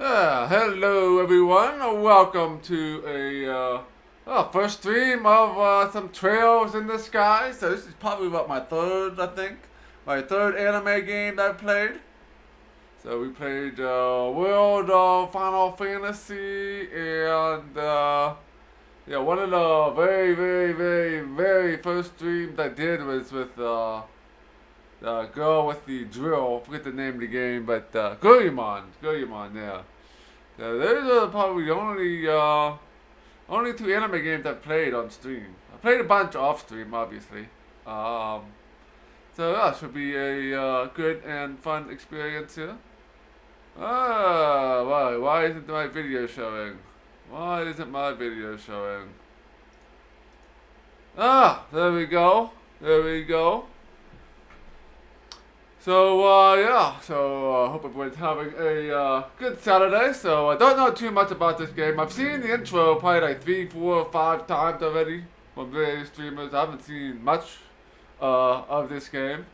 Hello everyone, welcome to a first stream of some trails in the sky. So this is probably about my third, I think, my third anime game that I played. So we played World of Final Fantasy and yeah, one of the very first streams I did was with the girl with the drill. I forget the name of the game, but Gurumon, yeah. So those are probably the only two anime games I've played on stream. I played a bunch off stream, obviously. So yeah, should be a good and fun experience here. Why isn't my video showing? Why isn't my video showing? There we go. So, yeah, hope everyone's having a good Saturday. So, I don't know too much about this game. I've seen the intro probably like 3, 4, 5 times already from various streamers. I haven't seen much of this game.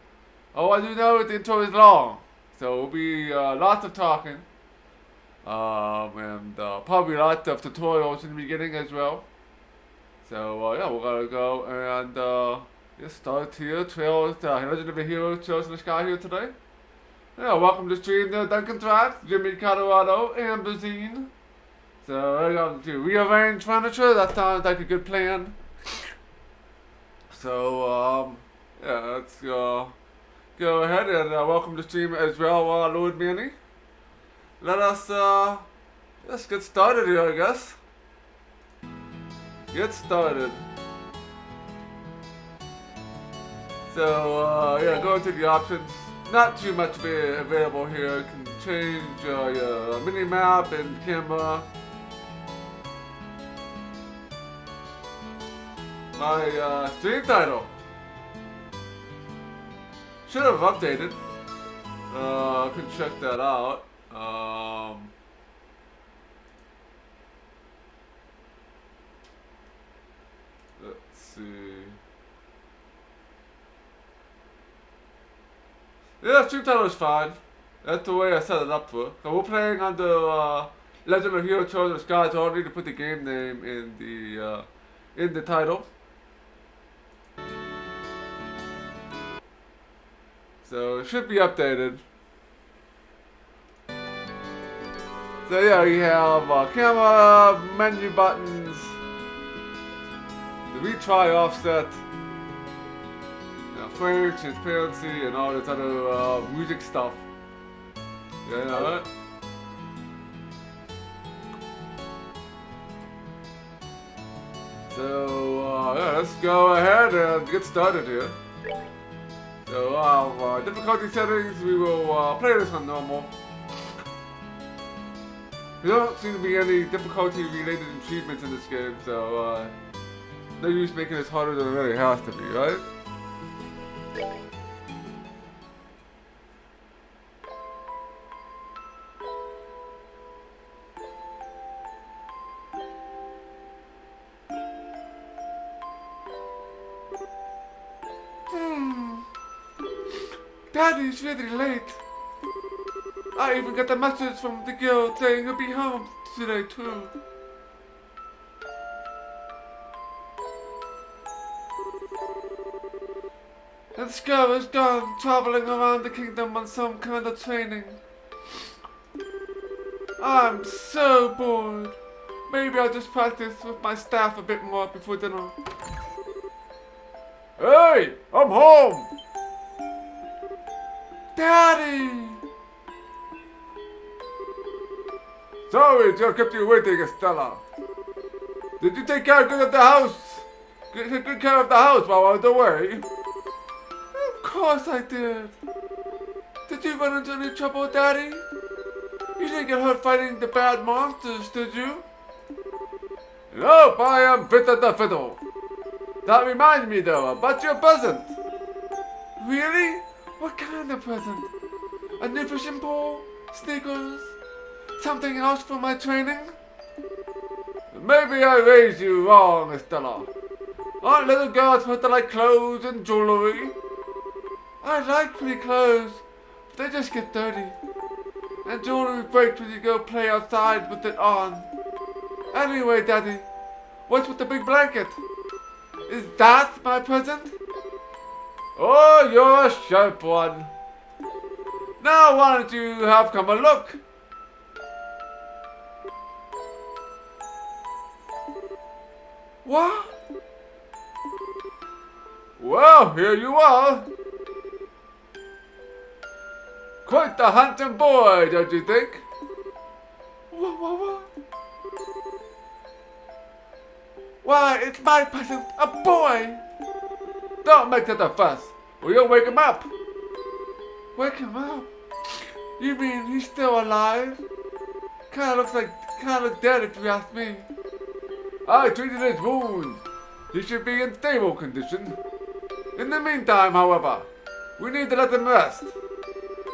Oh, I do know the intro is long. So, it'll be lots of talking. And probably lots of tutorials in the beginning as well. So, yeah, we're gonna go and just start here. Trails, Legend of a Hero Trails in the Sky here today. Yeah, welcome to stream the Duncan Drive, Jimmy, Colorado, and Bazine. So, we're going to rearrange furniture. That sounds like a good plan. So, yeah, let's go ahead and welcome to stream as well, Lord Manny. Let us, let's get started here, I guess. Get started. So, yeah, going to the options. Not too much available here. You can change your mini-map and camera. My stream title should have updated. I can check that out. Let's see. Yeah, stream title is fine. That's the way I set it up for. So we're playing under Legend of Hero Trails in the Sky, so I don't need to put the game name in the title. So it should be updated. So yeah, you have camera, menu buttons, the retry offset, frame, transparency, and all this other music stuff. Yeah, you know that? So, yeah, let's go ahead and get started here. So, difficulty settings, we will play this on normal. There don't seem to be any difficulty related achievements in this game, so no use making this harder than it really has to be, right? Daddy's really late. I even got a message from the girl saying he'll be home today too. And Scar is gone, traveling around the kingdom on some kind of training. I'm so bored. Maybe I'll just practice with my staff a bit more before dinner. Hey, I'm home! Daddy! Sorry to have kept you waiting, Estella. Did you take care of the house? Good care of the house while I was away? Of course I did. Did you run into any trouble, Daddy? You didn't get hurt fighting the bad monsters, did you? Nope, I am fit at the fiddle. That reminds me though, about your present. Really? What kind of present? A new fishing pole? Sneakers? Something else for my training? Maybe I raised you wrong, Estella. Aren't little girls supposed to like clothes and jewelry? I like pretty clothes, but they just get dirty. And jewelry breaks when you go play outside with it on. Anyway, Daddy, what's with the big blanket? Is that my present? Oh, you're a sharp one. Now why don't you have come a look? What? Well, here you are. Quite the handsome boy, don't you think? What? Why, it's my present, a boy! Don't make such a fuss, or you'll wake him up. Wake him up? You mean he's still alive? Kinda looks dead if you ask me. I treated his wounds. He should be in stable condition. In the meantime, however, we need to let him rest.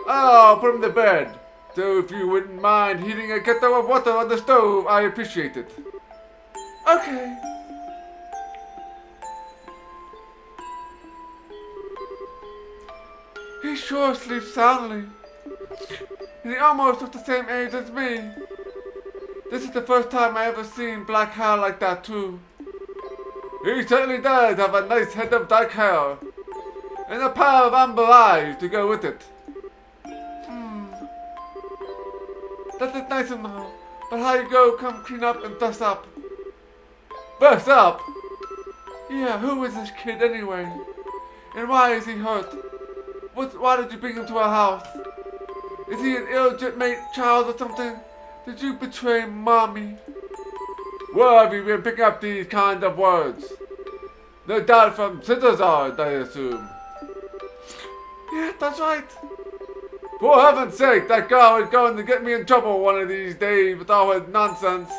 I'll put him to bed. So if you wouldn't mind heating a kettle of water on the stove, I appreciate it. Okay. He sure sleeps soundly. And he almost looks the same age as me. This is the first time I ever seen black hair like that too. He certainly does have a nice head of dark hair. And a pair of amber eyes to go with it. That is nice and all, but how you go come clean up and dress up? Dress up? Yeah, who is this kid anyway? And why is he hurt? Why did you bring him to our house? Is he an illegitimate child or something? Did you betray mommy? Where have you been picking up these kind of words? No doubt from Citazard, I assume. Yeah, that's right. For heaven's sake, that girl is going to get me in trouble one of these days with all her nonsense.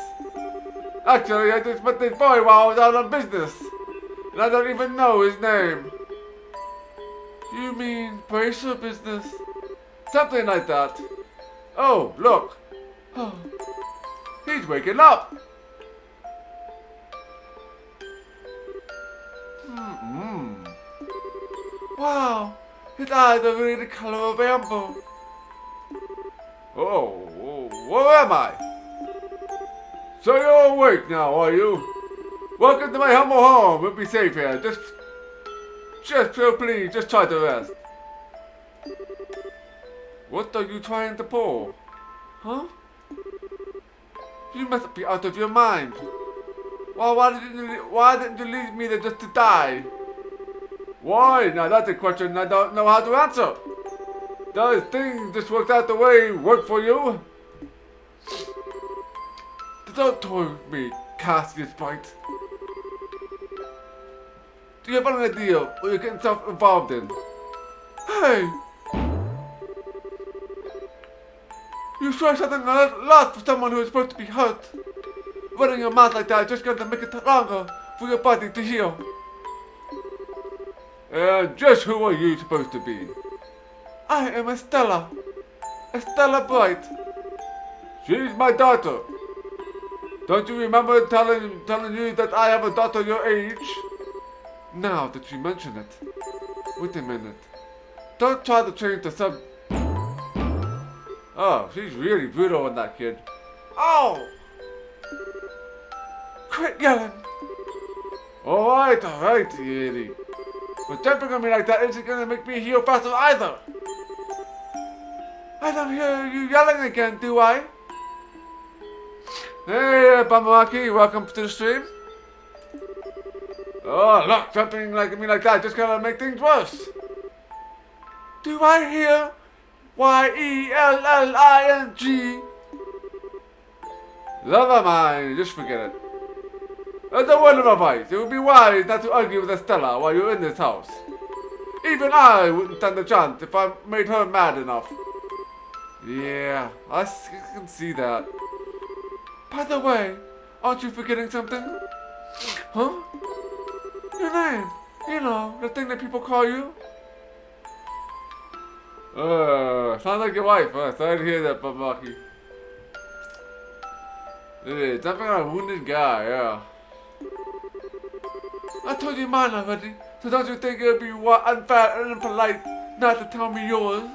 Actually, I just met this boy while I was out on business. And I don't even know his name. You mean bracer business? Something like that. Oh, look. Oh, he's waking up. Wow, his eyes are really the color of amber. Oh, where am I? So you're awake now, are you? Welcome to my humble home. We'll be safe here. Just so please, just try to rest. What are you trying to pull? Huh? You must be out of your mind. Well, why didn't you leave me there just to die? Why? Now that's a question I don't know how to answer. Does things just work out the way work for you? Don't toy with me, Cassius Bright. Do you have an idea what you're getting yourself involved in? Hey! You sure something a lot for someone who is supposed to be hurt. Running your mouth like that is just going to make it longer for your body to heal. And just who are you supposed to be? I am Estella. Estella Bright. She's my daughter. Don't you remember telling you that I have a daughter your age? Now that you mention it. Wait a minute. Don't try to change the sub. Oh, she's really brutal on that kid. Oh! Quit yelling! Alright, you idiot. But jumping on me like that isn't gonna make me heal faster either. I don't hear you yelling again, do I? Hey, Bamaki, welcome to the stream. Oh, look, jumping like me like that just gonna make things worse. Do I hear Y-E-L-L-I-N-G? Never mind, just forget it. As a word of advice, it would be wise not to argue with Estella while you're in this house. Even I wouldn't stand a chance if I made her mad enough. Yeah, I can see that. By the way, aren't you forgetting something? Huh? Your name. You know, the thing that people call you. Sounds like your wife, huh? Sorry to hear that, Babaki. Yeah, jumping on a wounded guy, yeah. I told you mine already, so don't you think it would be unfair and impolite not to tell me yours?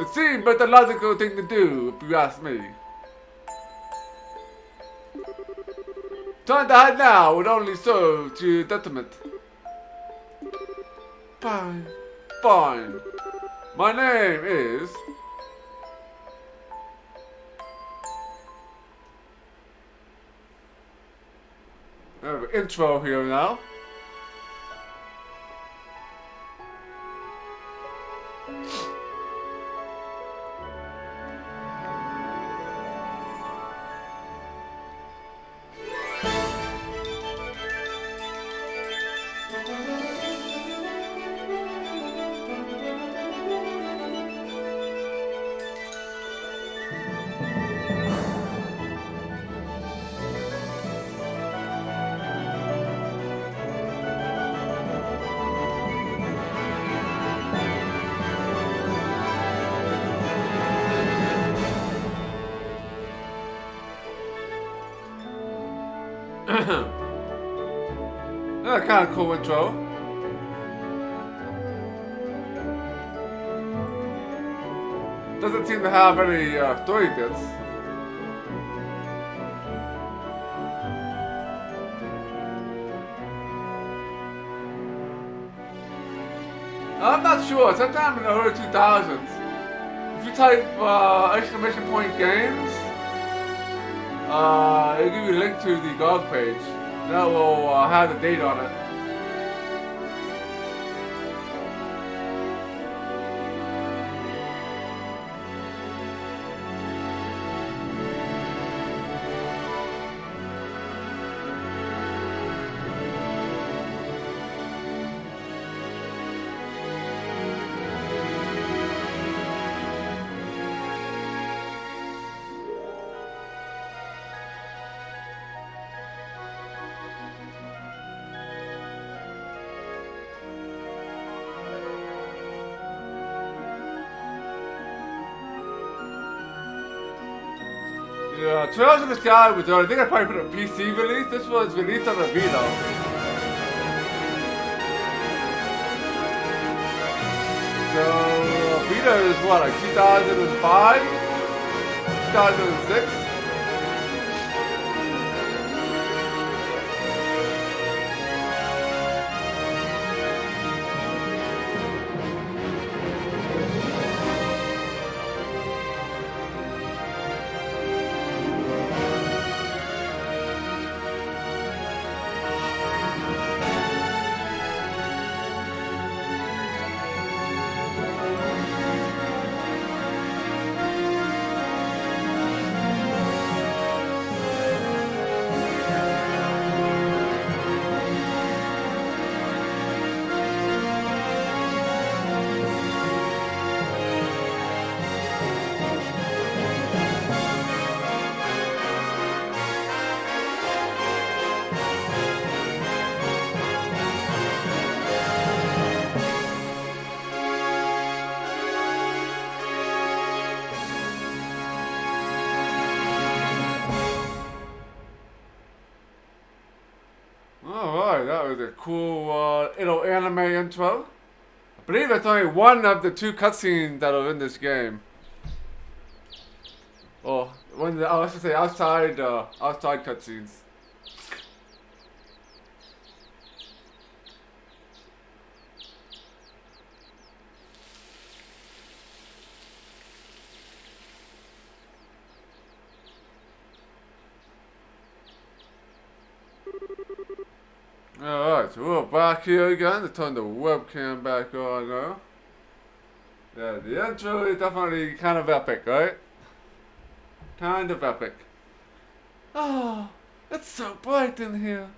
It seemed but the logical thing to do, if you ask me. Trying to hide now would only serve to your detriment. Fine. Fine. My name is... I have an intro here now. That's kind of cool intro. Doesn't seem to have any story bits. I'm not sure. Sometime in the early 2000s, if you type exclamation point games, it'll give you a link to the GOG page. That will have the date on it. Yeah, Trails in the Sky was I think I probably put a PC release. This was released on the Vita. So, Vita is what, like 2005? 2006? Alright, that was a cool little anime intro. I believe that's only one of the two cutscenes that are in this game. Oh, I should say outside cutscenes. Alright, so we're back here again to turn the webcam back on now. Yeah, the intro is definitely kind of epic, right? Kind of epic. Oh, it's so bright in here.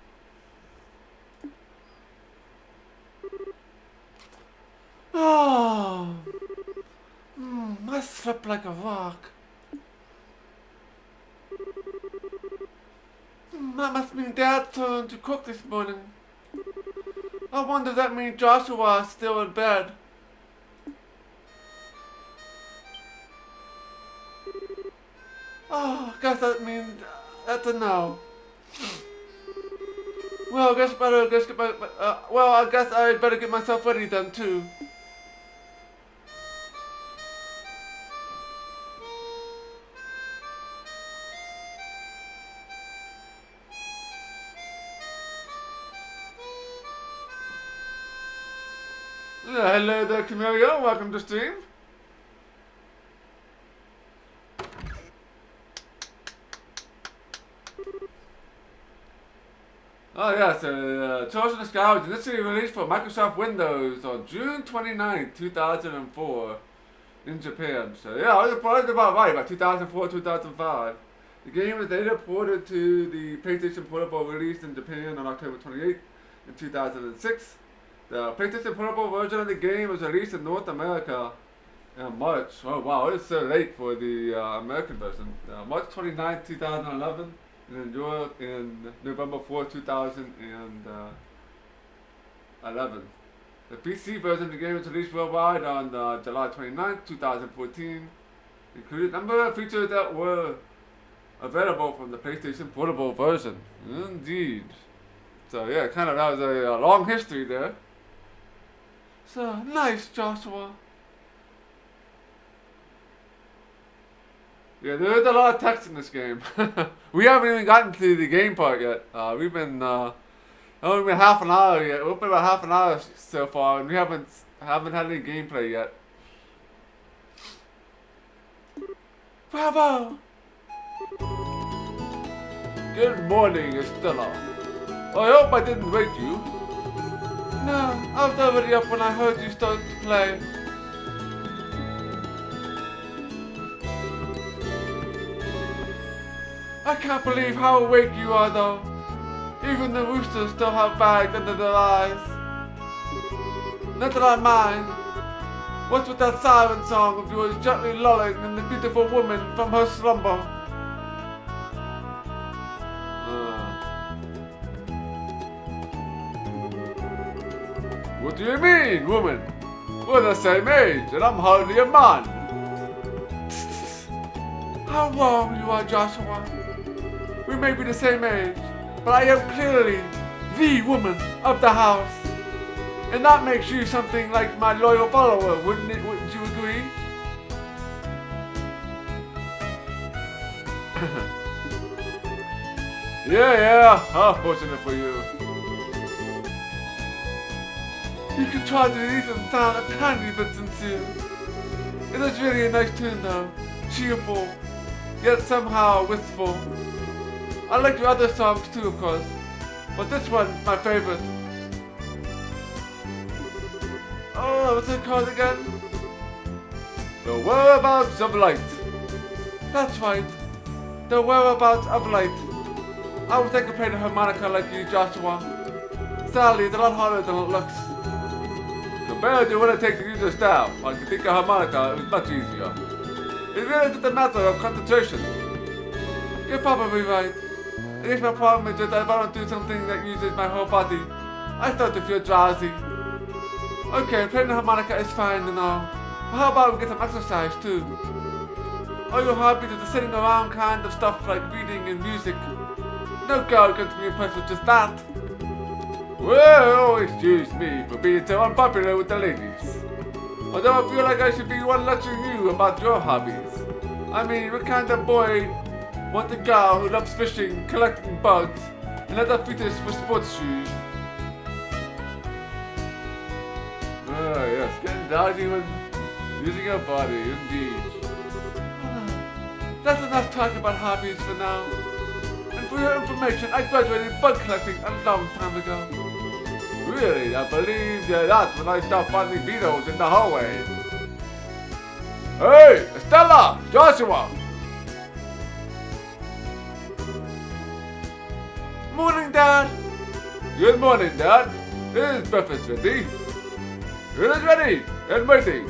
Oh, I slept like a rock. That must mean Dad's turn to cook this morning. I wonder if that means Joshua is still in bed. Oh, I guess that means that's a no. Well, I guess I better get myself ready then too. Hello there, Camilio. Welcome to stream. Oh yeah, so Chosen the Sky was initially released for Microsoft Windows on June 29th, 2004 in Japan. So yeah, I was about right, about 2004, 2005. The game was later ported to the PlayStation Portable release in Japan on October 28th in 2006. The PlayStation Portable version of the game was released in North America in March. Oh wow, it's so late for the American version. March 29th, 2011. And in Europe in November 4, 2011. The PC version of the game was released worldwide on July 29th, 2014. Included a number of features that were available from the PlayStation Portable version. Indeed. So yeah, kind of that was a long history there. So nice, Joshua. Yeah, there's a lot of text in this game. We haven't even gotten to the game part yet. We've been only been half an hour yet. We've been about half an hour so far, and we haven't had any gameplay yet. Bravo! Good morning, Estella. I hope I didn't wake you. No, I was already up when I heard you start to play. I can't believe how awake you are though. Even the roosters still have bags under their eyes. Not that I mind. What's with that siren song of yours gently lulling in the beautiful woman from her slumber? What do you mean, woman? We're the same age and I'm hardly a man. How wrong you are, Joshua. We may be the same age, but I am clearly the woman of the house. And that makes you something like my loyal follower, wouldn't it? Wouldn't you agree? Yeah, how fortunate for you. You can try to even sound a tiny bit sincere. It is really a nice tune though, cheerful, yet somehow wistful. I like your other songs too, of course, but this one, my favorite. Oh, what's it called again? The Whereabouts of Light. That's right, the Whereabouts of Light. I wish I could play the harmonica like you, Joshua. Sadly, it's a lot harder than it looks. Compared to what it takes to use a staff, I can think a harmonica is much easier. It really is just a matter of concentration. You're probably right. I guess my problem is that if I don't do something that uses my whole body, I start to feel drowsy. Okay, playing the harmonica is fine and all, but how about we get some exercise too? All your hobbies are the sitting around kind of stuff like reading and music. No girl can be impressed with just that. Well, excuse me for being so unpopular with the ladies. Although I feel like I should be one lecturing you about your hobbies. I mean, what kind of boy wants a girl who loves fishing, collecting bugs, and other features for sports shoes? Oh yes, getting dodgy when using your body, indeed. That's enough talk about hobbies for now. And for your information, I graduated bug collecting a long time ago. Really, I believe that's when I stopped finding beetles in the hallway. Hey, Estella! Joshua! Morning, Dad! Good morning, Dad. Is breakfast ready? It is ready and waiting.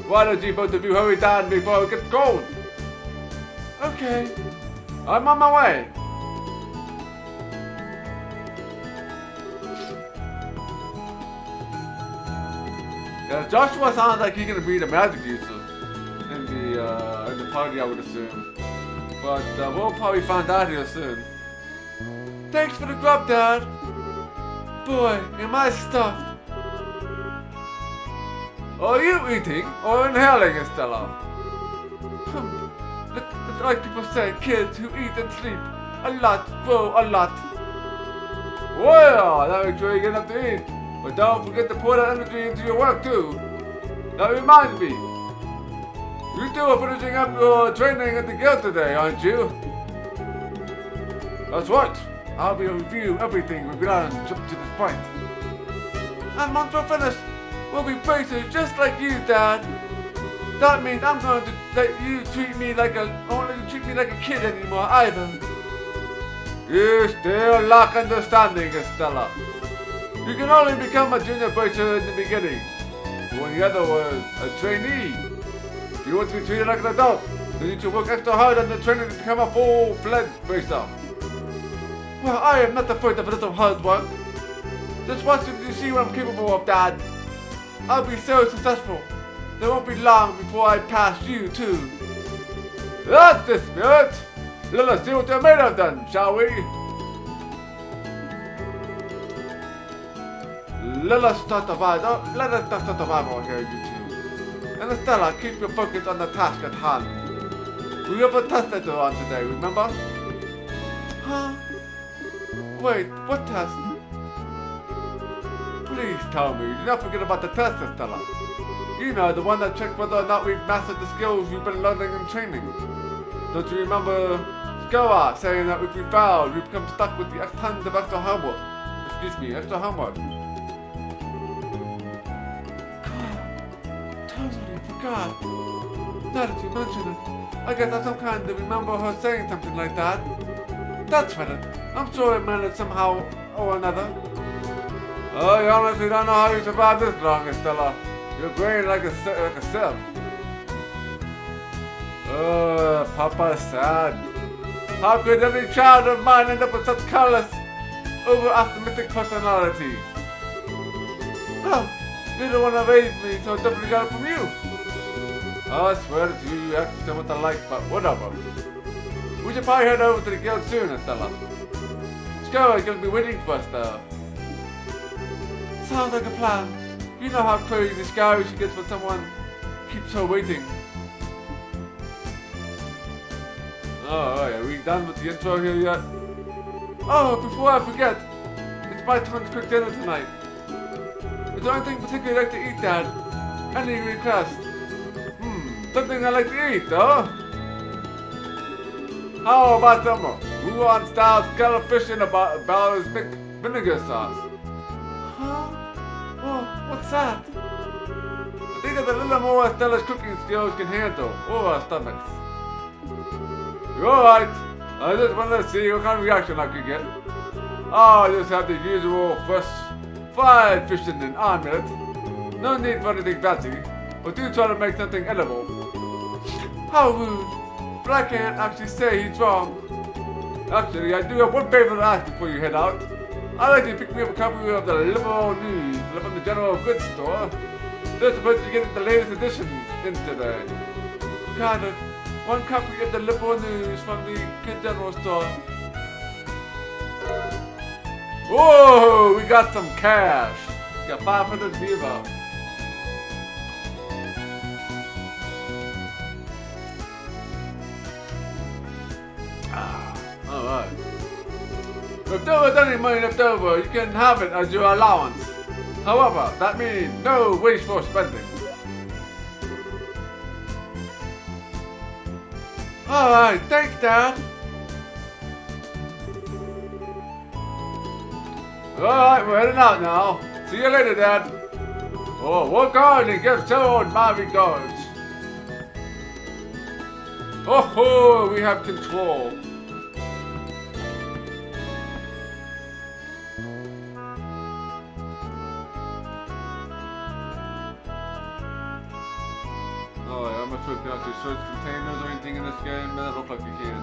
Why don't you both of you hurry down before it gets cold? Okay. I'm on my way. Yeah, Joshua sounds like he's gonna be the magic user in the party, I would assume. But we'll probably find out here soon. Thanks for the grub, Dad. Boy, am I stuffed. Are you eating or inhaling, Estella? Like people say, kids who eat and sleep a lot grow a lot. Well, that makes sure you get enough to eat. But don't forget to pour that energy into your work too. That reminds me. You two are finishing up your training at the guild today, aren't you? That's right. I'll be review everything we've done up to this point. And once we're finished, we'll be basic just like you, Dad. That means I'm going to let you treat me like a kid anymore either. You still lack understanding, Estella. You can only become a junior bracer in the beginning. Or in other words, a trainee. If you want to be treated like an adult, you need to work extra hard on the training to become a full-fledged bracer. Well, I am not afraid of a little hard work. Just watch to see what I'm capable of, Dad. I'll be so successful. There won't be long before I pass you, too. That's the spirit! Let us see what you're made of then, shall we? Let us start the Bible here, you two. And Estella, keep your focus on the task at hand. We have a test later on today, remember? Huh? Wait, what test? Please tell me, do not forget about the test, Estella. You know, the one that checks whether or not we've mastered the skills we've been learning and training. Don't you remember Skoa saying that if we fail, we become stuck with the tons of extra homework? Extra homework. Totally forgot. Now that you mention it, I guess I some kind of remember her saying something like that. That's right. I'm sure it meant it somehow or another. I honestly don't know how you survived this long, Estella. You're growing like a cell. Papa's sad. How could every child of mine end up with such callous, over-optimistic personality? Well, you don't want to raise me, so I definitely got it from you. I swear to you, you act somewhat alike, but whatever. We should probably head over to the guild soon, Estella. Scourge is going to be waiting for us there. Sounds like a plan. You know how crazy Scourge gets when someone keeps her waiting. Alright, are we done with the intro here yet? Oh, before I forget, it's my turn to cook dinner tonight. Is there anything particular you'd like to eat, Dad? Any request? Something I like to eat, though. How about some Wuhan style scallop-fish in a balsamic vinegar sauce? Huh? Oh, what's that? I think that's a little more Stella's cooking skills can handle, or our stomachs. You're alright. I just wanted to see what kind of reaction I could get. I just have the usual fresh fried fish in an omelet. No need for anything fancy, but do try to make something edible. How rude. But I can't actually say he's wrong. Actually, I do have one favor to ask before you head out. I'd like you to pick me up a copy of the Liberal News from the General Goods Store. They're supposed to get the latest edition in today. Got it. One copy of the Liberal News from the General Store. Whoa, we got some cash. Got 500 Viva. Alright. If there was any money left over, you can have it as your allowance. However, that means no wasteful spending. Alright, thanks, Dad. Alright, we're heading out now. See you later, Dad. Oh, work hard and give someone my regards. Oh, we have control. I'm not sure if you have to search containers or anything in this game, but it looks like you can.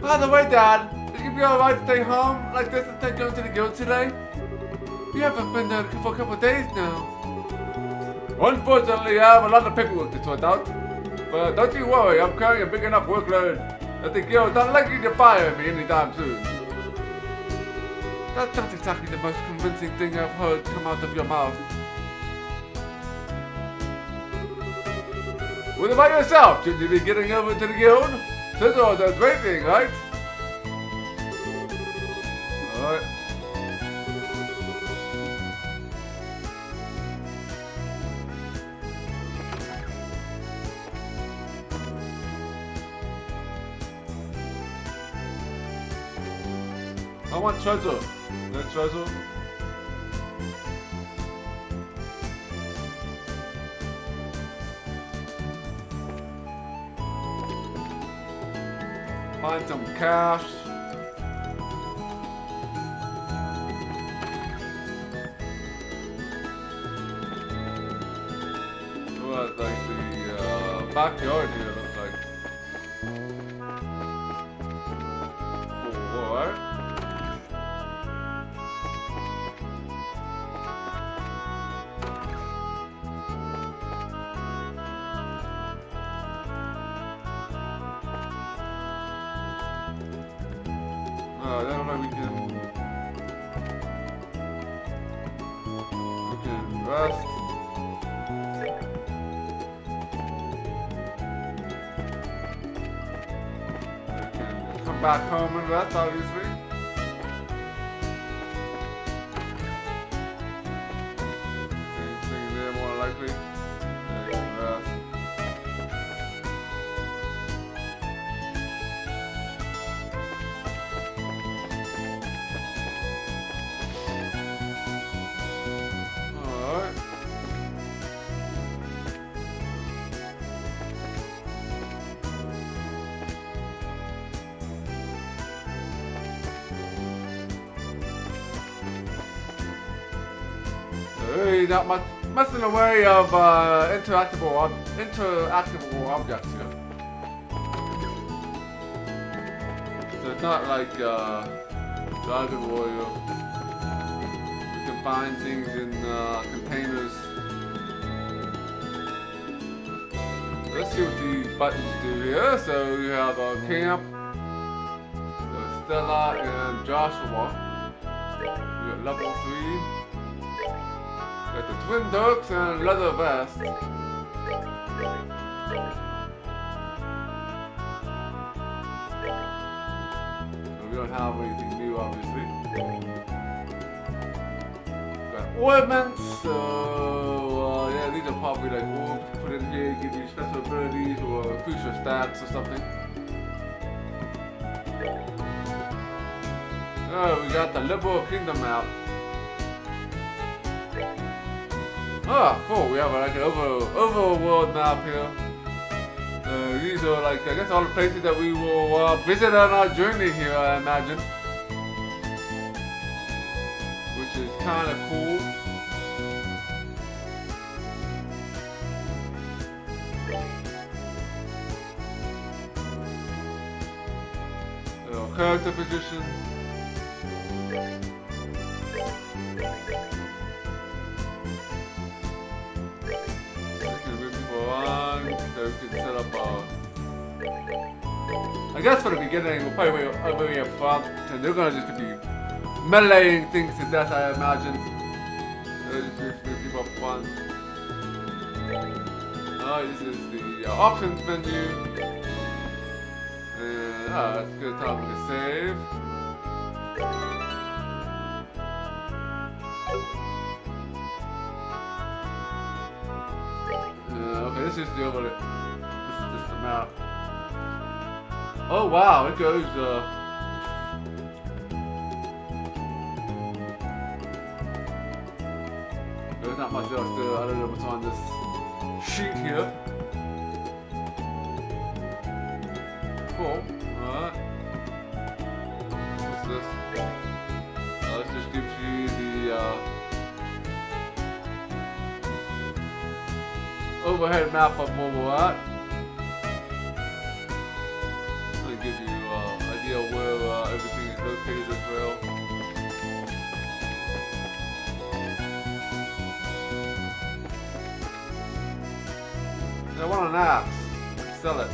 By the way, Dad, is it gonna be alright to stay home like this instead of going to the guild today? You haven't been there for a couple of days now. Unfortunately, I have a lot of paperwork to sort out. But don't you worry, I'm carrying a big enough workload that the guild not likely to fire me anytime soon. That's not exactly the most convincing thing I've heard come out of your mouth. What about yourself? Should you be getting over to the guild? Scissor does waiting, right? Alright. I want treasure. No treasure. Find some cash. What, like the backyard here looks like. Cool, alright. I don't know, we can rest. We can come back home and rest, obviously. Same thing there, more likely. We can rest. Really not much in the way of interactable objects here. So it's not like Dragon Warrior. You can find things in containers. Let's see what these buttons do here. So you have camp, so Stella and Joshua. You got level 3. Got the twin ducks and leather vest. We don't have anything new, obviously. Got ornaments, so yeah, these are probably like orbs you put in here, give you special abilities or increase your stats or something. Oh, we got the Liberal Kingdom map. Ah, cool. We have like an overworld map here. These are like, I guess, all the places that we will visit on our journey here, I imagine. Which is kind of cool. Character position. So we can set up I guess for the beginning we'll probably way up front, and they're gonna just be meleeing things to death, I imagine. Just to keep up fun. This is the options menu. And that's a good time to save. Okay, this is the overlay. This is just the map. Oh wow, it goes there's not much else to, I don't know what's on this sheet here. Cool. Alright. What's this? This just gives you the overhead map of where we're at. It'll give you an idea where everything is located as well. I want an axe. Let's sell it.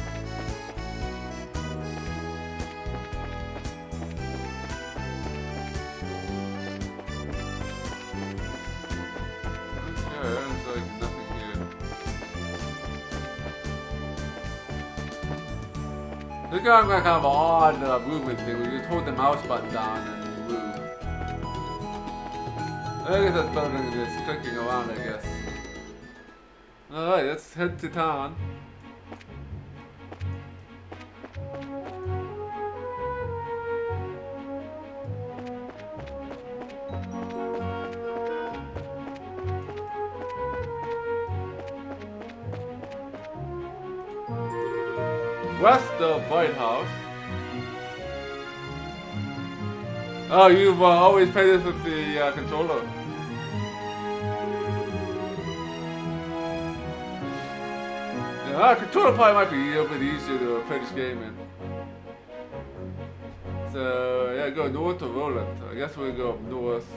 Okay, there's like nothing here. This guy's got kind of an odd movement thing. We just hold the mouse button down and move. I guess that's better than just clicking around, I guess. Alright, let's head to town. West of White House. Oh, you've always played this with the controller. Yeah, controller probably might be a little bit easier to play this game in. So, yeah, go north to Roland. I guess we'll go up north.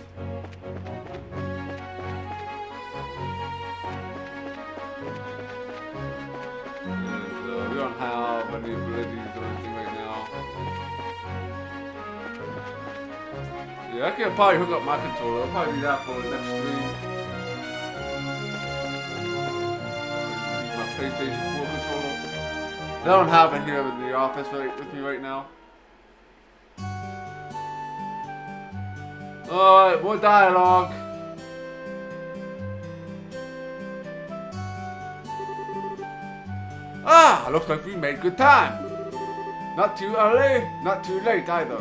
We don't have any abilities or anything right now. Yeah, I can probably hook up my controller. I'll probably do that for the next stream. My PlayStation 4 controller. I don't have it here in the office with me right now. Alright, more dialogue. Ah, looks like we made good time. Not too early, not too late either.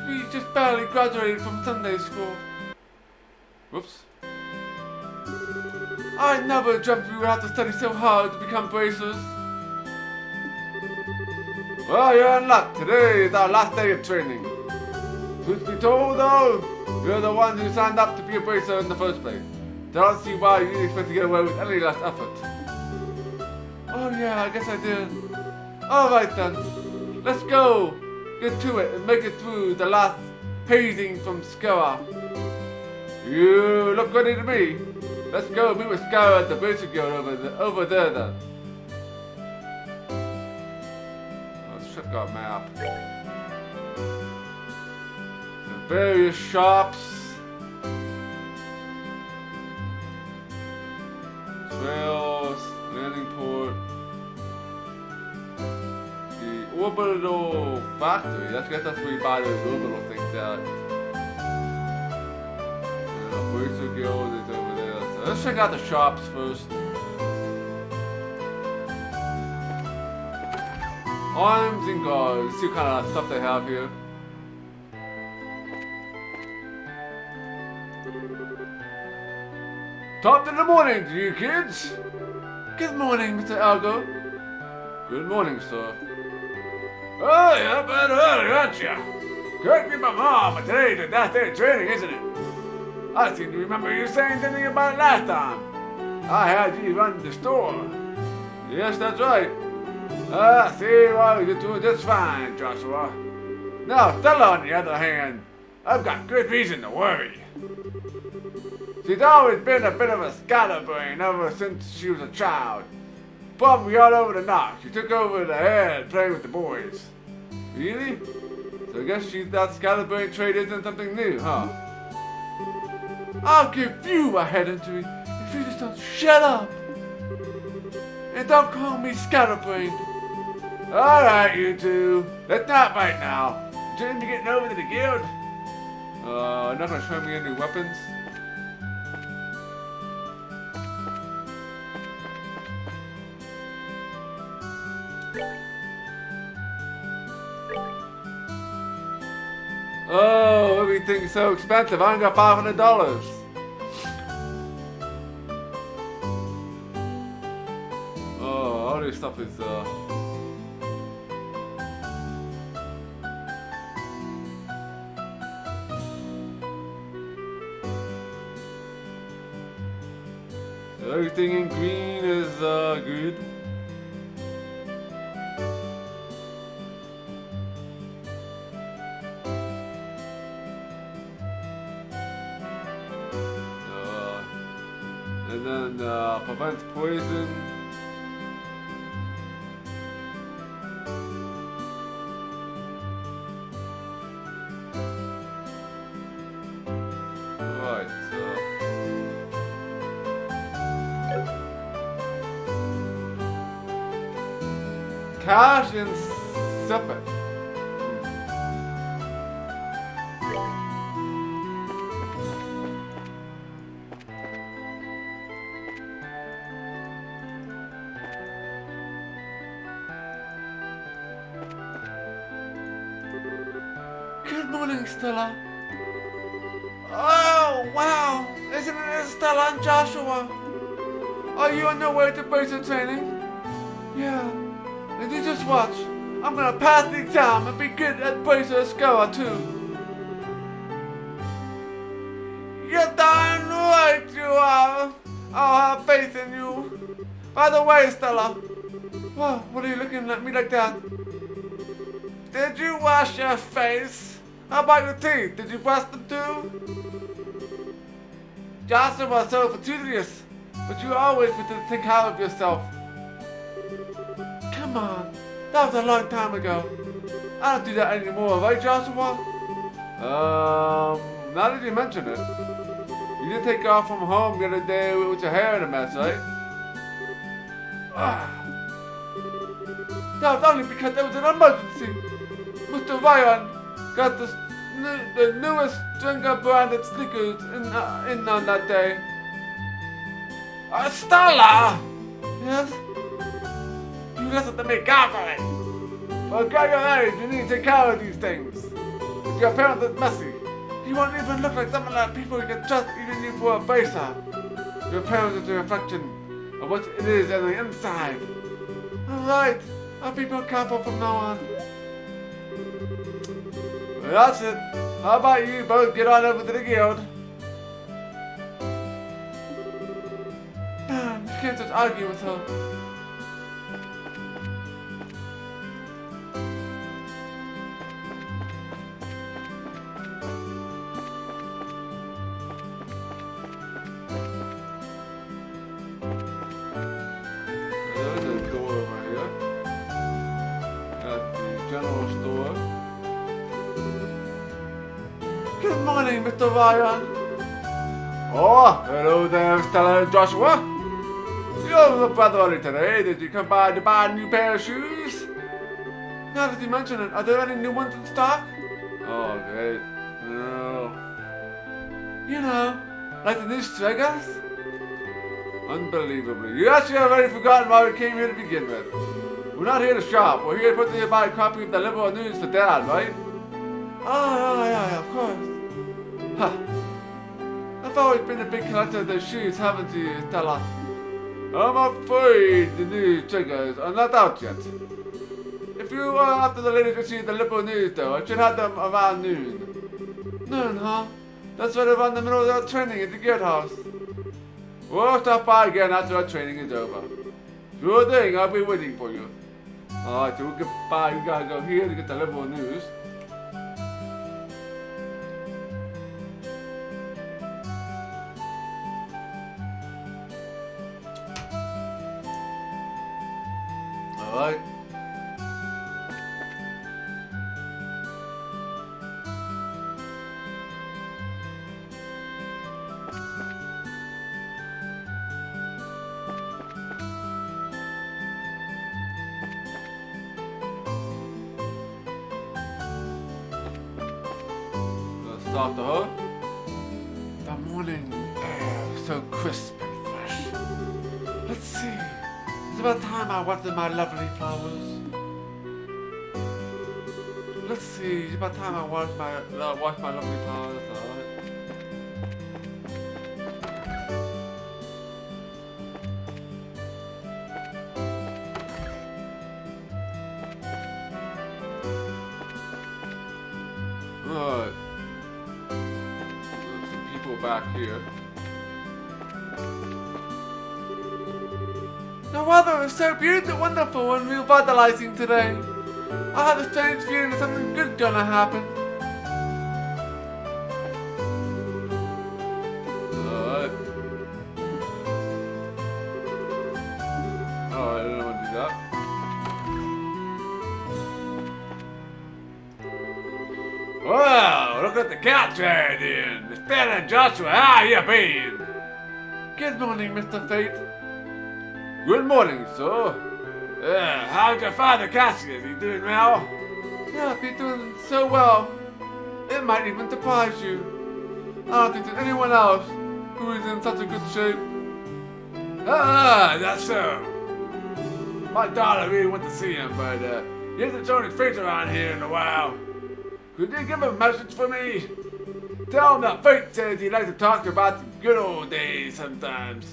We just barely graduated from Sunday school. Whoops. I never dreamt we would have to study so hard to become bracers. Well, you're in luck. Today is our last day of training. Truth be told, though, you're the one who signed up to be a bracer in the first place. Don't see why you expect to get away with any less effort. Oh yeah, I guess I did. Alright then, let's go. Get to it and make it through the last hazing from Skara. You look ready to me. Let's go meet with Skara at the Bracer Guild over there then. Let's check our map. The various shops. Trails, landing port, the orbital factory. I guess that's where you buy those orbital things at. The Bracer Guild is over there. So let's check out the shops first. Arms and guards. See what kind of stuff they have here. Top of the morning to you kids! Good morning, Mr. Algo. Good morning, sir. Oh, you're up and early, aren't you? Correct me if I'm wrong, but today's the last day of training, isn't it? I seem to remember you saying something about it last time. I had you run the store. Yes, that's right. See, well, you're doing just fine, Joshua. Now, Stella, on the other hand, I've got good reason to worry. She's always been a bit of a scatterbrain ever since she was a child. Probably all over the knock. She took over the head playing with the boys. Really? So I guess that scatterbrain trait isn't something new, huh? I'll give you a head injury if you just don't shut up. And don't call me scatterbrain. Alright, you two. Let's not fight now. Shouldn't be getting over to the guild. Not gonna show me any weapons. Oh, everything's so expensive. I only got $500. Oh, all this stuff is everything in green is good. And then prevents poison. Right, so Cash and sip it. Good morning, Stella. Oh, wow. Isn't it Stella and Joshua? Are you on your way to basic training? Yeah. And you just watch. I'm gonna pass the exam and be good at basic score too. You're darn right you are. I'll have faith in you. By the way, Stella. Whoa, what are you looking at me like that? Did you wash your face? How about your teeth? Did you brush them too? Joshua was so facetious, but you always need to think hard of yourself. Come on, that was a long time ago. I don't do that anymore, right, Joshua? Now that you mention it, you did take off from home the other day with your hair in a mess, right? That was only because there was an emergency. Mr. Ryan got the newest Drinker branded sneakers in on that day. Stella! Yes? You listen to me carefully. For a guy your age, you need to take care of these things. If your parents are messy, you won't even look like someone that people can trust even you for a baser. Your parents are a reflection of what it is on the inside. Alright, I'll be more careful from now on. Well, that's it. How about you both get on over to the guild? Man, you can't just argue with her. There's a door over here. That's the general store. Good morning, Mr. Ryan. Oh, hello there, Stella and Joshua. You're the brother early today. Did you come by to buy a new pair of shoes? Now that you mention it, are there any new ones in stock? Oh, great. No. You know, like the new Stragers? Unbelievably. You actually already forgotten why we came here to begin with. We're not here to shop. We're here to put you buy a copy of the Liberal News for Dad, right? Oh, yeah, of course. Huh. I've always been a big collector of those shoes, haven't you, Stella? I'm afraid the new triggers are not out yet. If you are after the latest issue of the Liberal News, though, I should have them around noon. Noon, huh? That's right around the middle of our training at the guild house. We'll stop by again after our training is over. Sure thing, I'll be waiting for you. Alright, so we'll get by. We gotta go here to get the Liberal News. Alright. Let's start the hook. The morning air so crisp and fresh. Let's see. It's about time I watered my lovely flowers. Let's see. It's about time I wash my lovely flowers. Alright. Alright. There's some people back here. The weather is so beautiful, wonderful, and revitalizing today. I have a strange feeling that something good's gonna happen. Alright. Alright, I don't want to do that. Well, look at the catch right in. It's Ben and Joshua. How you been? Good morning, Mr. Fate. Good morning, sir. How's your father, Cassius? He doing well? Yeah, he's doing so well. It might even surprise you. I don't think there's anyone else who is in such a good shape. That's so. My daughter really went to see him, but he hasn't shown his face around here in a while. Could you give him a message for me? Tell him that Fate says he likes to talk about the good old days sometimes.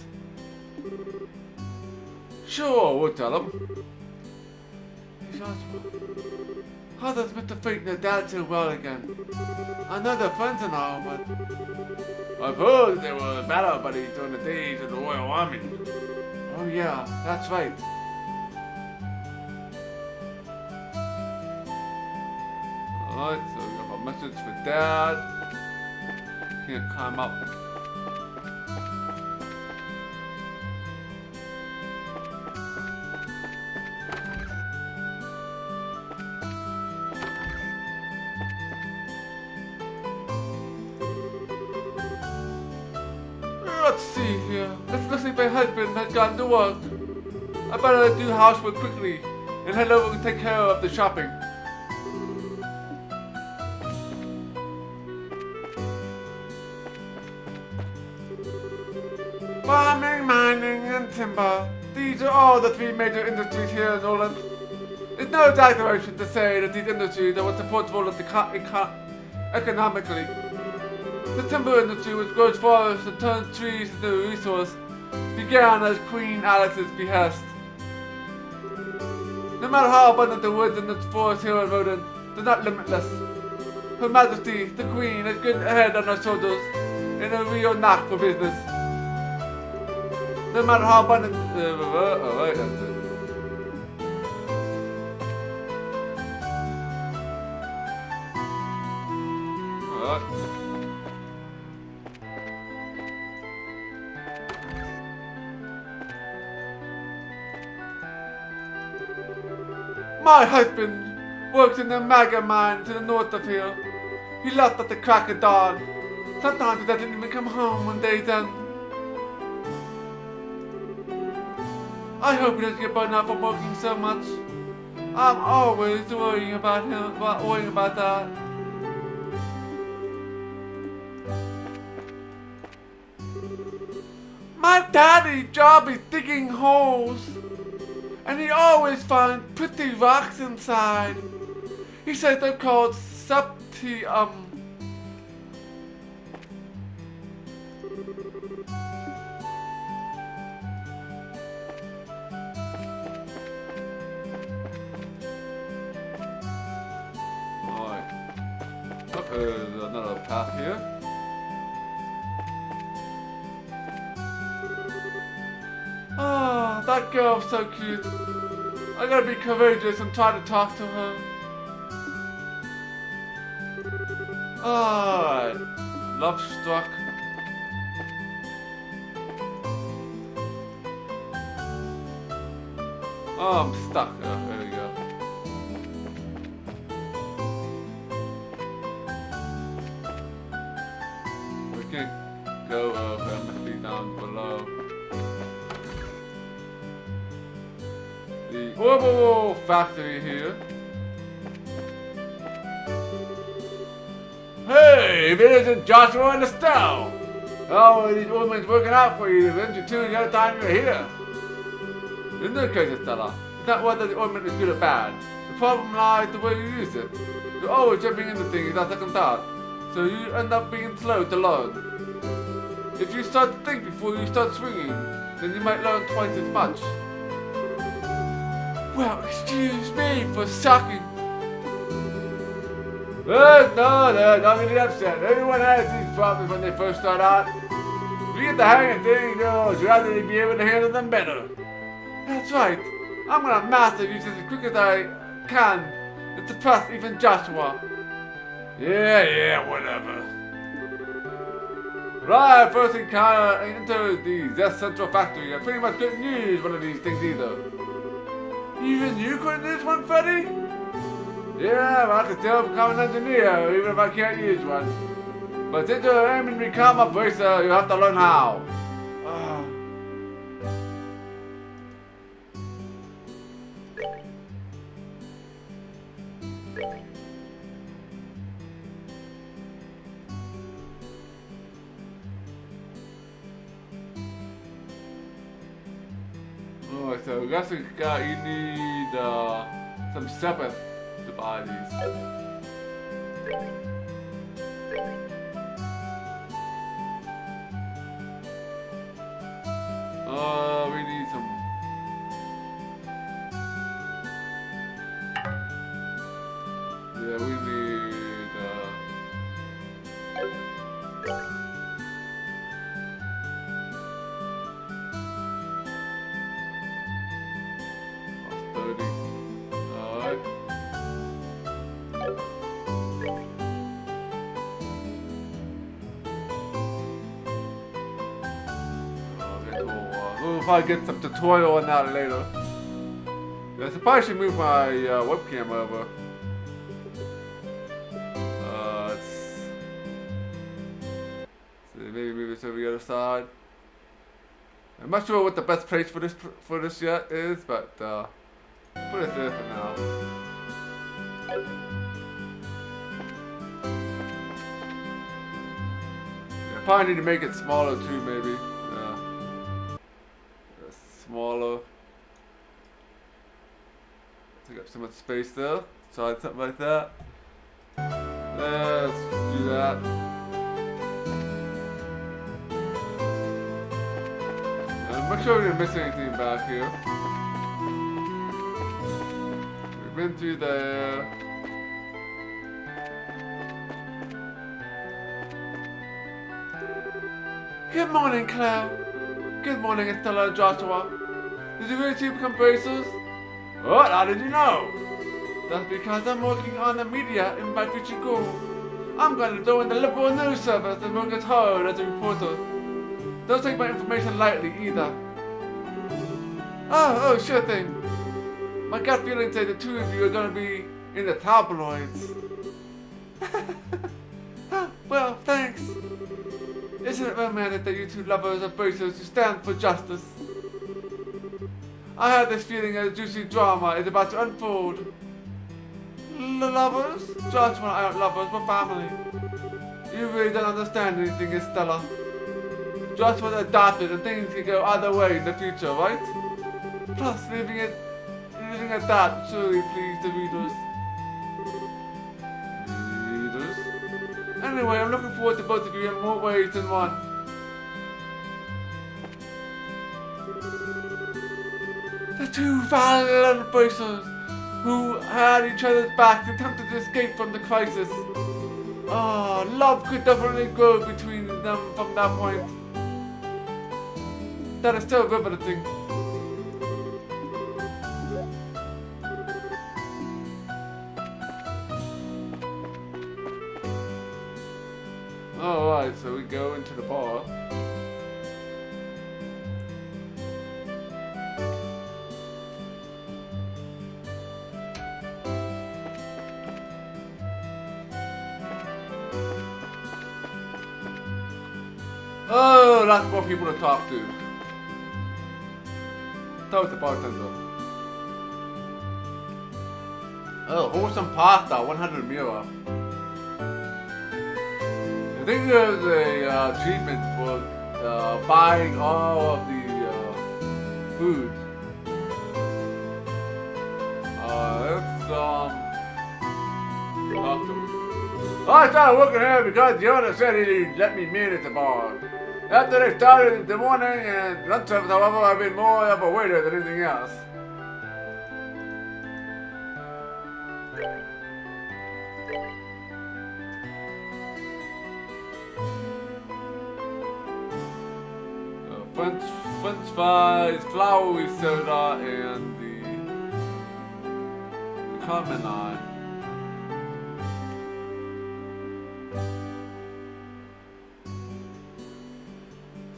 Sure, we'll tell him. How does Mr. Fate and their dad so well again? I know they're friends and all, but I've heard they were battle buddies during the days of the Royal Army. oh yeah, that's right. Alright, so we have a message for Dad. Can't climb up. Let's see here. It looks like my husband has gone to work. I better do housework quickly and head over and take care of the shopping. Farming, mining, and timber. These are all the three major industries here in Noland. It's no exaggeration to say that these industries are what supports Noland economically. The timber industry, which grows forests and turns trees into a resource, began as Queen Alice's behest. No matter how abundant the woods and the forests here in Roden, they're not limitless. Her Majesty, the Queen, has good head on her shoulders and a real knack for business. No matter how abundant. Alright, that's it. Alright. My husband works in the Maga mine to the north of here. He left at the crack of dawn. Sometimes he doesn't even come home when day's done. I hope he doesn't get burned out from working so much. I'm always worrying about him, worrying about that. My daddy's job is digging holes, and he always finds pretty rocks inside. He says they're called septium. There's another path here. Ah, that girl's so cute. I gotta be courageous and try to talk to her. Alright. Love struck. Oh, I'm stuck. Oh, there we go. Go up, I must be down below. The Orbital factory here. Hey, if it isn't Joshua and Estelle! Oh, these women's working out for you, didn't you two the other time you were here? In no case, Estella, it's not whether the ointment is good or bad. The problem lies the way you use it. You're always jumping into things without second thought, so you end up being slow to learn. If you start to think before you start swinging, then you might learn twice as much. Well, excuse me for sucking. No, don't get upset. Everyone has these problems when they first start out. If you get the hang of things, you'd rather be able to handle them better. That's right. I'm gonna master these as quick as I can and suppress even Joshua. Yeah, whatever. Right, first enter the Zest Central Factory. I pretty much couldn't use one of these things either. Even you couldn't use one, Freddy? Yeah, well, I can still become an engineer, even if I can't use one. But since you're aiming to become a bracer, you have to learn how. Alright, so I guess you need some separate to buy these. We need some. Yeah, we need. Oh, 30. Alright. We'll probably get some tutorial on that later. Yeah, so probably should move my webcam over. So maybe move this over the other side. I'm not sure what the best place for this yet is, but put it there for now. Yeah, probably need to make it smaller too, maybe. Smaller. Take up so much space there. Try something like that. Let's do that. And make sure we didn't miss anything back here. We've been through there. Good morning, Claire. Good morning, Estella and Joshua. Did you really two become bracers? What? How did you know? That's because I'm working on the media in my future goal. I'm going to go in the liberal news service and work as hard as a reporter. Don't take my information lightly either. Oh, sure thing. My gut feeling says the two of you are going to be in the tabloids. Well, thanks. Isn't it romantic that you two lovers are bracers who stand for justice? I have this feeling that a juicy drama is about to unfold. Lovers? Joshua and I aren't lovers, we're family. You really don't understand anything, Estella. Joshua's adopted and things can go either way in the future, right? Plus, leaving it at that surely please the readers. Anyway, I'm looking forward to both of you in more ways than one. The two violent bracers who had each other's backs attempted to escape from the crisis. Love could definitely grow between them from that point. That is still riveting. Alright, so we go into the bar. Oh, lots more people to talk to. Talk with the bartender. Oh, wholesome pasta, 100 mira. I think there's a treatment for buying all of the food. Let's talk to him. I started working here because the owner said he'd let me meet at the bar. After they started in the morning and lunch service, however, I've been more of a waiter than anything else. French fries, flowery soda, and the common eye.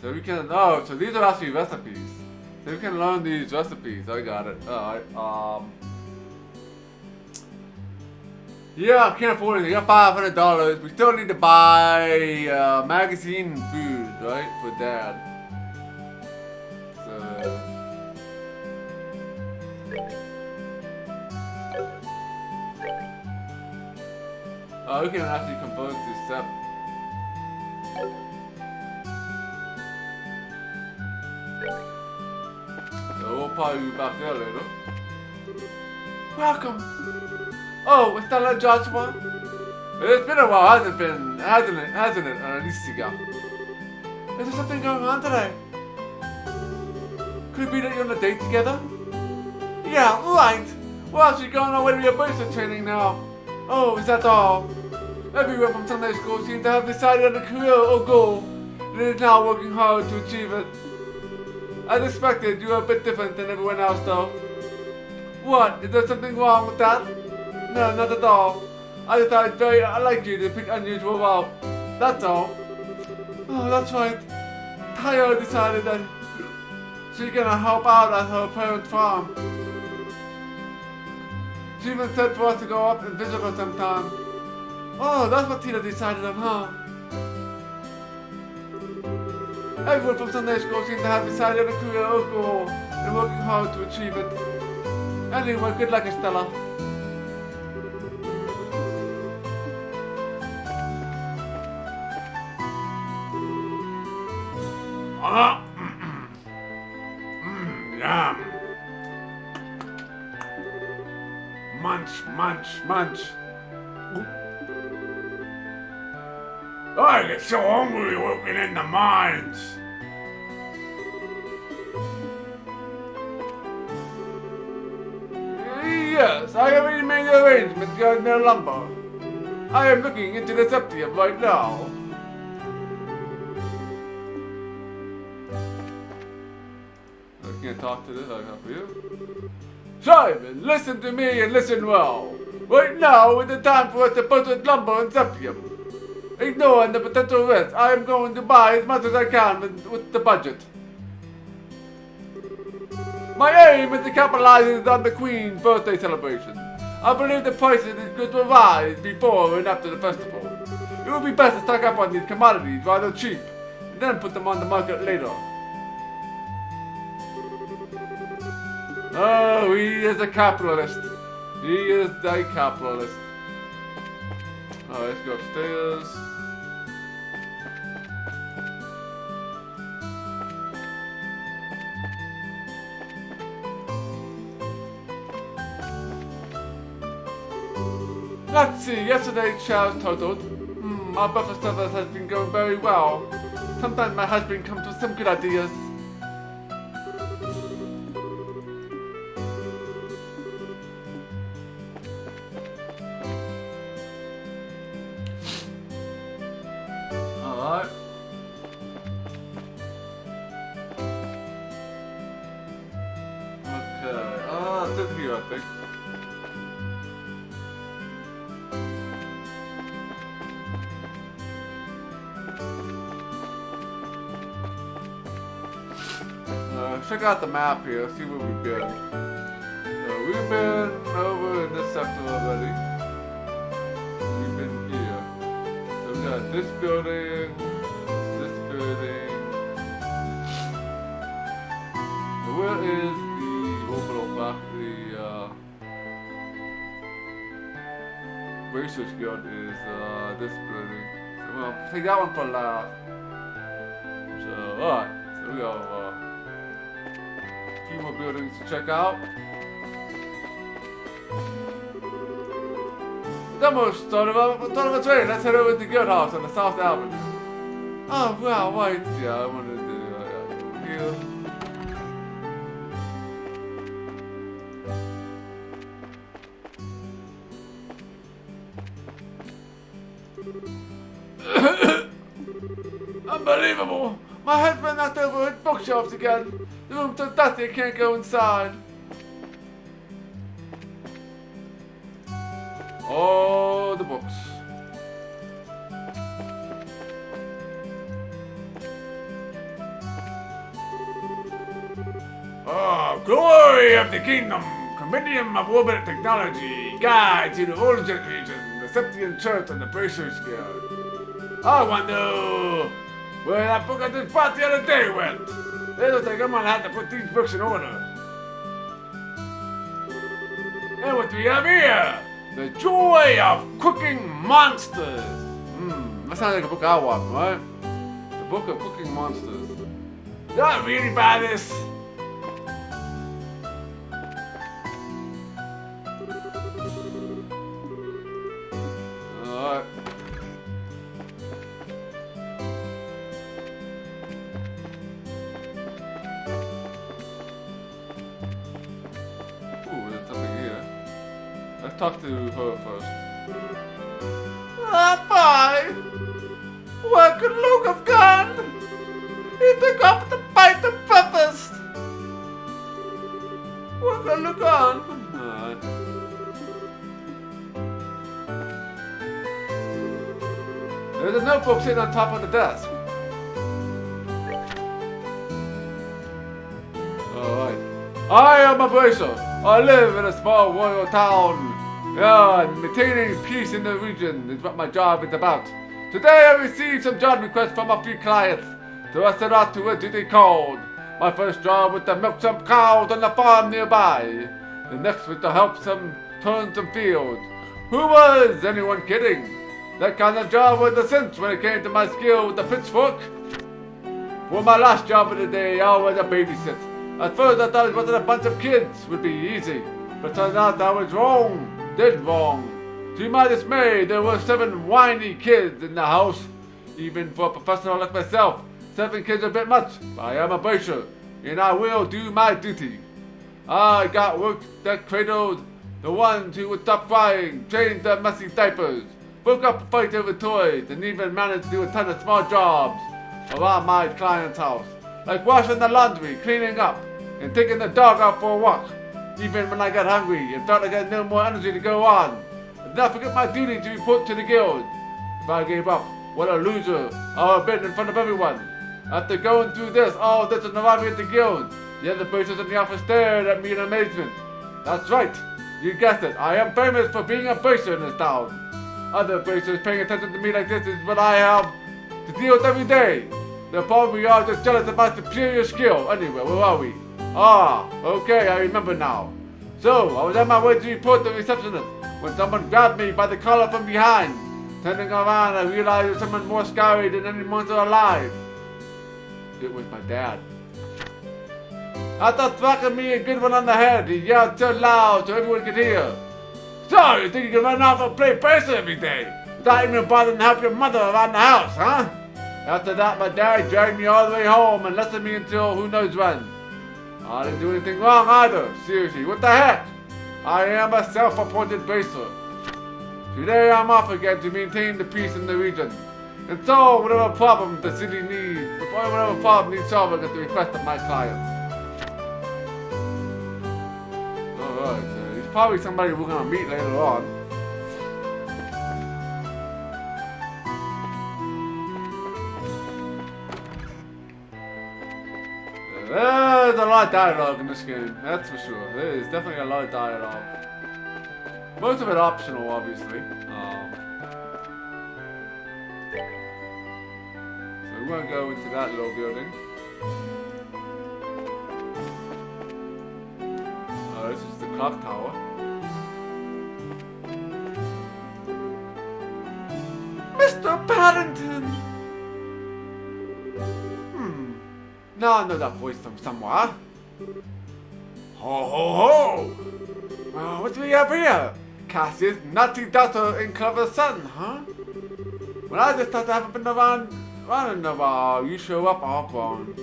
So we can, so these are actually recipes. So we can learn these recipes. I got it. Alright, yeah, I can't afford anything. I got $500. We still need to buy magazine food, right? For Dad. So, 1, We can actually convert to Sep. So we'll probably be back there later. Welcome. Oh, is that Joshua? It's been a while, hasn't it, Alicia? Is there something going on today? Could it be that you're on a date together? Yeah, right. We're actually going our way to your basic training now. Oh, is that all? Everyone from Sunday school seems to have decided on a career or goal and is now working hard to achieve it. As expected, you are a bit different than everyone else though. What? Is there something wrong with that? No, not at all. I just thought it's very unlike you to pick unusual route. That's all. Oh, that's right. Tayo decided that she's gonna help out at her parents' farm. She even said for us to go up and visit her sometime. Oh, that's what Tina decided on, huh? Everyone from Sunday school seems to have decided on a career or goal and working hard to achieve it. Anyway, good luck, Estella. Yum. Munch, munch, munch. I get so hungry working in the mines. Yes, I have already made the arrangements regarding their lumber. I am looking into the septium right now. I can't talk to this, I can for you. Simon, listen to me and listen well. Right now is the time for us to purchase lumber and septium. Ignoring the potential risk, I am going to buy as much as I can with the budget. My aim is to capitalize on the Queen's birthday celebration. I believe the prices could rise before and after the festival. It would be best to stock up on these commodities while they're cheap, and then put them on the market later. Oh, he is a capitalist. He is a capitalist. Alright, let's go upstairs. Let's see, yesterday's chows totaled. Our breakfast service has been going very well. Sometimes my husband comes with some good ideas. Alright. Okay, it's in here, I think. Check out the map here, see where we've been. We've been over in this sector already. We've been here. So we got this building, this building. So where is the orbital factory? Research guild is this building. So we'll take that one for last. So alright, so we got few more buildings to check out. It's almost sort of a train. Let's head over to the guild house on the South Avenue. Oh, well, wait. Yeah, I wanted to do here. Unbelievable! My husband knocked over his bookshelves again. The room's so dusty I can't go inside. Oh, the books. Oh, glory of the kingdom! Compendium of orbital technology, guide to the origin region, the Septian Church, and the Bracers Guild. I wonder where that book I just bought the other day went. It looks like I'm gonna have to put these books in order. And what do we have here? The Joy of Cooking Monsters. That sounds like a book I want, right? The Book of Cooking Monsters. Did I really buy this? Alright. Ooh, there's something here. Let's talk to her first. Ah, boy! Where could Luke have gone? He took off to fight the breakfast! Where could Luke gone? Alright. There's a notebook sitting on top of the desk. Alright. I am a bracer. I live in a small royal town. Yeah, maintaining peace in the region is what my job is about. Today I received some job requests from a few clients. So I set out to a duty called. My first job was to milk some cows on the farm nearby. The next was to help turn some fields. Who was anyone kidding? That kind of job was a cinch when it came to my skill with the pitchfork. For my last job of the day, I was a babysit. At first I thought it wasn't a bunch of kids would be easy. But turned out I was wrong. Dead wrong. To my dismay, there were 7 whiny kids in the house. Even for a professional like myself, 7 kids are a bit much. But I am a bracer, and I will do my duty. I got work that cradled the ones who would stop crying, changed their messy diapers, broke up a fight over toys, and even managed to do a ton of small jobs around my client's house. Like washing the laundry, cleaning up, and taking the dog out for a walk. Even when I got hungry and felt like I had no more energy to go on. I did not forget my duty to report to the guild. If I gave up, what a loser I would have been in front of everyone. After going through all this and arriving at the guild, the other bracers in the office stared at me in amazement. That's right, you guessed it, I am famous for being a bracer in this town. Other bracers paying attention to me like this is what I have to deal with every day. They're probably all just jealous of my superior skill. Anyway, where are we? Ah, okay, I remember now. So, I was on my way to report the receptionist when someone grabbed me by the collar from behind. Turning around, I realized it was someone more scary than any monster alive. It was my dad. After thracking me a good one on the head, he yelled so loud so everyone could hear. So, you think you can run off and play bracer every day without even bothering to help your mother around the house, huh? After that, my dad dragged me all the way home and left me until who knows when. I didn't do anything wrong either. Seriously, what the heck? I am a self-appointed bracer. Today I'm off again to maintain the peace in the region. And solve whatever problem the city needs, whatever problem needs solving at the request of my clients. Alright, he's probably somebody we're gonna meet later on. There's a lot of dialogue in this game, that's for sure. There is definitely a lot of dialogue. Most of it optional, obviously. So we're gonna go into that little building. Oh, this is the clock tower. Mr. Paddington! Now I know that voice from somewhere. Ho ho ho! Well, what do we have here? Cassie's naughty daughter and clever son, huh? Well, I just thought I haven't been around in a while. You show up all wrong.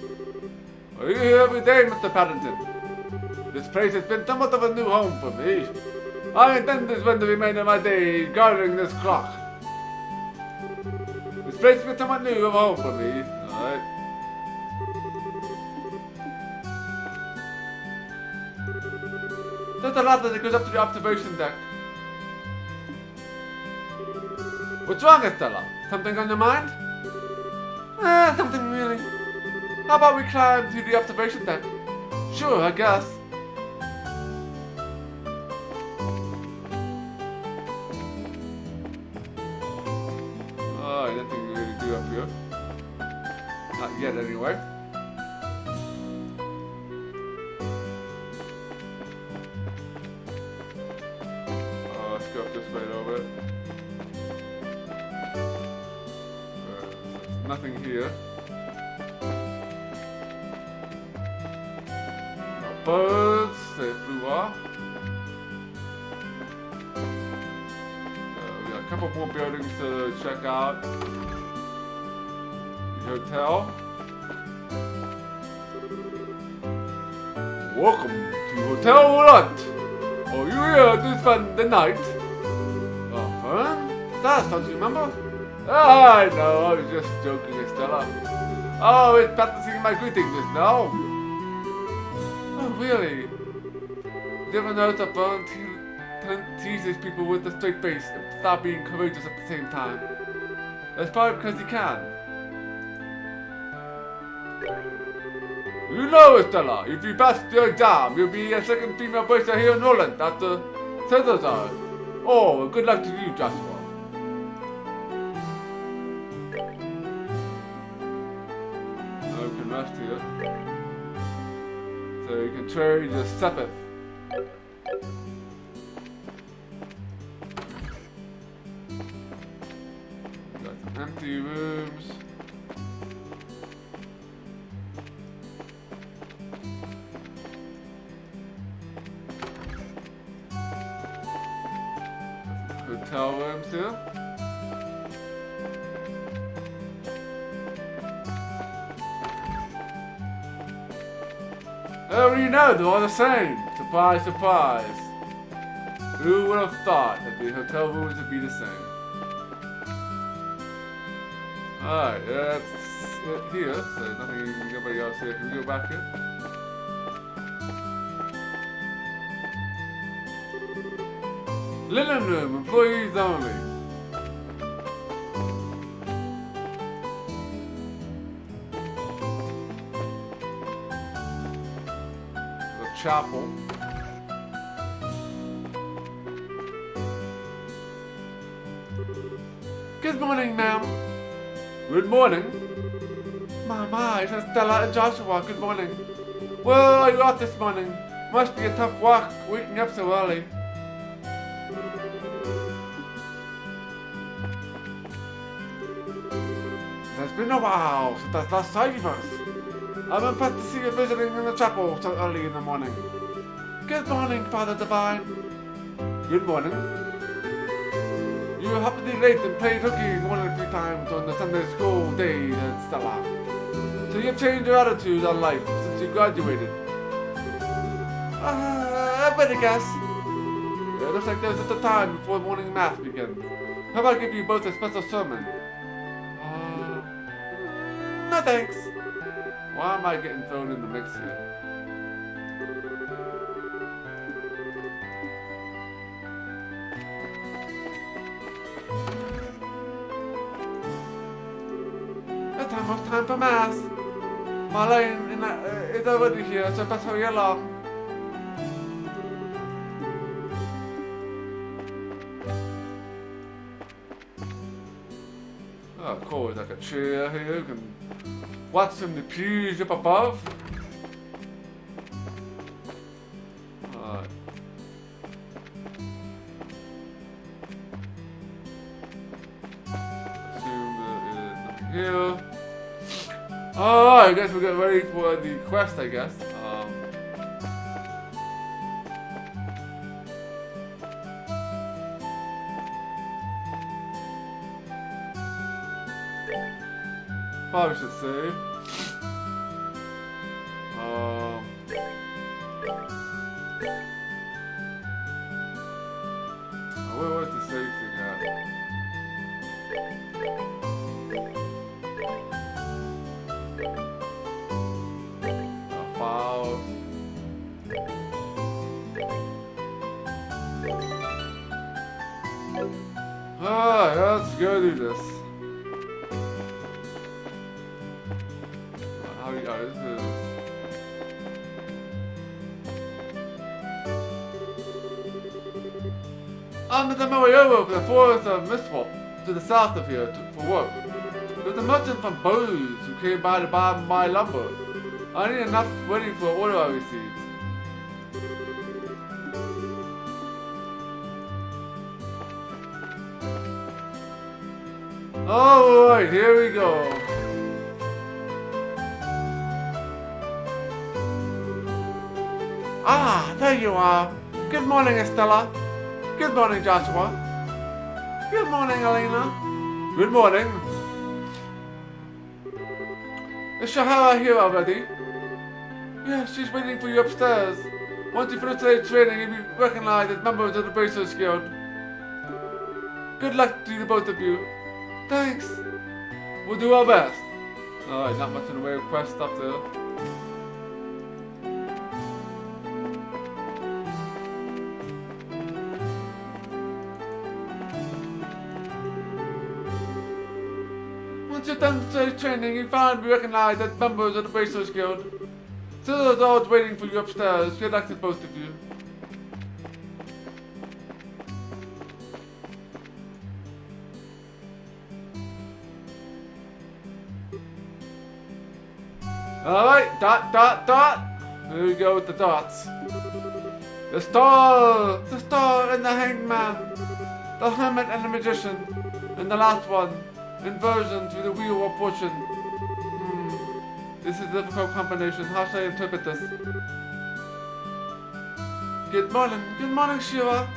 Are you here every day, Mr. Paddington? This place has been somewhat of a new home for me. I intend to spend the remainder of my days guarding this clock. This place has been somewhat new of a home for me. Alright. There's a ladder that goes up to the observation deck. What's wrong, Estella? Something on your mind? Something really. How about we climb to the observation deck? Sure, I guess. Oh, nothing really to do up here. Not yet, anyway. right over it. There's nothing here. No birds, they flew off. We got a couple more buildings to check out. The hotel. Welcome to Hotel Rut. Are you here to spend the night? Oh, fun? That, don't you remember? I know, I was just joking, Estella. Oh, it's practicing my greeting just now. Oh, really? You ever notice that Fern teases people with a straight face and stop being courageous at the same time? That's probably because he can. You know, Estella, if you pass your exam, you'll be a second female person here in Roland after Cesar. Oh, good luck to you, Joshua. Now we can rest here. So you can trade the Sepith. Got some empty rooms. Hotel rooms here. Oh, you know, they're all the same. Surprise, surprise. Who would have thought that the hotel rooms would be the same? Alright, that's it here. So nothing, nobody else here. Can we go back here? Linen room, employees only. The chapel. Good morning, ma'am. Good morning. My, it's Stella and Joshua. Good morning. Well, are you out this morning? Must be a tough walk waking up so early. It's been a while since I last saw you both. I'm impressed to see you visiting in the chapel so early in the morning. Good morning, Father Divine. Good morning. You were happily late and played hooky 1 or 3 times on the Sunday school days at Stella. So you've changed your attitude on life since you graduated. I better guess. It looks like there's just a time before morning mass begins. How about I give you both a special sermon? No thanks. Why am I getting thrown in the mix here? It's almost time for mass. Marlene is already here, so best hurry along. Oh, cool. There's like a chair here. You can watch from the pews up above. Alright. Assume there is nothing here. Alright, I guess we get ready for the quest, I guess. Probably should save. Where's the save thing at? Files. Alright, let's go do this. I'm at the Mariolo for the forest of Mistwalk to the south of here for work. There's a merchant from Bose who came by to buy my lumber. I need enough ready for an order I received. Alright, here we go. Ah, there you are. Good morning, Estella. Good morning, Joshua. Good morning, Elena. Good morning. Is Shahara here already? Yes, she's waiting for you upstairs. Once you finish today's training, you'll be recognized as members of the Bracers Guild. Good luck to the both of you. Thanks. We'll do our best. Alright, not much in the way of quest stuff there. Once you're done today's training, you finally be recognized as members of the Bracers Guild. Sizzle's always waiting for you upstairs. Good luck to both of you. Alright, dot, dot, dot. Here we go with the dots. The star and the hangman, the hermit and the magician, and the last one, inversion to the wheel of fortune. This is a difficult combination. How should I interpret this? Good morning, Shira.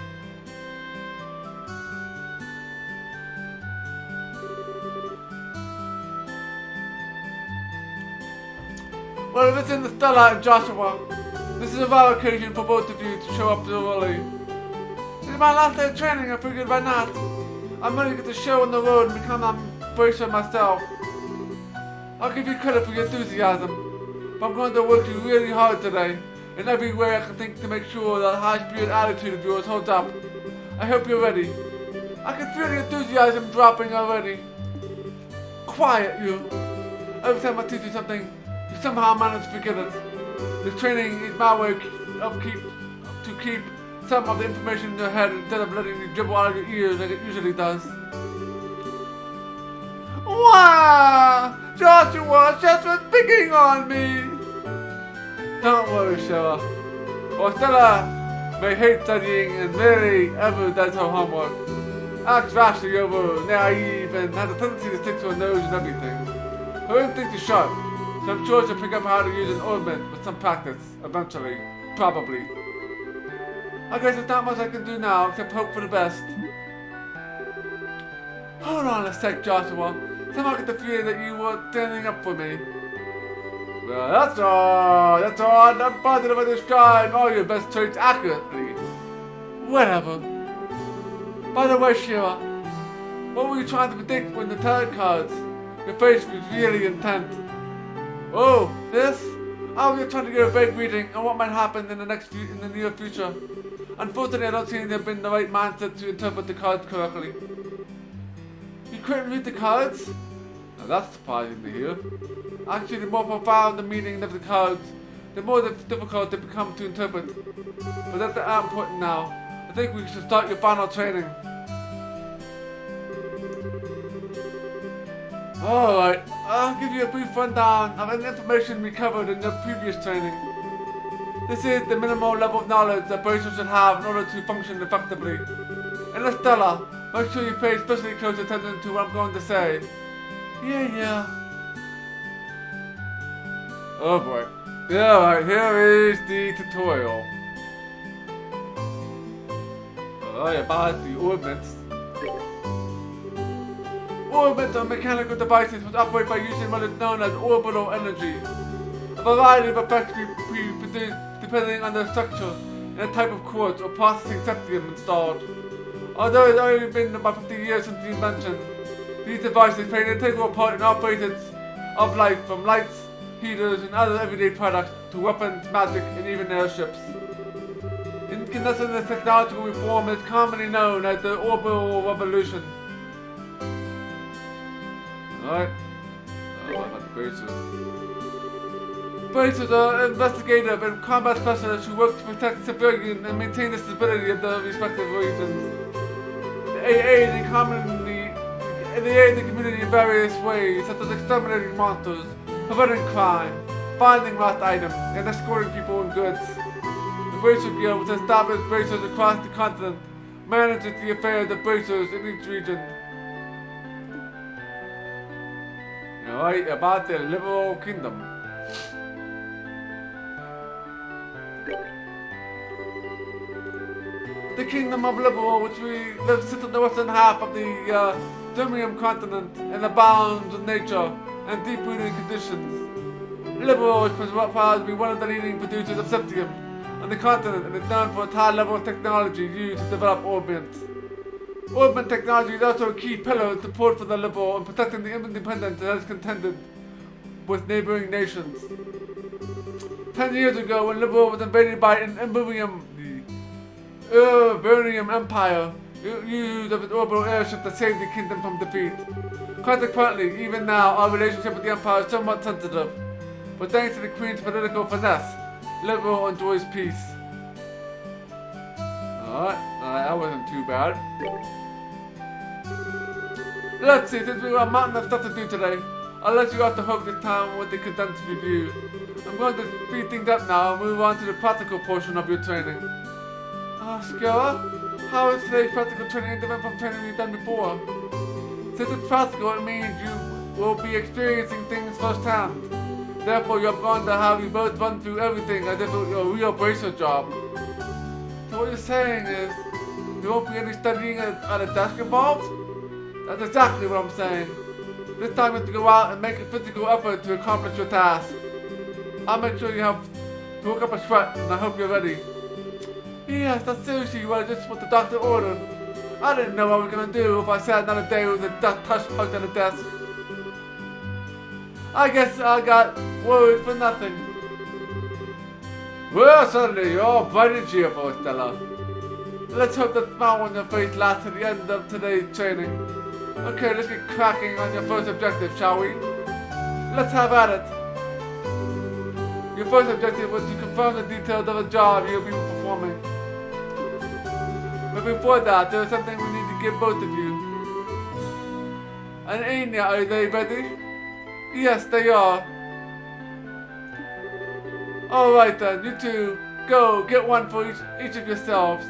Well, if it's in the Stella and Joshua, this is a rare occasion for both of you to show up so early. It's my last day of training, I figured why not? I'm ready to get the show on the road and become a bracer myself. I'll give you credit for your enthusiasm, but I'm going to work you really hard today, in every way I can think to make sure that high-spirited attitude of yours holds up. I hope you're ready. I can feel the enthusiasm dropping already. Quiet, you. Every time I teach you something, you somehow manage to forget it. The training is my way to keep some of the information in your head instead of letting you dribble out of your ears like it usually does. Wow! Joshua just was picking on me! Don't worry, Shara. While Stella may hate studying and rarely ever does her homework, acts rashly over, naive, and has a tendency to stick to her nose and everything. Her instinct is sharp, so I'm sure she'll pick up how to use an ornament with some practice, eventually. Probably. I guess there's not much I can do now except hope for the best. Hold on a sec, Joshua. Somehow I get the feeling that you were standing up for me. Well, that's all. I'm positive I described all your best traits accurately. Whatever. By the way, Shira, what were you trying to predict when the tarot cards? Your face was really intent. Oh, this? I was just trying to get a vague reading on what might happen in the near future. Unfortunately, I don't seem to have been in the right mindset to interpret the cards correctly. You couldn't read the cards? Now that's surprising to hear. Actually, the more profound the meaning of the cards, the more difficult they become to interpret. But that's not important now. I think we should start your final training. Alright, I'll give you a brief rundown of any information we covered in your previous training. This is the minimal level of knowledge that bracers should have in order to function effectively. And Estella, make sure you pay especially close attention to what I'm going to say. Yeah. Oh boy. Yeah, alright, here is the tutorial. Alright, about the orbits. Orbits are mechanical devices which operate by using what is known as orbital energy. A variety of effects we produce depending on the structure and the type of quartz or processing septum installed. Although it's only been about 50 years since the invention, these devices play an integral part in all phases of life, from lights, heaters, and other everyday products to weapons, magic, and even airships. Incandescent this technological reform is commonly known as the orbital revolution. Alright. Oh, what about the bracers? Bracers are investigative and combat specialists who work to protect civilians and maintain the stability of their respective regions. They aid the community in various ways, such as exterminating monsters, preventing crime, finding lost items, and escorting people and goods. The Bracer Guild, which established bracers across the continent, manages the affairs of bracers in each region. Alright, about the liberal kingdom. The kingdom of Liberal, which we live sits in the western half of the Dermium continent, in the bounds of nature and deep-rooted conditions. Liberal is proud to be one of the leading producers of septium on the continent and is known for its high level of technology used to develop orbits. Orbit technology is also a key pillar of support for the Liberal in protecting the independence that has contended with neighboring nations. 10 years ago, when Liberal was invaded by an Burnium Empire, used of its orbital airship to save the kingdom from defeat. Consequently, even now, our relationship with the Empire is somewhat sensitive. But thanks to the Queen's political finesse, Liberal enjoys peace. Alright, that wasn't too bad. Let's see, since we have a mountain of stuff to do today, I'll let you off the hook this time with the condensed review. I'm going to speed things up now and move on to the practical portion of your training. Skilla, how is today's practical training different from training you've done before? Since it's practical, it means you will be experiencing things firsthand. Therefore, you're going to have you both run through everything as if it were a real bracer job. So what you're saying is, there won't be any studying at a desk involved? That's exactly what I'm saying. This time you have to go out and make a physical effort to accomplish your task. I'll make sure you have to work up a sweat, and I hope you're ready. Yes, that's seriously just what the doctor ordered. I didn't know what I was gonna do if I sat another day with a touch punched on the desk. I guess I got worried for nothing. Well, suddenly you're all bright and cheerful, Stella. Let's hope the smile on your face lasts to the end of today's training. Okay, let's get cracking on your first objective, shall we? Let's have at it. Your first objective was to confirm the details of the job you'll be performing. But before that, there's something we need to give both of you. And Anya, are they ready? Yes, they are. Alright then, you two, go, get one for each of yourselves.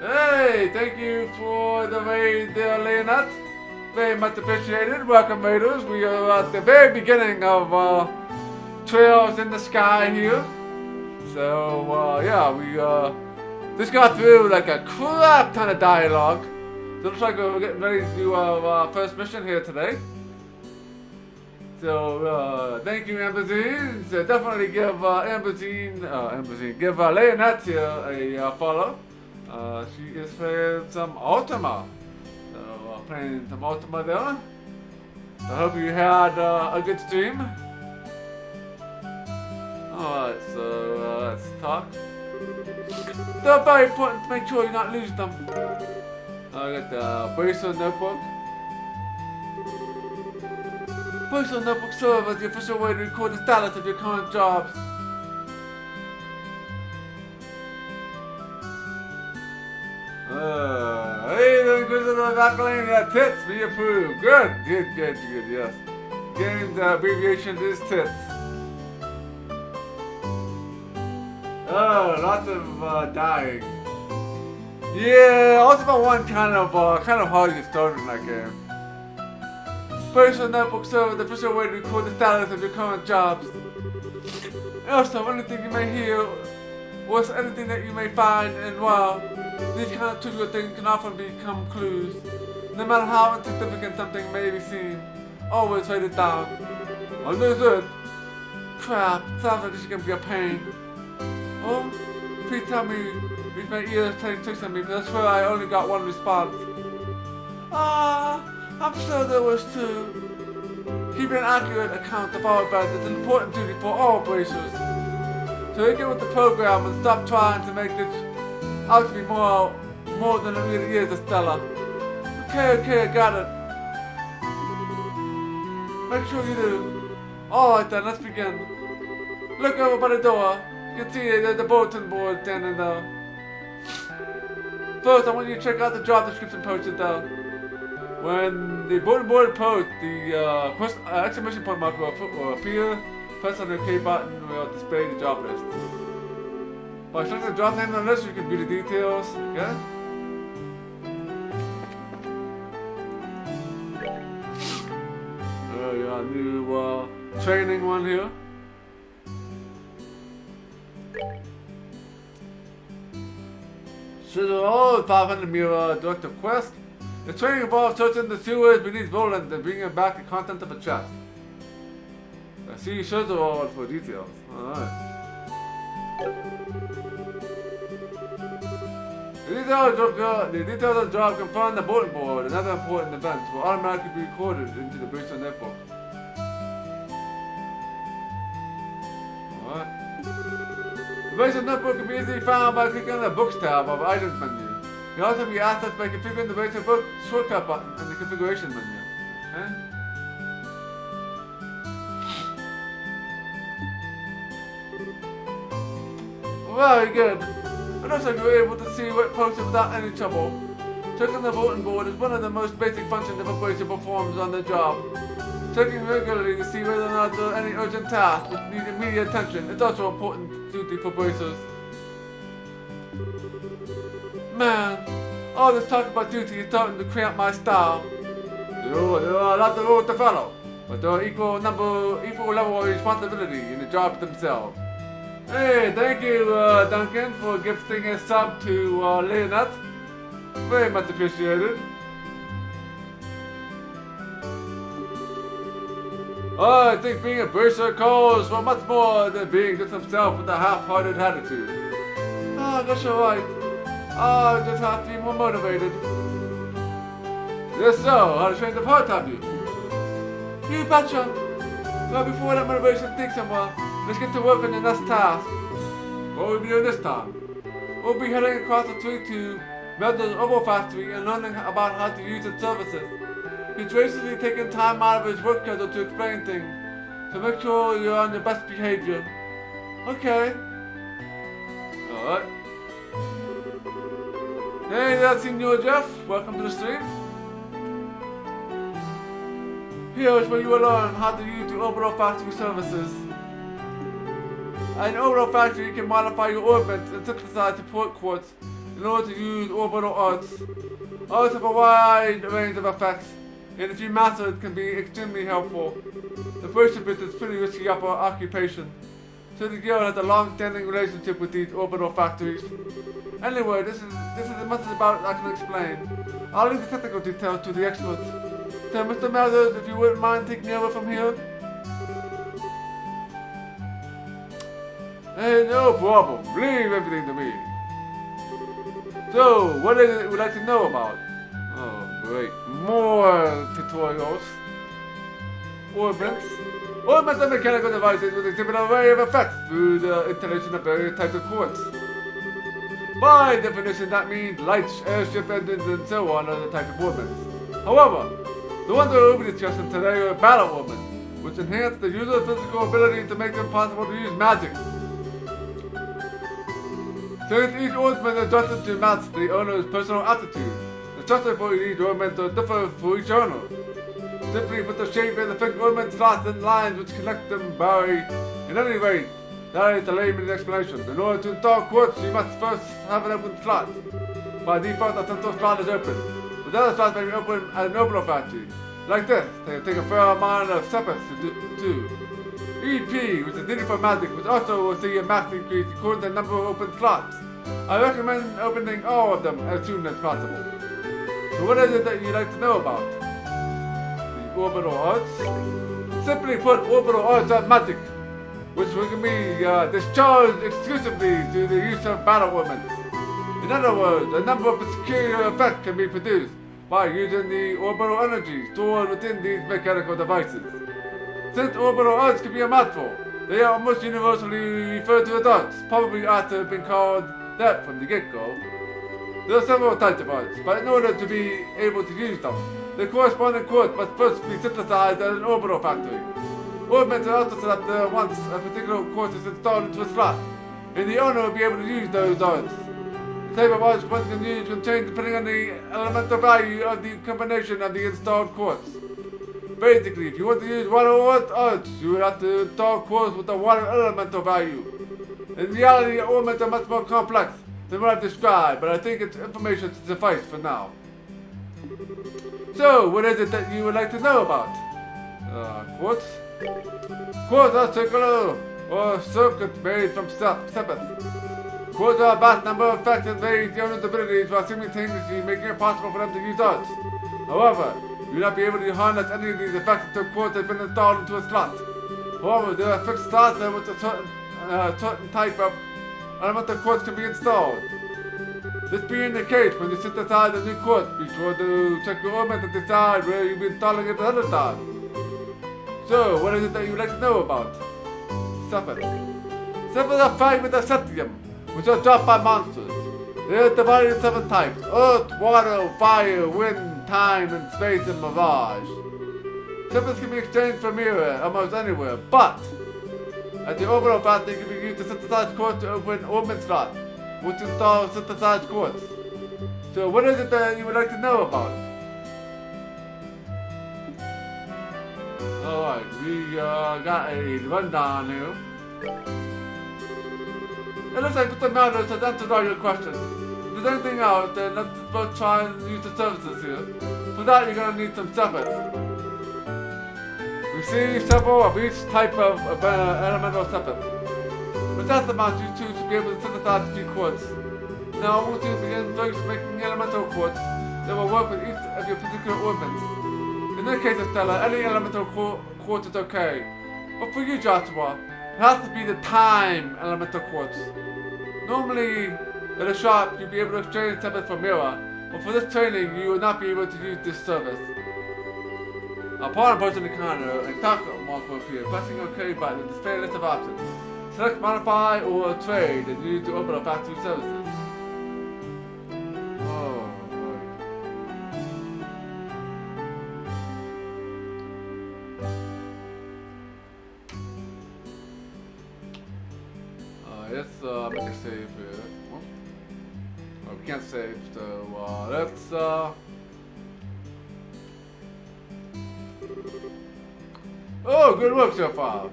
Hey, thank you for the raid there, Leonette. Very much appreciated. Welcome, raiders. We are at the very beginning of Trails in the Sky here. So, yeah, we just got through like a crap ton of dialogue. So it looks like we're getting ready to do our first mission here today. So, thank you, Amberzine. So definitely give give Leonette here a follow. She is playing some Ultima. So, playing some Ultima there. So I hope you had a good stream. Alright, so let's talk. They're very important to make sure you not lose them. I got the Bracer Notebook. Bracer Notebook serves as the official way to record the status of your current jobs. Hey, the Inquisitor of Acalania, tits, be approved. Good, yes. Game's abbreviation is tits. Oh, lots of dying. Yeah, Ultima 1 kind of hard to get started in that game. Personal Notebook serves the official way to record the status of your current jobs. Also, anything you may hear, or anything that you may find, and well, these kind of trivial things can often become clues. No matter how insignificant something may be seen, always write it down. Understood? Crap, sounds like this is gonna be a pain. Oh, please tell me if my ears playing tricks on me, but I swear I only got one response. I'm sure there was two. Keeping an accurate account of all events is an important duty for all bracers. So get with the program and stop trying to make this out to be more than it really is, Estella. Okay, I got it. Make sure you do. Alright then, let's begin. Look over by the door. You can see there's a bulletin board standing there. First, I want you to check out the job description posted there. When the bulletin board posts, the exclamation point mark will appear. Press on the OK button will display the job list. By selecting the job name on the list, you can view the details. Okay? training one here. Schedule all 500 meter directive quest. The training involves searching the sewers beneath Roland and bringing back the content of a chest. See schedule for details. Alright. The details of the job confirm the bulletin board and other important events will automatically be recorded into the Bracer network. Alright. The Bracer network can be easily found by clicking on the Books tab of the Items menu. You can also be accessed by configuring the Bracer book shortcut button in the configuration menu. Okay? Very good. It looks like you were able to see what posted without any trouble. Checking the bulletin board is one of the most basic functions of a Bracer performs on the job. Checking regularly to see whether or not there are any urgent tasks that need immediate attention is also important duty for Bracers. Man, all this talk about duty is starting to cramp my style. There are a lot of rules to follow, but there are equal level of responsibility in the jobs themselves. Hey, thank you, Duncan, for gifting a sub to Leonette. Very much appreciated. I think being a Bracer calls for much more than being just himself with a half-hearted attitude. I guess you're right. I just have to be more motivated. Yes, so, how to train the part have you? You betcha. Well, before that motivation takes a while, let's get to work on the next task. What will we be doing this time? We'll be heading across the street to Melda's Oval Factory and learning about how to use its services. He's graciously taking time out of his work schedule to explain things, so make sure you're on your best behavior. Okay. Alright. Hey there, Senor Jeff. Welcome to the stream. Here is where you will learn how to use the Orbital Factory services. At an Orbital Factory, you can modify your orbits and synthesize support quartz in order to use orbital arts. Arts have a wide range of effects, and if you master it, can be extremely helpful. The Bracer bit is pretty risky occupation, so the guild has a long-standing relationship with these orbital factories. Anyway, this is as much about as I can explain. I'll leave the technical details to the experts. So, Mr. Mathers, if you wouldn't mind taking over from here. Hey, no problem. Leave everything to me. So, what is it you would like to know about? Oh, great. More tutorials. Orbits. Orbits are mechanical devices which exhibit an array of effects through the installation of various types of quartz. By definition, that means lights, airship engines, and so on are the type of orbits. However, the ones that we'll be discussing today are battle orbits, which enhance the user's physical ability to make them possible to use magic. Since each orbment is adjusted to match the owner's personal aptitude, the structure for each orbment will differ for each owner. Simply put, the shape and the fixed orbment slots and lines which connect them vary. At any rate, that is the layman's explanation. In order to install quartz, you must first have an open slot. By default, the central slot is open, but the other slots may be open at an orbital factory. Like this, they take a fair amount of steps to do. EP, which is needed for magic, which also will see a max increase according to the number of open slots. I recommend opening all of them as soon as possible. So what is it that you'd like to know about? The orbital arts? Simply put, orbital arts are magic, which can be discharged exclusively through the use of battle orbits. In other words, a number of peculiar effects can be produced by using the orbital energy stored within these mechanical devices. Since orbital arts can be a mouthful, they are almost universally referred to as arts, probably after being called that from the get-go. There are several types of arts, but in order to be able to use them, the corresponding quartz must first be synthesized at an orbital factory. Orbits are also set up there once a particular quartz is installed into a slot, and the owner will be able to use those arts. The type of arts one can use can change depending on the elemental value of the combination of the installed quartz. Basically, if you want to use water arts, you would have to install quartz with a water elemental value. In reality, orbits are much more complex than what I've described, but I think its information should suffice for now. So, what is it that you would like to know about? Quartz? Quartz are circular or circuits made from sepith. Quartz are a vast number of factors varying their own abilities while simultaneously making it possible for them to use arts. However, you will not be able to harness any of these effects until quartz has been installed into a slot. However, there are fixed slots in which a certain type of elemental quartz can be installed. This being the case, when you synthesize a new quartz, be sure to check your orbit and decide where you'll be installing it ahead of time. So, what is it that you would like to know about? Sepith. Sepith are fragments of septium, which are dropped by monsters. They are divided into 7 types: earth, water, fire, wind, time, and space, and mirage. Sepith can be exchanged for mirror almost anywhere, but at the orbital path, they can be used to synthesize quartz to open orbit slot, which installs synthesized quartz. So, what is it that you would like to know about? Alright, we got a rundown here. It looks like the matters has answered all your questions. If there's anything else, then let's both try and use the services here. For that, you're gonna need some sepith. Receive several of each type of elemental sepith. With that amount, you choose to be able to synthesize a few quartz. Now, I want you to begin first making elemental quartz that will work with each of your particular orbits. In this case of Stella, any elemental quartz is okay. But for you, Joshua, it has to be the time elemental quartz. Normally, at a shop, you'll be able to exchange sepith for mirror, but for this training, you will not be able to use this service. Upon approaching the counter, a taco mark will appear. Pressing OK button to display a list of options. Select modify or trade and use to open up factory services. Oh, boy. Let's make a save here. Oh, we can't save, so let's Oh, good work so far. Alright,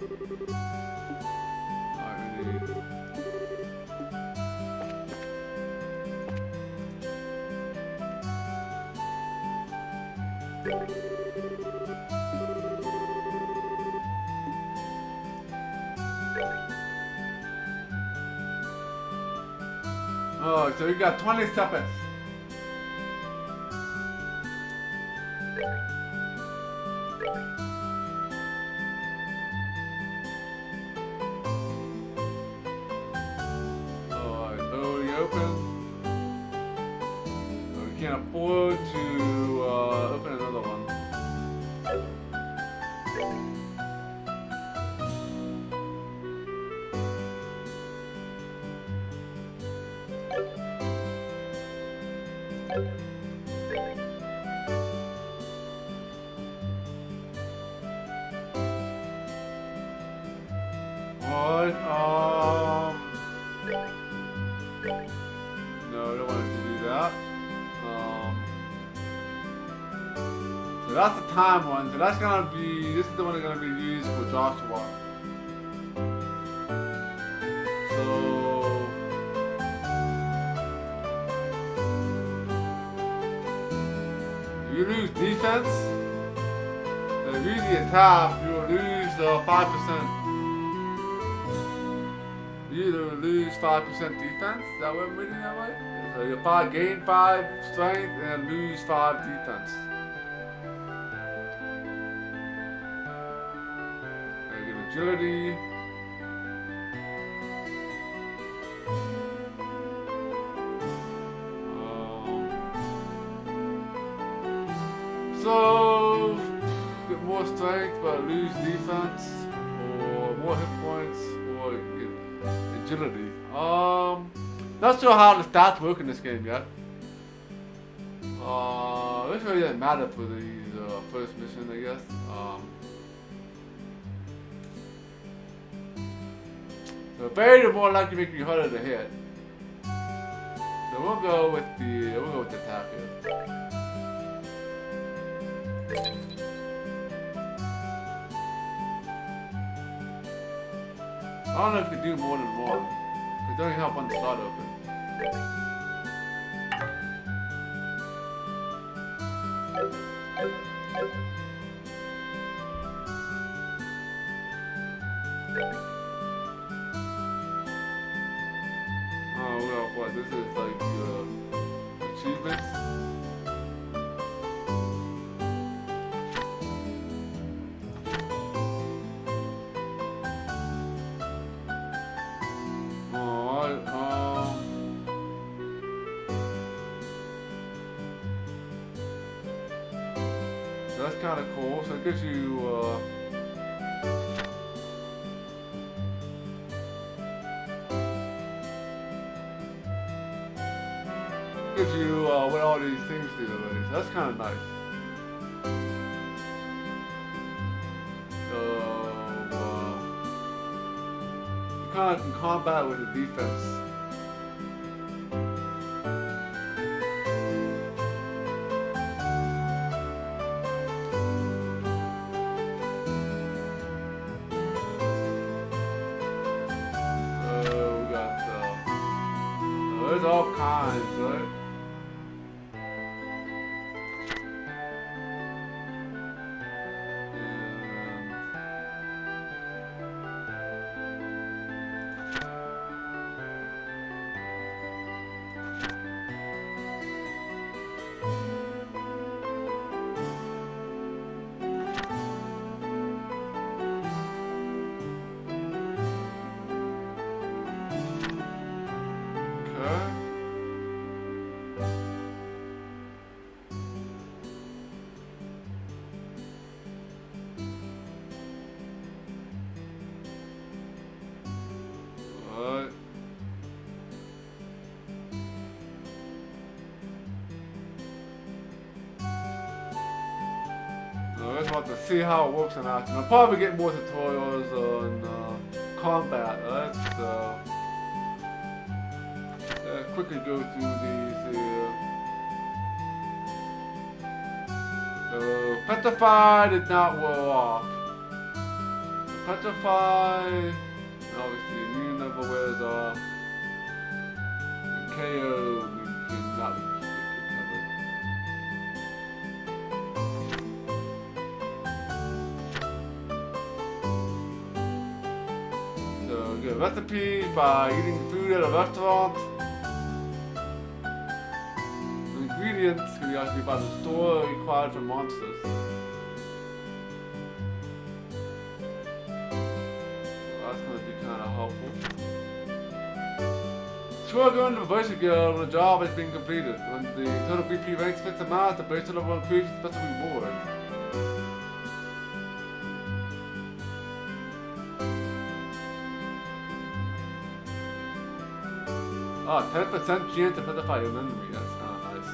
we need... Oh, so we got 20 sepiths. We can't afford to open another one. Alright, no, I don't want to do that. So that's the time one. So that's gonna be. This is the one that's gonna be used for Joshua. So you lose defense. If you use the attack, you will lose 5%. You either lose 5% defense. Is that what I'm reading that way? So you gain 5 strength and lose 5 defense. Agility. So get more strength but lose defense, or more hit points, or get agility. Not sure how the stats work in this game yet. This really doesn't matter for these first mission, I guess. So very more likely make you harder to hit. So we'll go with the attack here. I don't know if you can do more than one. It doesn't help on the slot open. Oh, well, what? This is like achievements. Alright, so that's kind of cool. So it gives you, what all these things do already. So that's kind of nice. So, you kind of in combat with the defense. So we got, there's all kinds, right? I just want to see how it works in action. I'll probably get more tutorials on combat, right? So, quickly go through these here. So, Petrify did not wear off. Petrify, obviously, immune never wears off. And KO, we cannot recover. So, get recipes by eating food at a restaurant. Ingredients can be actually by the store required for monsters. Well, that's going to be kind of helpful. Score going to the basic when the job has been completed. When the total BP ranks fixed amount, the base level increases special reward. Oh, 10% chance to petrify your enemy. That's kind of nice.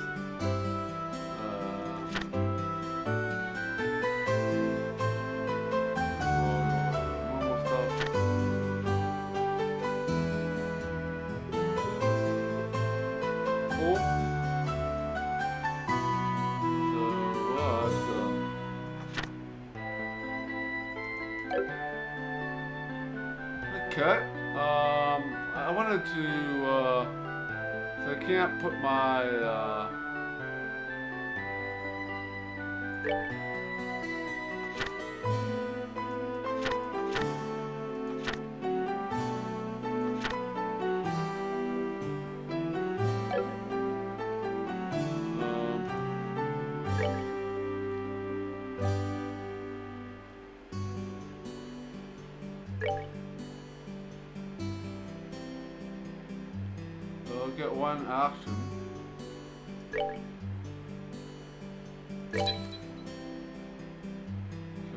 Normal stuff. Cool. Okay. I wanted to, so I can't put my, I'll get one action. So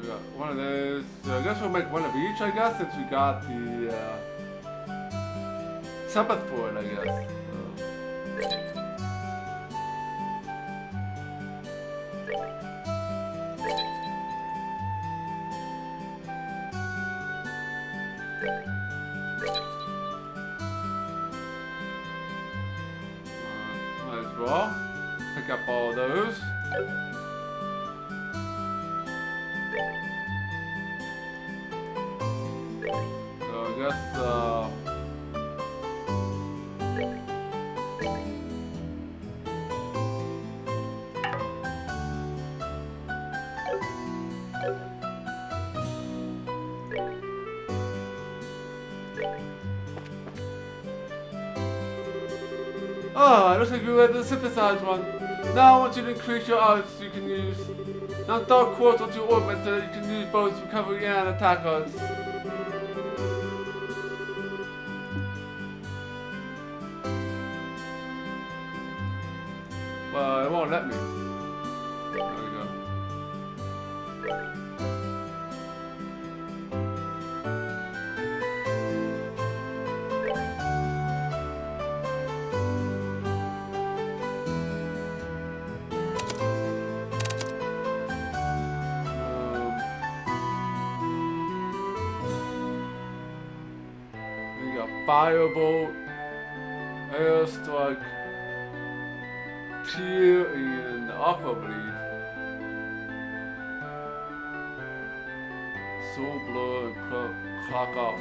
we got one of those. So I guess we'll make one of each, I guess, since we got the Sabbath for it, I guess. Might as well pick up all those. So I guess Oh, it looks like you read the synthesized one. Now I want you to increase your odds you can use. Now dark quartz onto your orbit so that you can use both recovery and attack odds. But it won't let me. There we go. We got Firebolt, Airstrike, Tear, and Aqua Bleed. Soul Blow and Clock Up.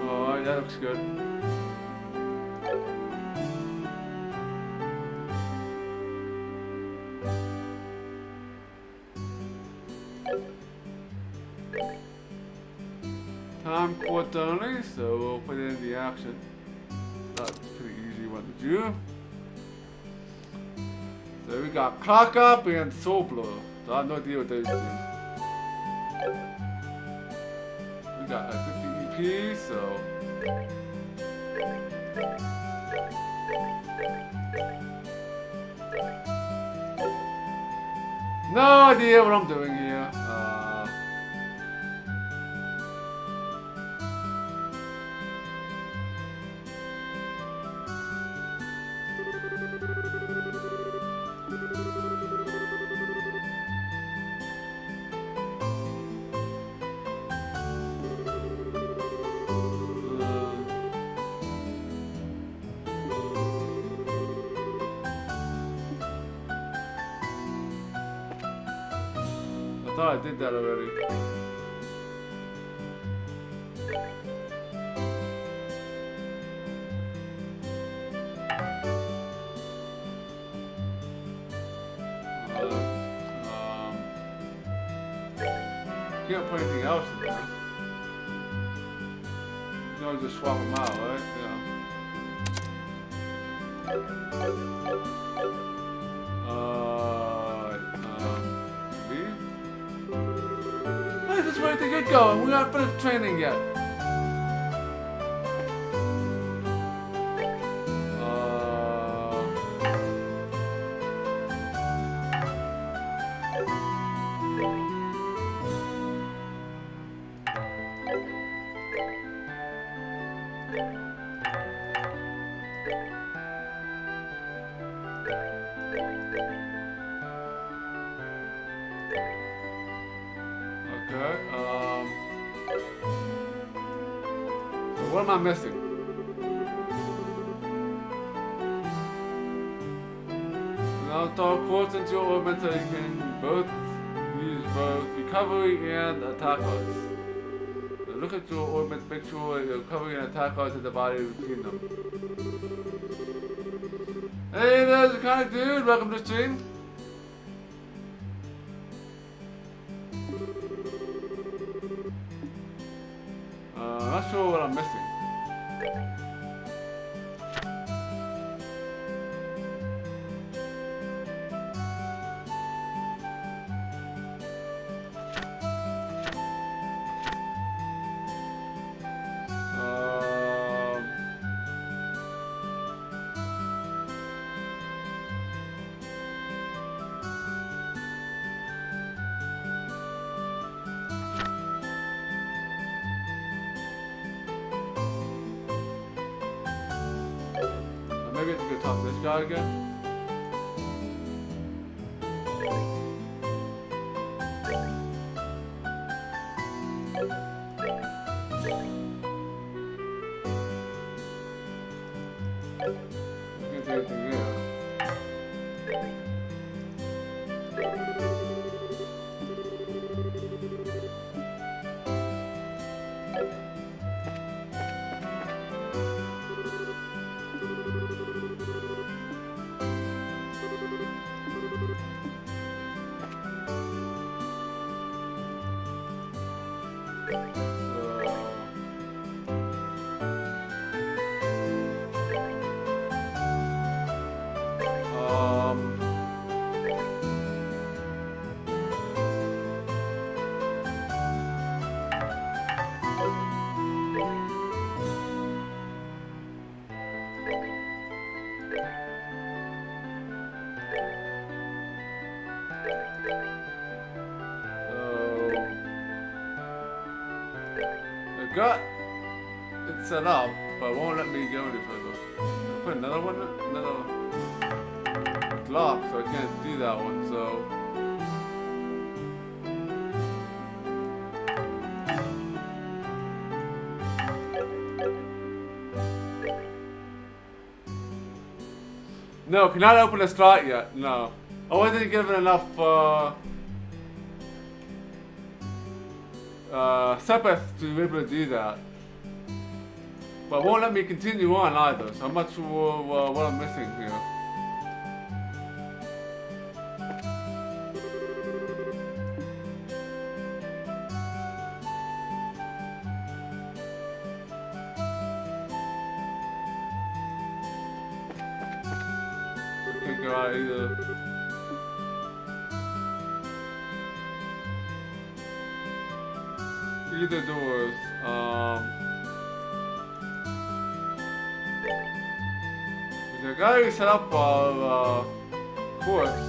Alright, that looks good. Time quartz only, so we'll put it in the action. That's a pretty easy one to do. So we got Clock Up and Soul Blow. So I have no idea what those do. We got a 50 EP, so. No idea what I'm doing here. I thought I did that already. Can't put anything else in there. You know, just swap them out, right? Leave? Hey, this is where to get going. We're not finished training yet. So what am I missing? Now throw quartz into your orbit so you can use both recovery and attack odds. So look at your orbit, make sure your recovery and attack odds are divided between them. Hey, there's a kind of dude. Welcome to the stream. I'm not sure what I'm missing. Maybe I have to go talk to this guy again. I can't do anything here. Got it set up, but it won't let me go any further. I'll put another one, it's locked, so I can't do that one, so. No, cannot open the slot yet, no. I wasn't given enough, Sepeth to be able to do that. But it won't let me continue on either, so I'm not sure what I'm missing here. I can't go out either. Either doors. The guy set up our course.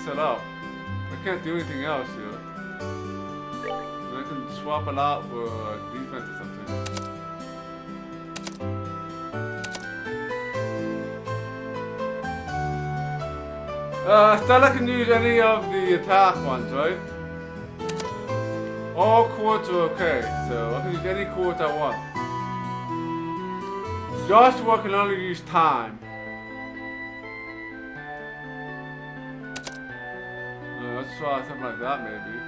Set up. I can't do anything else here. I can swap it out for defense or something. Still I can use any of the attack ones, right? All chords are okay, so I can use any chords I want. Joshua can only use time. Let's try something like that, maybe.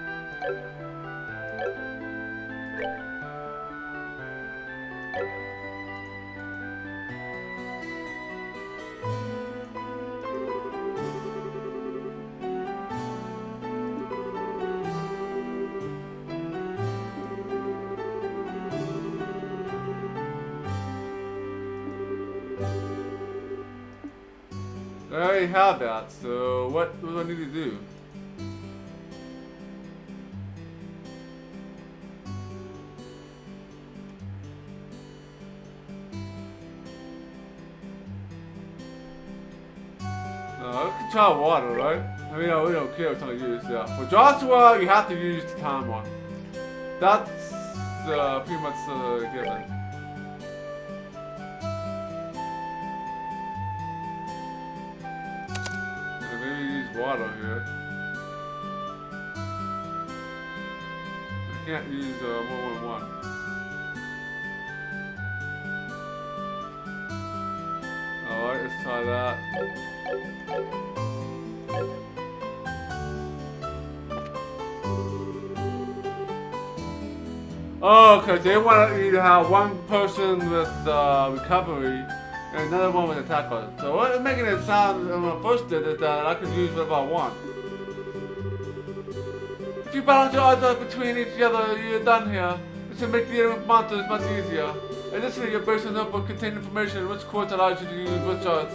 I already have that, so what do I need to do? I can try water, right? I mean, we don't care what time to use, yeah. For Joshua, you have to use the time one. That's pretty much given. And maybe use water here. I can't use more than one. Alright, let's try that. Oh, okay, they want you to have one person with recovery and another one with attack on it. So what is making it sound when I first did is that I could use whatever I want. If you balance your odds between each other, you're done here. This will make dealing with monsters much easier. Additionally, your basic notebook contains information which chords allows you to use which odds.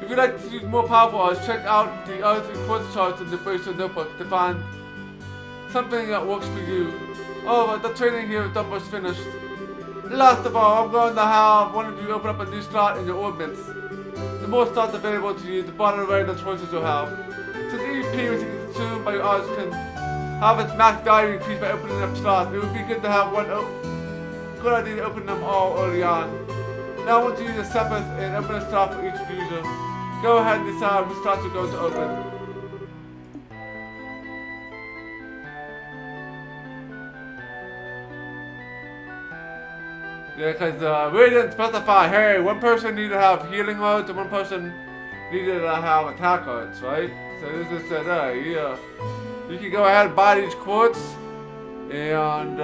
If you'd like to use more powerful odds, check out the odds and chords charts in the basic notebook to find something that works for you. Oh, but the training here is almost finished. Last of all, I'm going to have one of you open up a new slot in your ordnance. The more slots available to you, the broader array of choices you'll have. Since each EP which is consumed by your odds can have its max value increased by opening up slots, it would be good to have one good idea to open them all early on. Now I want to use a separate and open a slot for each user. Go ahead and decide which slot you're going to open. Yeah, because we didn't specify, hey, one person needed to have healing modes and one person needed to have attack modes, right? So this just said, hey, yeah, you can go ahead and buy these quartz and,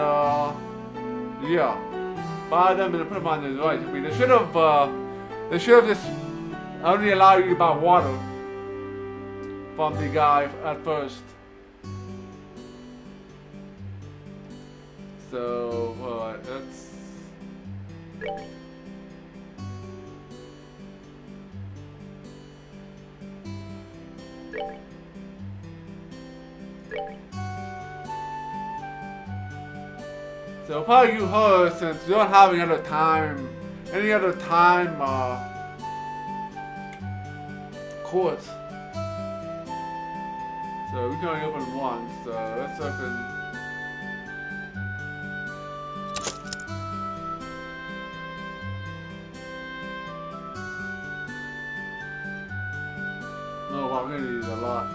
yeah, buy them and put them on the device. I mean, they should have just only allowed you to buy water from the guy at first. So, let's... So probably you heard, since you don't have any other time quartz. So we can only open one, so let's open. Oh wow, we're gonna need a lot.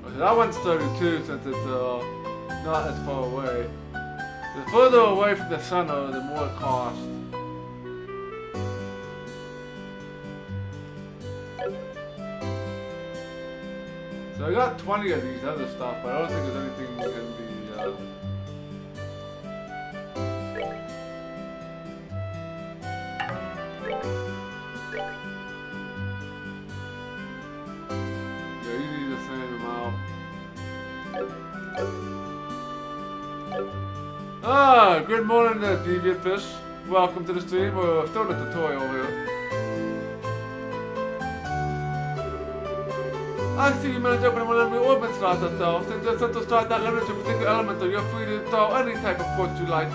Okay, that one's 32 since it's not as far away. The further away from the center, the more it costs. So I got 20 of these other stuff, but I don't think there's anything that can be. Yeah, you need the same amount. Ah, good morning there, deviant fish. Welcome to the stream. We're still in the tutorial here. I see you managed to open one of your orbit slots yourself. Since you're set to start that limit to a particular elemental, you're free to install any type of port you like.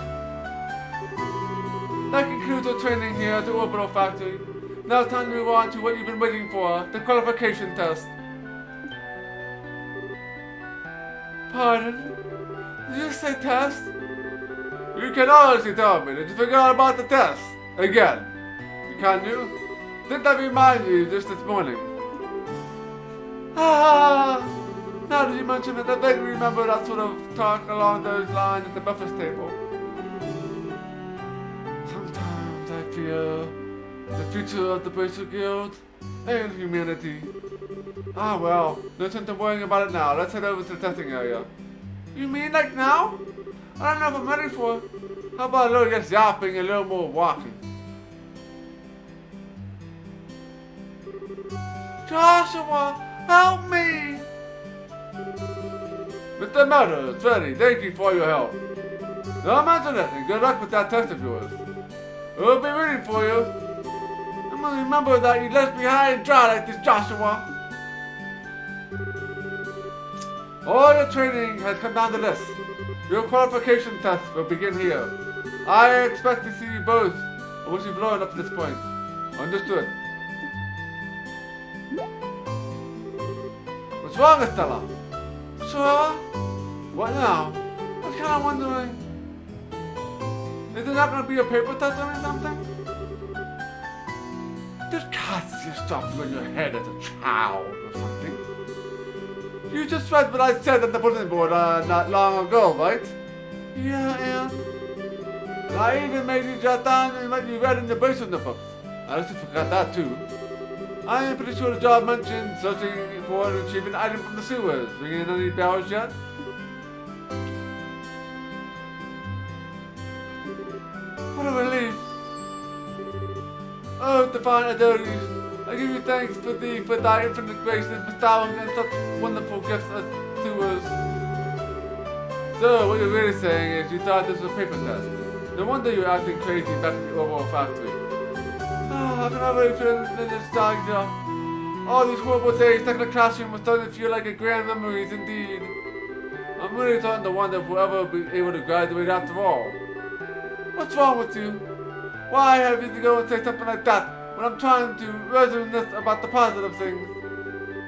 That concludes your training here at the Orbital Factory. Now it's time to move on to what you've been waiting for, the qualification test. Pardon? Did you say test? You can honestly tell me, did you forget about the test? Again. Can you? Didn't I remind you just this morning? Ah! Now that you mention it, I vaguely remember that sort of talk along those lines at the breakfast table. Sometimes I fear the future of the Bracer Guild and humanity. Ah well, no sense in worrying about it now. Let's head over to the testing area. You mean like now? I don't know if I'm ready for it. How about a little just yapping and a little more walking? Joshua, help me! Mr. Murder, it's ready. Thank you for your help. Don't mention it, and good luck with that test of yours. We'll be rooting for you. I'm gonna remember that you left me high and dry like this, Joshua. All your training has come down to this. Your qualification test will begin here. I expect to see you both on what you've learned up to this point. Understood. What's wrong, Estella? Sure? What now? I was kind of wondering. Is there not going to be a paper test or something? This cast your stuff in your head as a child or something. You just read what I said on the bulletin board not long ago, right? Yeah, and I even made you jot down what you read in the base of the book. I also forgot that too. I am pretty sure the job mentioned searching for and retrieving an item from the sewers. Ringing any bells yet? What a relief. Oh, divine Adonies. I give you thanks for thy infinite grace and bestowing and such wonderful gifts as sewers. So, what you're really saying is you thought this was a paper test. No wonder you were acting crazy back in the Orbital Factory. I can already feel the nostalgia. All these horrible days stuck in the classroom were starting to feel like a grand memories indeed. I'm really starting to wonder if we'll ever be able to graduate after all. What's wrong with you? Why have you to go and say something like that when I'm trying to reminisce about the positive things?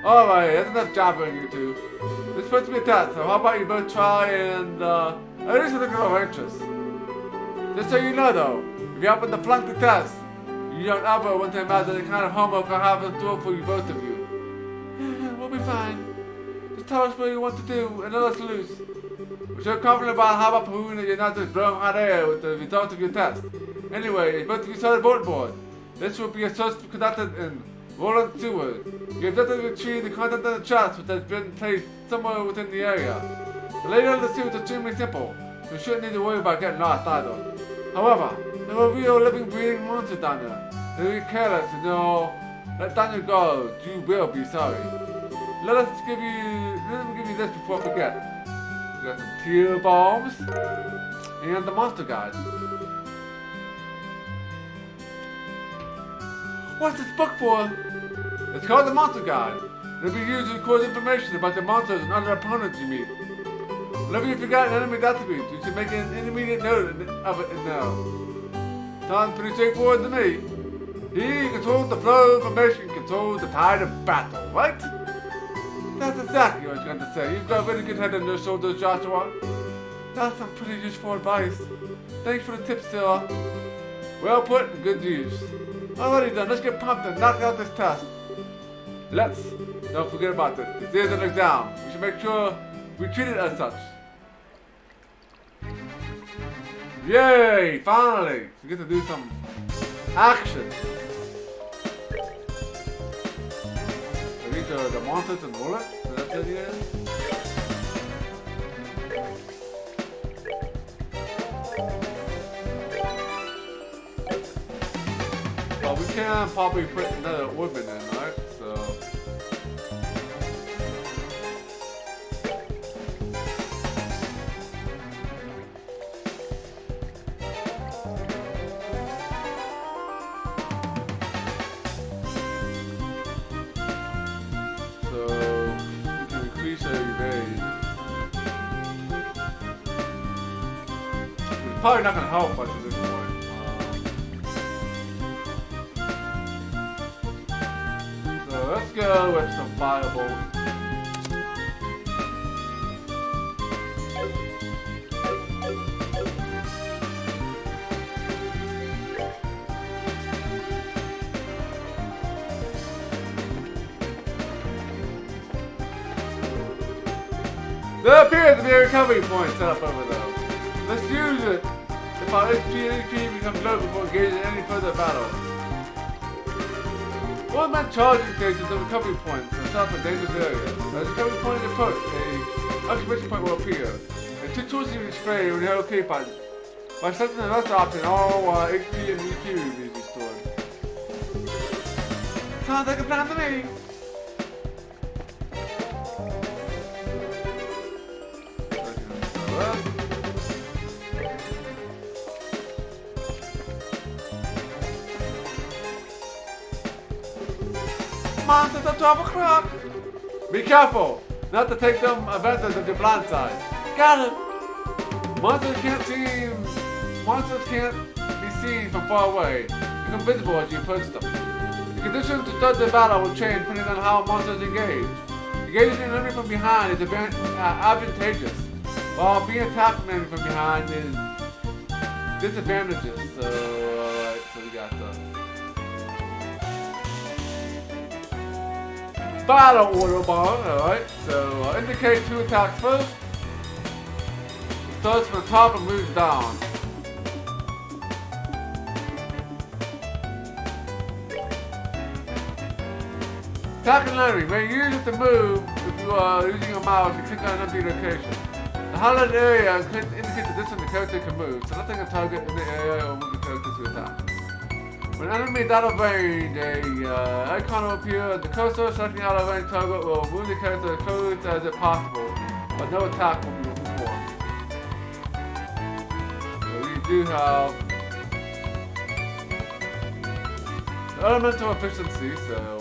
Alright, that's enough jabbering, you two. It's supposed to be a test, so how about you both try and, at least look a little anxious. Just so you know though, if you happen to flunk the test, you don't ever want to imagine the kind of homework I have in store for you both of you. fine. Just tell us what you want to do and let us loose. We're so confident about how about Pahoo that you're not just blowing hot air with the results of your test. Anyway, both of you started bulletin board. This will be a search conducted in Roland Seward. You have just to retrieve the content of the chest which has been placed somewhere within the area. The layout of the suit is extremely simple. You shouldn't need to worry about getting lost either. However, there are real living breathing monsters down there. If you get careless and let down your guard, you will be sorry. Let me give you this before I forget. We got some tear bombs and the monster guide. What's this book for? It's called the Monster Guide. It'll be used to record information about the monsters and other opponents you meet. Whenever you forget an enemy attribute, you should make an immediate note of it now. Sounds pretty straightforward to me. He controls the flow of information, controls the tide of battle, right? That's exactly what I was going to say. You've got a really good head on your shoulders, Joshua. That's some pretty useful advice. Thanks for the tips, sir. Well put and good use. Alrighty then, let's get pumped and knock out this test. Don't forget about this. This is an exam. We should make sure we treat it as such. Yay! Finally! We get to do some action. So these are the monsters and all that? So that's what it is? Well, we can probably put another orbit in, right? So... Probably not gonna help much at this point. So let's go with some fireballs. There appears to be a recovery point set up over there. Let's use it if our HP and HP becomes low before engaging in any further battle. One man charging stations are recovery points and stop in dangerous areas. As recovery point is approached, a exclamation point will appear. And two choices will be displayed when you have OK button. By selecting the rest option, all HP and EP will be restored. Sounds like a plan to me. Monsters at 12 o'clock! Be careful not to take them advantage of your blind side. Got it! Monsters can't be seen from far away. Become visible as you approach them. The conditions to start the battle will change depending on how monsters engage. Engaging an enemy from behind is advantageous, while being attacked from an enemy from behind is disadvantageous. So, alright, so we got the battle order bar, alright, so indicate two attacks first. It starts from the top and moves down. Attacking an enemy may use it to move if you are using your mouse and click on an empty location. The highlighted area indicates the distance the character can move, selecting a target in the area or move the character to attack. When an enemy is out of range, a icon will appear. The cursor selecting out of range target will move the character as close as it possible, but no attack will be performed. So we do have the elemental efficiency, so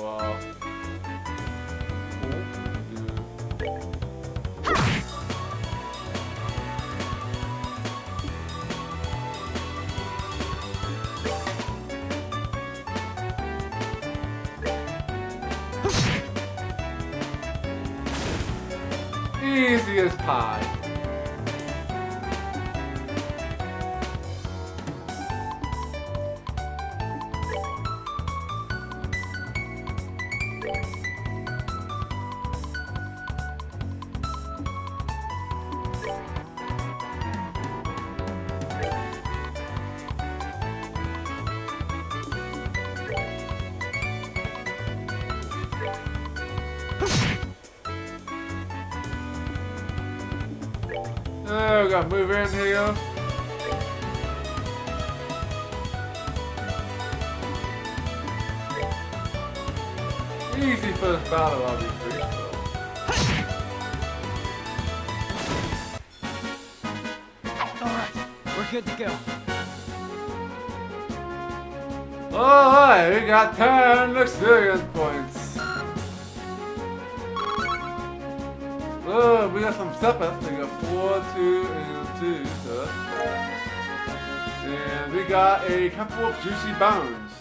easy as pie. So we gotta move in here. Easy first battle, obviously. Alright, we're good to go. Alright, we got 10 experience points. Oh, we got some suppers. We got 4, 2, and 2. So and we got a couple of juicy bones.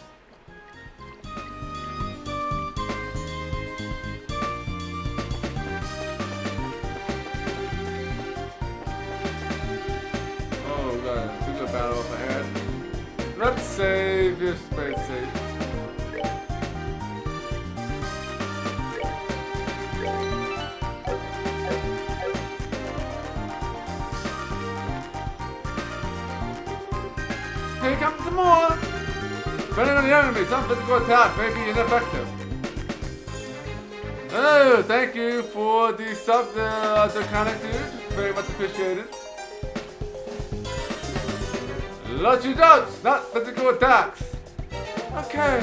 Oh, we got a good battle up ahead. Let's save this space safe. Here comes some more! Depending on the enemy, some physical attack may be ineffective. Oh, thank you for the sub, Draconic dude. Very much appreciated. Lucky dots, not physical attacks. Okay.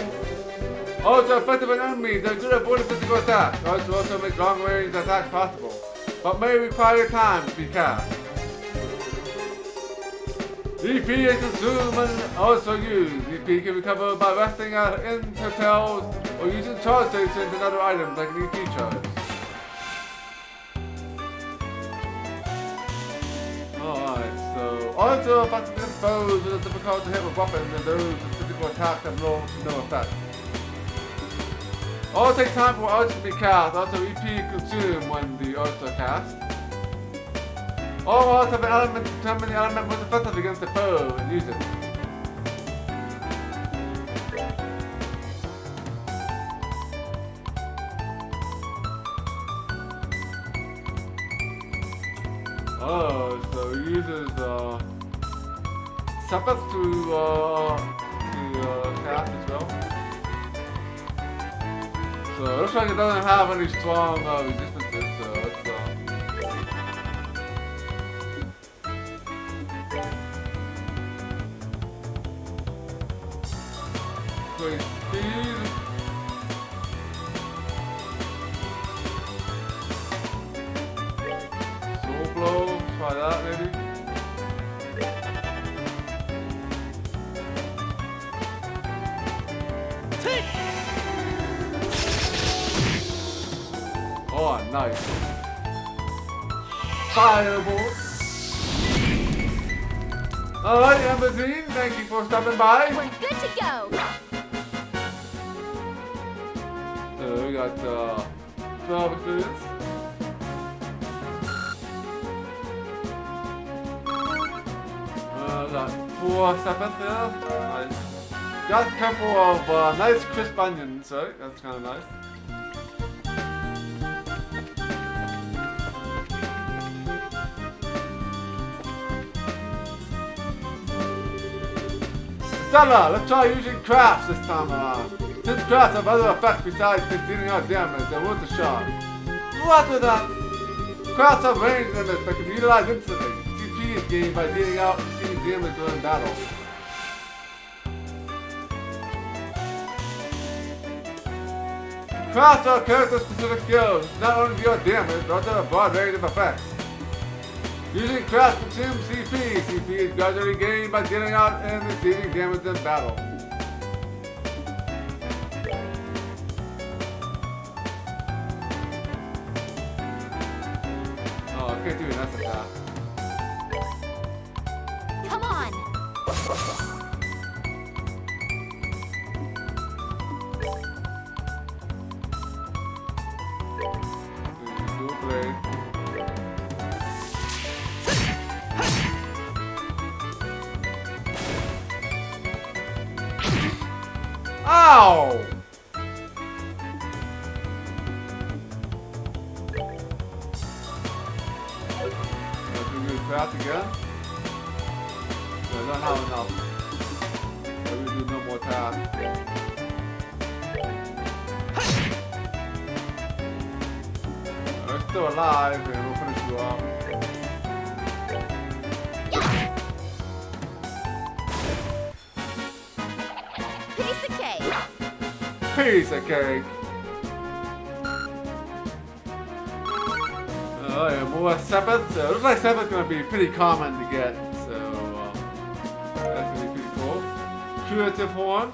Also effective on enemies, they're good at avoiding physical attacks. Also make long range attacks possible, but may require time to be cast. EP is consumed and also used. EP can recover by resting in hotels or using charge stations and other items like an EP charge. Alright, so also effective against foes that are difficult to hit with weapons and those with physical attacks have no effect. Also take time for arts to be cast, also EP consumed when the arts are cast. All arts have an element to determine the element most effective against the foe and use it. Oh, so it uses Sabbath to cast as well. So it looks like it doesn't have any strong resistances, so it's great speed. Soul blow, try that maybe. Oh, nice. Firebolt. Alright, Amazine, thank you for stopping by. We're good to go. So we got 12 experience. Got 4 seconds there. Nice. Got a couple of nice crisp onions, right? That's kind of nice. Stella, let's try using crafts this time around. Since crafts have other effects besides just dealing out damage, they're worth a shot. What with that? Crafts have range limits that can be utilized instantly. CP is gained by dealing out and receiving damage during battle. Crafts are character-specific skills, not only deal damage, but also have a broad range of effects. Using crafts consumes CP. CP is gradually gained by dealing out and receiving damage in battle. Oh, I can't do enough of that. Come on. Dual blade. Ow! Can we do craft again? No, not have enough. Maybe do no more tasks. We're still alive and we'll finish you off. Piece of cake. Piece of cake. Oh yeah, more sepeth. So it looks like sepeth's gonna be pretty common to get. So that's gonna be pretty cool. Curative horn.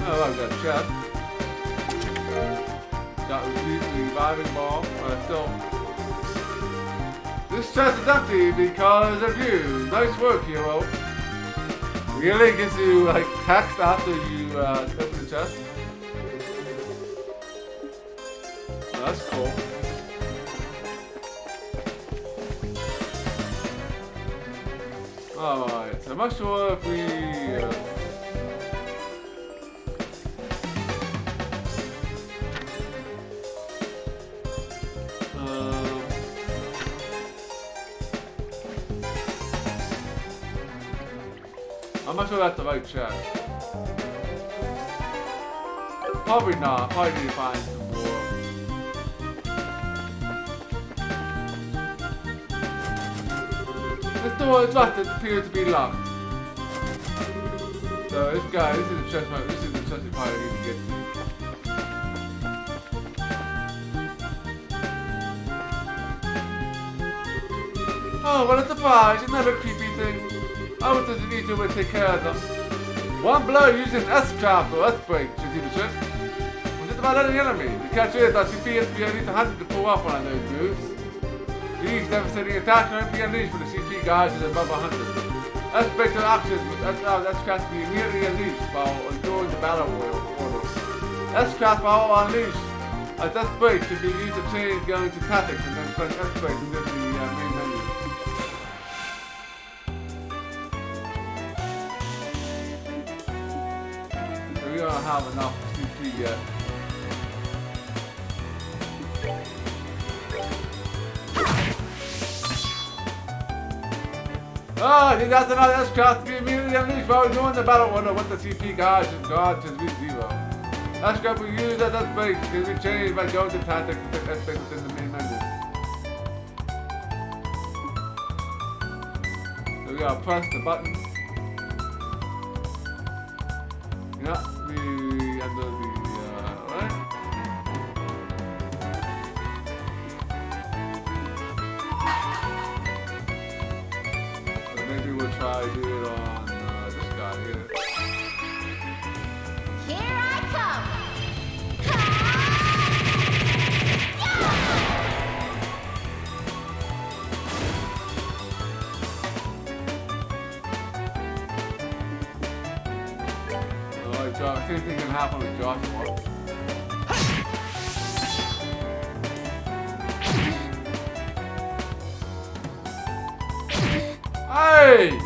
Oh, I've got chest. Got reviving ball. Still. This chest is empty because of you. Nice work, hero. Really gives you like text after you open the chest. Oh, that's cool. Alright, so I'm not sure if we I'm not sure that's the right check. Probably not. Probably need to find some more. This door is locked. It appears to be locked. So this guy, this is the chest. This is the chest we probably need to get to. Oh, what a surprise! Another creepy thing. How does it need to take care of them? One blow using S-trap or S-break should do the trick. Well, just about any enemy. The catch is that CP SP needs 100 to pull off one of those moves. These devastating attacks are be unleashed when the CP gauge is above 100. S-break to actions with S-trap be immediately unleashed while enduring the battle order. S-trap while unleashed as S-break should be used to change going to tactics and then press S-break within the main menu. We don't have enough CP yet. Oh, he got another S-craft to be immediately unleashed while we're doing the battle order with the CP gauge and gauge is reach 0. S-craft we use as S-break can be changed by going to tactics and pick S-break within the main menu. So we gotta press the button. Yeah, we under the right. So maybe we'll try to do it on this guy here. Here I come. Same thing can happen with Joshua. Hey!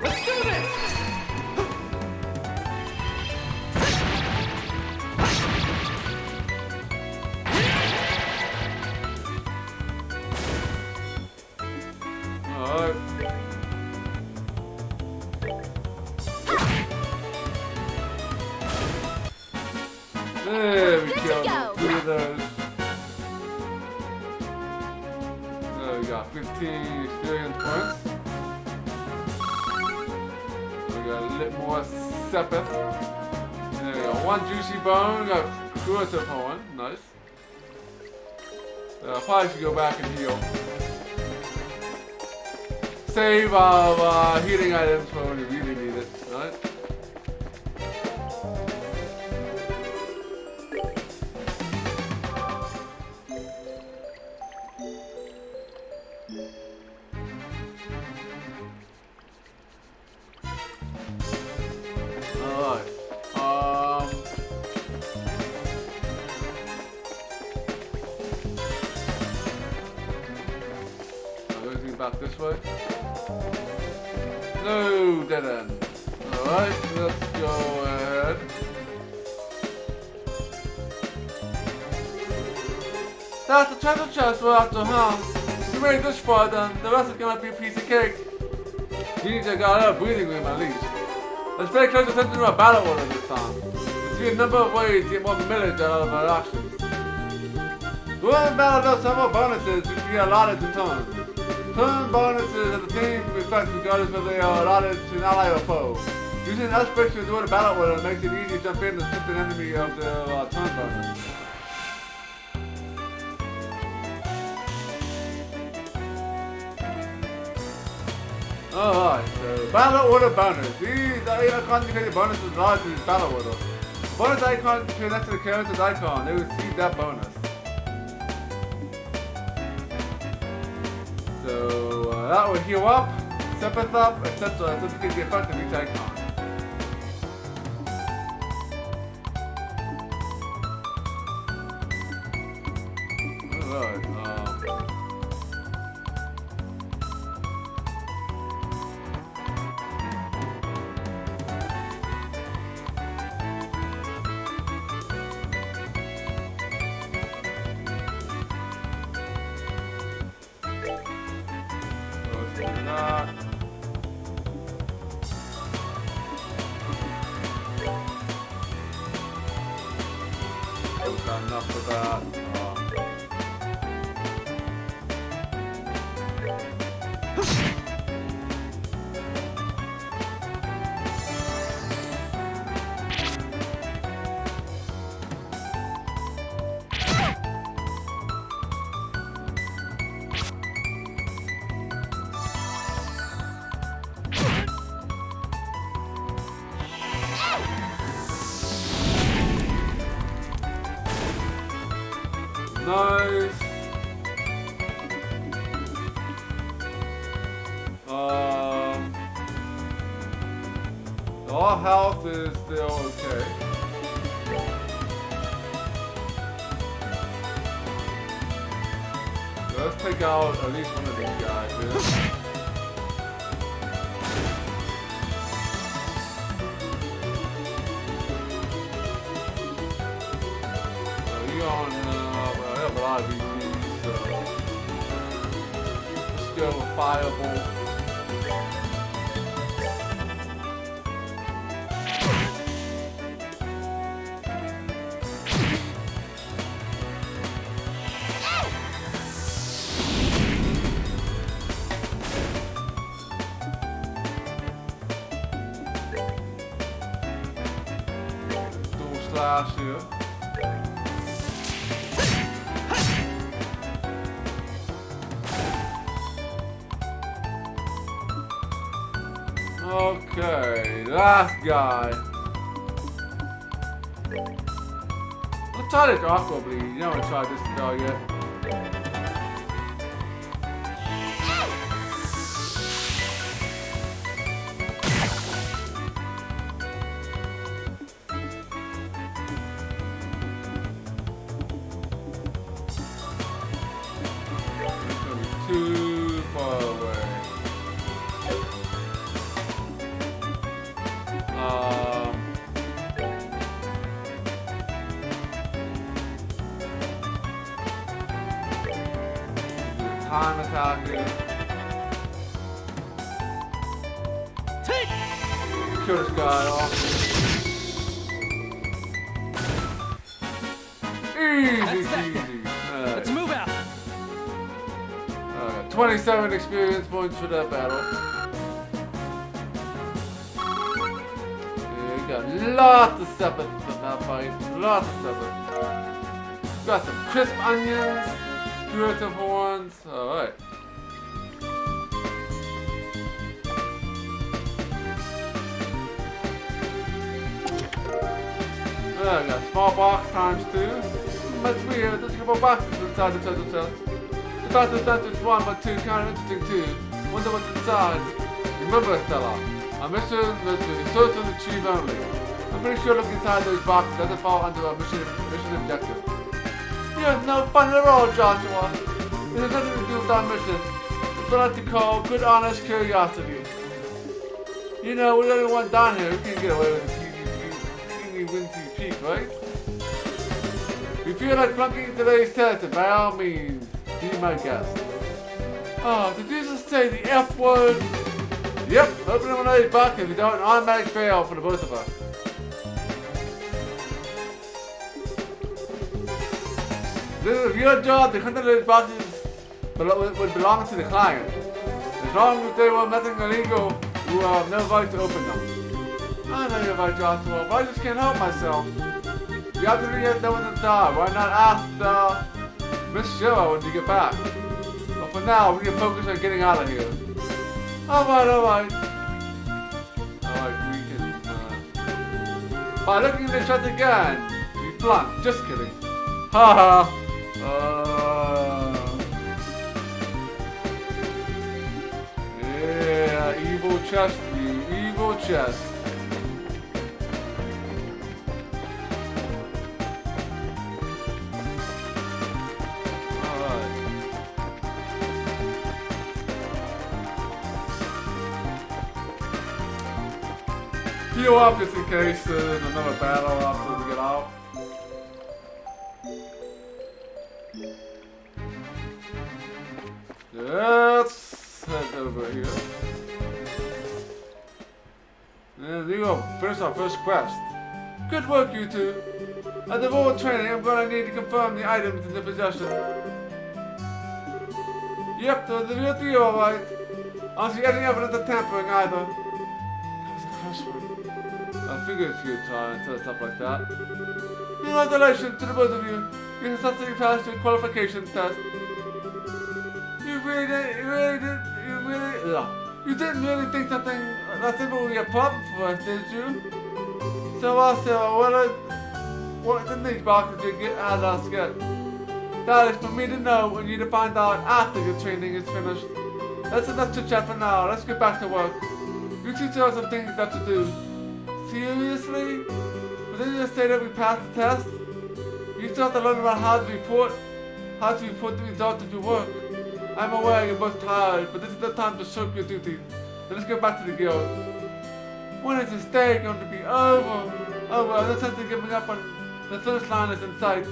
Let's do this! There we Good to go. go. 2 of those. So we got 15 experience points. We got a little more sepeth. There we go. 1 juicy bone. Got curative horn. Nice. Probably should go back and heal. Save our healing items for when we really need it. Right? Back this way. No, dead end. Alright, let's go ahead. That's the treasure chest we're after, huh? You made this far then, the rest is gonna be a piece of cake. You need to get out of breathing room at least. Let's pay close attention to our battle order this time. We see a number of ways to get more millage out of our actions. The one battle does several bonuses which can be allotted to turns. Turn bonuses have the same effect regardless whether they are allotted to an ally or foe. Using an aspect to do the battle order makes it easy to jump in and strip an enemy of their turn bonus. Alright, so battle order bonus. These are conjugated bonuses allotted to this battle order. Bonus icon appear next to the character's icon. They receive that bonus. So that will heal up, step us up, etc. So you get the effect of each icon. Alright, enough for that. Nice. All health is still okay. So let's take out at least one of these guys here. A lot of these, so let's go with Fireball. Dual slash here. Okay, last guy. Let's try this Aqua Bleed. You know, I tried this spell yet. It's gonna be too far away. Time attack here. Kill this guy off. Easy peasy. Let's move out. 27 experience points for that battle. Yeah, we got lots of stuff in that fight. Lots of stuff. Got some crisp onions. Curative horns. Alright. I got small box times 2. That's weird. There's a couple boxes inside the treasure chest. The fact that that's just 1 but 2 kind of interesting too. Wonder what's inside. Remember, Stella, our mission was to search and retrieve only. I'm pretty sure looking inside those boxes doesn't fall under our mission objective. You have no fun at all, Joshua. It has nothing to do with our mission. It's what I like to call good, honest curiosity. You know, we're the only one down here who can get away with a teeny wincy peek, right? If you feel like flunking today's test, then by all means, be my guest. Oh, did you just say the F word? Yep, opening one of these boxes without an automatic fail for the both of us. This is your job to consider these boxes would belong to the client. As long as they were nothing illegal, you have no right to open them. I know you're right, Joshua, but I just can't help myself. You have to be here there with the job. Why not ask Miss Shiro when you get back? But for now, we can focus on getting out of here. Alright. Alright, we can, by looking at the shot again, you flunked. Just kidding. Haha. Yeah, evil chest, you evil chest. Alright. Heal up just in case there's another battle after we get out. Let's head over here. There you go. Finish our first quest. Good work, you two. At the road training, I'm gonna need to confirm the items in the possession. Yep, they're the real deal, alright. I don't see any evidence of tampering either. That was a curse word. I figured you'd try and tell stuff like that. Congratulations to the both of you. You successfully passed your qualification test. You didn't really think something that simple would be a problem for us, did you? So also, what in these boxes you had us get? That is for me to know and you to find out after your training is finished. That's enough to chat for now. Let's get back to work. You two still have some things left to do. Seriously? But didn't you just say that we passed the test? You still have to learn about how to report the results of your work. I'm aware you're both tired, but this is the time to shirk your duties. Now let's get back to the guild. When is this day going to be over? No sense in giving up on the finish line is in sight.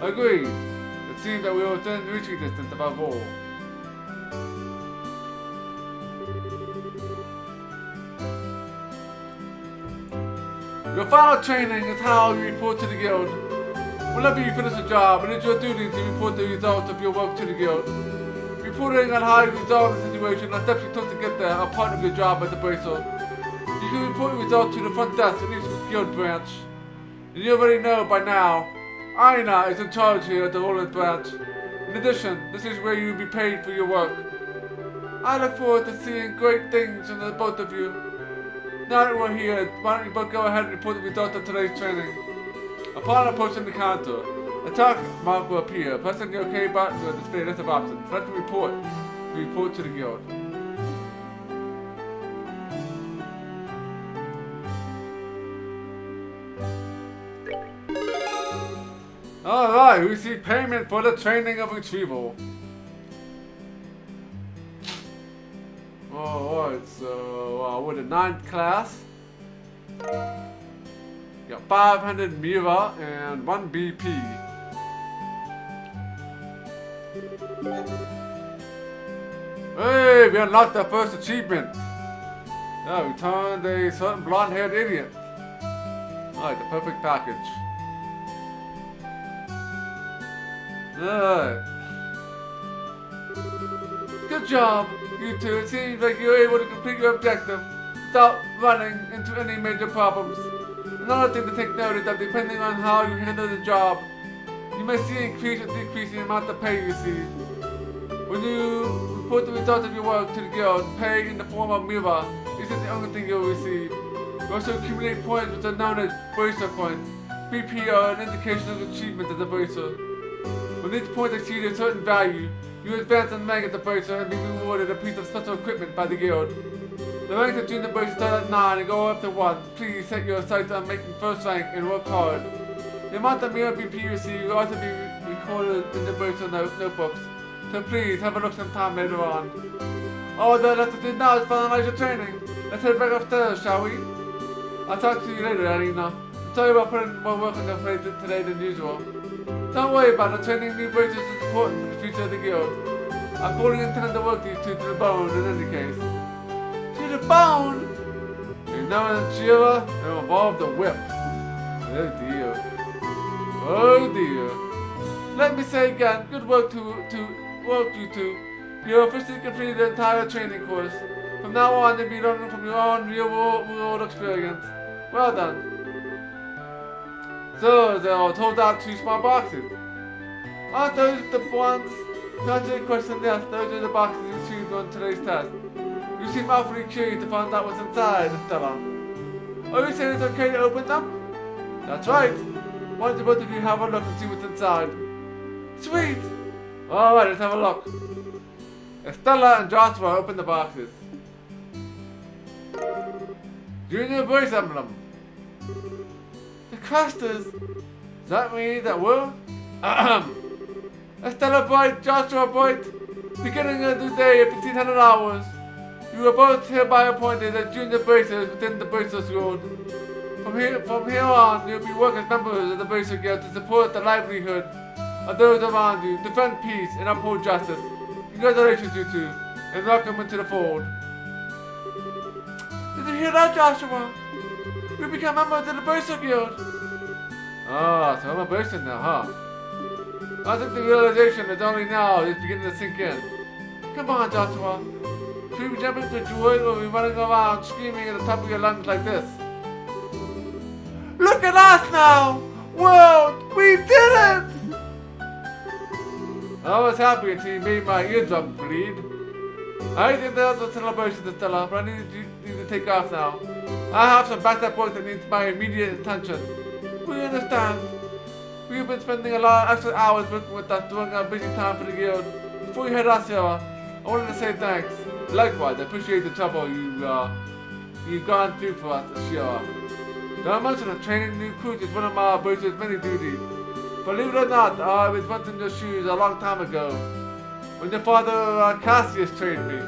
Agreed. It seems that we are within reaching distance of our goal. Your final training is how you report to the guild. Whenever you finish a job, it is your duty to report the results of your work to the guild. Reporting on how you resolve the situation and steps you took to get there are part of your job as a bracer. You can report your results to the front desk in each guild branch. And you already know by now, Aina is in charge here at the Roland branch. In addition, this is where you will be paid for your work. I look forward to seeing great things from the both of you. Now that we're here, why don't you both go ahead and report the results of today's training. Upon approaching the counter, a talk mark will appear. Pressing the OK button will display a list of options. Select the report. Report to the guild. Alright, we receive payment for the training of retrieval. Alright, so with the 9th class. Got 500 Mira and 1 BP. Hey, we unlocked our first achievement. Yeah, we turned a certain blonde-haired idiot. Alright, the perfect package. Alright. Good job, you two. It seems like you were able to complete your objective without running into any major problems. Another thing to take note is that depending on how you handle the job, you may see increase or decrease in the amount of pay you receive. When you report the results of your work to the guild, pay in the form of Mira isn't the only thing you'll receive. You also accumulate points which are known as bracer points. BP are an indication of achievement as a bracer. When these points exceed a certain value, you advance and rank as a bracer and be rewarded a piece of special equipment by the guild. The ranks of junior bracers start at 9 and go up to 1. Please set your sights on making first rank and work hard. The amount of Mira BP you receive will also be recorded in the bracer notebooks. So please have a look sometime later on. All that left to do now is finalize your training. Let's head back upstairs, shall we? I'll talk to you later, Alina. I'm sorry about putting more work on your plate today than usual. Don't worry about it. Training new bracers is important for the future of the guild. I fully intend to work these two to the bone in any case. To the bone. And now in Sheila, it involved the whip. Oh dear. Oh dear. Let me say again, good work work you two. You have officially completed the entire training course. From now on, you'll be learning from your own real world experience. Well done. So, they are told out 2 small boxes. Aren't those the ones? To answer your question, yes, those are the boxes you choose on today's test. You seem awfully curious to find out what's inside, Stella. Are you saying it's okay to open them? That's right. Why don't both of you have a look and see what's inside? Sweet! Alright, let's have a look. Estella and Joshua open the boxes. Junior Brace Emblem. The clusters. Does that mean that we're... Estella Bright, Joshua Bright, beginning of the day at 1500 hours, you are both hereby appointed as junior bracers within the Bracers Guild. From here on, you'll be working as members of the Bracer Guild to support the livelihood of those around you, defend peace, and uphold justice. Congratulations, you two, and welcome into the fold. Did you hear that, Joshua? You become members of the Bracer Guild. Ah, so I'm a bracer now, huh? I think the realization is only now is beginning to sink in. Come on, Joshua. Should we jump into joy or are we running around screaming at the top of your lungs like this? Look at us now! World, we did it! I was happy until you made my eardrum bleed. I think that was a celebration, Stella, but I need to take off now. I have some backed-up work that needs my immediate attention. We understand. We've been spending a lot of extra hours working with us during our busy time for the guild. Before you head out, Sarah, I wanted to say thanks. Likewise, I appreciate the trouble you've gone through for us, Sarah. Don't mention that training new crews is one of my Bracer's many duties. Believe it or not, I was once in your shoes a long time ago, when your father Cassius trained me.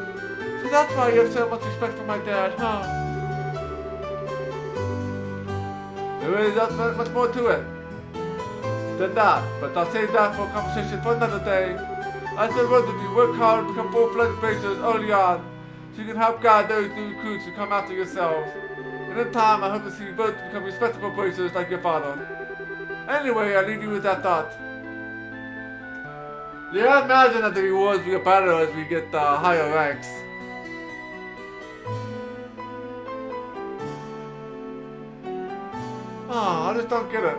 So that's why you have so much respect for my dad, huh? There is not much more to it than that, but I'll save that for a conversation for another day. I said both of you work hard and become full-fledged bracers early on, so you can help guide those new recruits who come after yourselves. And in time, I hope to see you both become respectable bracers like your father. Anyway, I'll leave you with that thought. Yeah, I imagine that the rewards will get better as we get higher ranks. Oh, I just don't get it.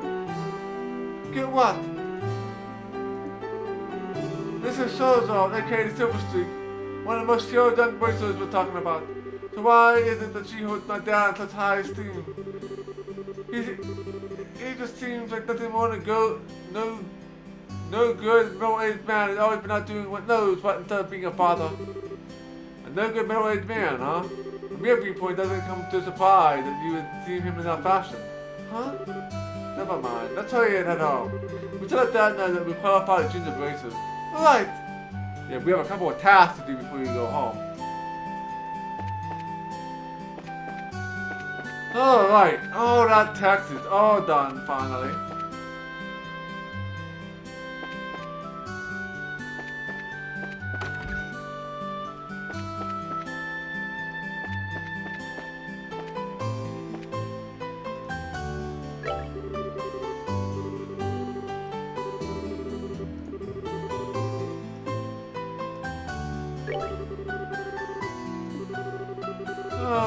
Get what? This is Shozal, aka the Silver Streak, one of the most skilled young bracers we're talking about. So why is it that she holds my dad in such high esteem? He just seems like nothing more than no good middle-aged man who's always been out doing what knows what instead of being a father. A no good middle-aged man, huh? From your viewpoint, doesn't come to surprise that you would see him in that fashion. Huh? Never mind. Let's hurry and head home. We should let Dad know that we qualified as junior bracers. Alright. Yeah, we have a couple of tasks to do before we go home. Alright. Oh, that text is all done finally.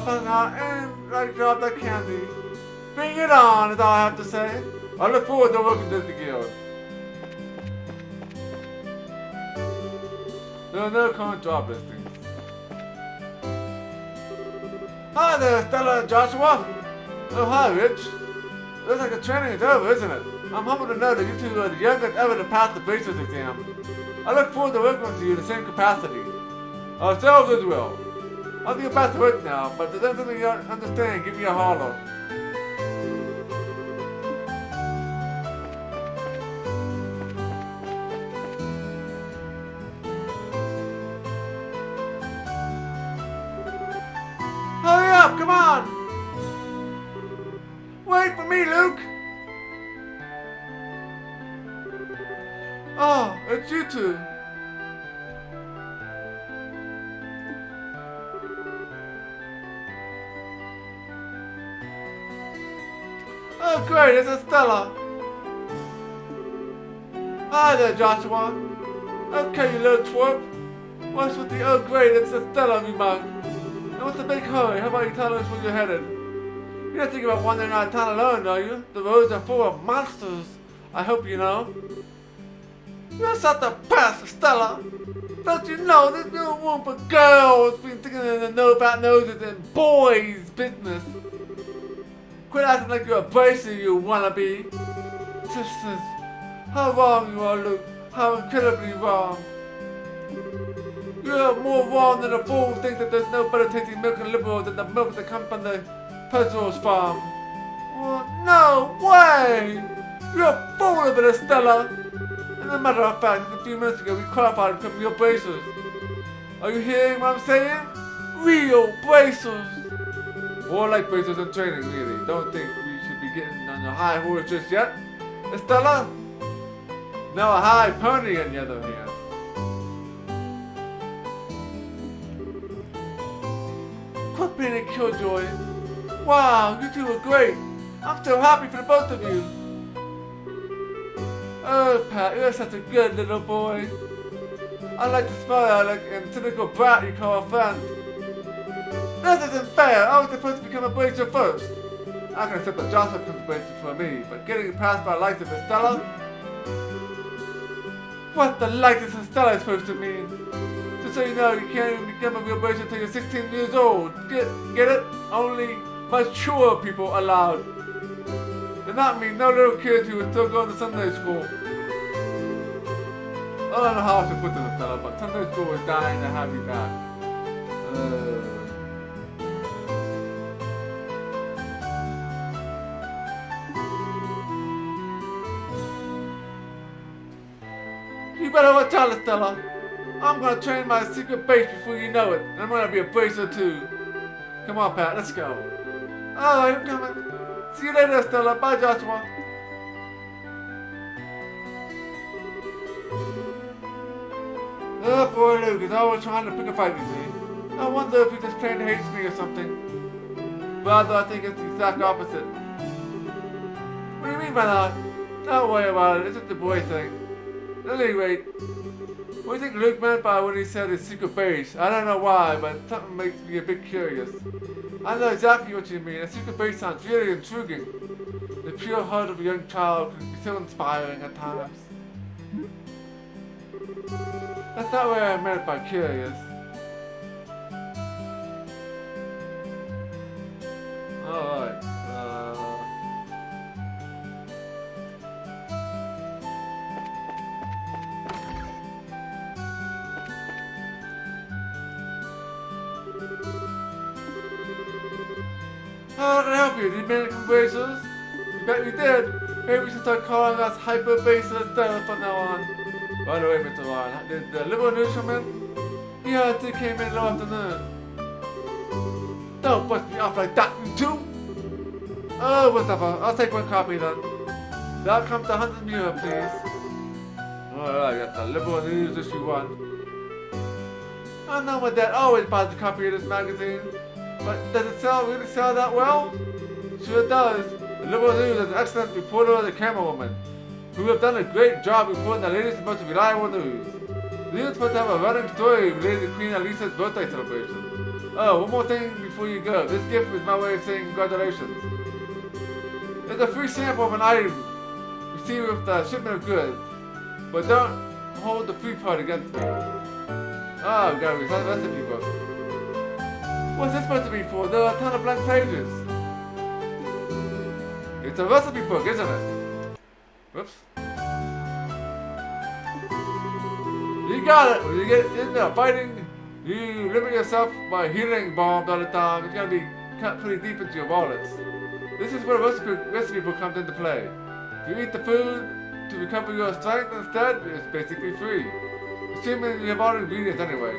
And I got that candy. Bring it on, is all I have to say. I look forward to working with the guild. There are no current job listings. Hi there, Stella and Joshua. Oh, hi, Rich. Looks like the training is over, isn't it? I'm humbled to know that you two are the youngest ever to pass the Bracer's exam. I look forward to working with you in the same capacity. Ourselves as well. I'll get back to work now, but if there's anything you don't understand, give me a holler. Hurry up, come on! Wait for me, Luke! Oh, it's you two. Oh, great, it's Estella. Hi there, Joshua. Okay, you little twerp. What's with the oh, great, it's Estella, me mug. And what's the big hurry? How about you tell us where you're headed? You're not thinking about wandering out of town alone, are you? The roads are full of monsters. I hope you know. You're such a pest, Estella. Don't you know there's no room for girls being thinking in the know about noses and boys' business? Quit acting like you're a bracer, you wannabe. Sisters, how wrong you are, Luke. How incredibly wrong. You're more wrong than a fool who thinks that there's no better tasting milk and liberal than the milk that comes from the Pezzos farm. Well, no way! You're a fool of it, Estella! As a matter of fact, just a few minutes ago we qualified to become real bracers. Are you hearing what I'm saying? Real bracers! More like bracers in training, really. Don't think we should be getting on the high horse just yet. Estella? No, a high pony on the other hand. Quit being a killjoy. Wow, you two were great. I'm so happy for the both of you. Oh, Pat, you're such a good little boy. I like to smile like a cynical brat you call a friend. This isn't fair. I was supposed to become a bracer first. I can accept that Joshua becomes a bracer for me, but getting past by the likes of Estella? What the likes of Estella is supposed to mean? Just so you know, you can't even become a real bracer until you're 16 years old. Get it? Only mature people allowed. Does not mean no little kids who are still going to Sunday school. I don't know how I should put this, Estella, but Sunday school is dying to have you back. You better watch out, Estella. I'm gonna train my secret base before you know it, and I'm gonna be a bracer too. Come on, Pat, let's go. Alright, I'm coming. See you later, Estella. Bye, Joshua. Oh, boy, Luke is always trying to pick a fight with me. I wonder if he just plain hates me or something. Rather, I think it's the exact opposite. What do you mean by that? Don't worry about it. It's just a boy thing. At any rate, what do you think Luke meant by when he said his secret base? I don't know why, but something makes me a bit curious. I know exactly what you mean. A secret base sounds really intriguing. The pure heart of a young child can be so inspiring at times. That's not what I meant by curious. Alright. How can I help you? Did you manage some bracers? You bet you did. Maybe we should start calling us hyper bracers from now on. By the way, Mr. Ryan, did the liberal news come in? Yeah, it came in this afternoon. Don't bust me off like that, you two! Oh, whatever. I'll take one copy then. That comes to 100 euro, please. Alright, got the liberal news issue 1. I know my dad always buys a copy of this magazine. But does it really sell that well? Sure it does. The Liberal News is an excellent reporter of the camera woman, who have done a great job reporting the latest and most reliable news. The news is supposed to have a running story related to Queen Elisa's birthday celebration. Oh, one more thing before you go. This gift is my way of saying congratulations. It's a free sample of an item received with the shipment of goods, but don't hold the free part against me. Oh, we gotta recite the recipe book. What's this supposed to be for? There are a ton of blank pages. It's a recipe book, isn't it? Whoops. You got it! When you get in there fighting, you limit yourself by healing bombs all the time. It's gonna be cut pretty deep into your wallets. This is where recipe book comes into play. If you eat the food to recover your strength instead, it's basically free. Assuming you have all the ingredients anyway.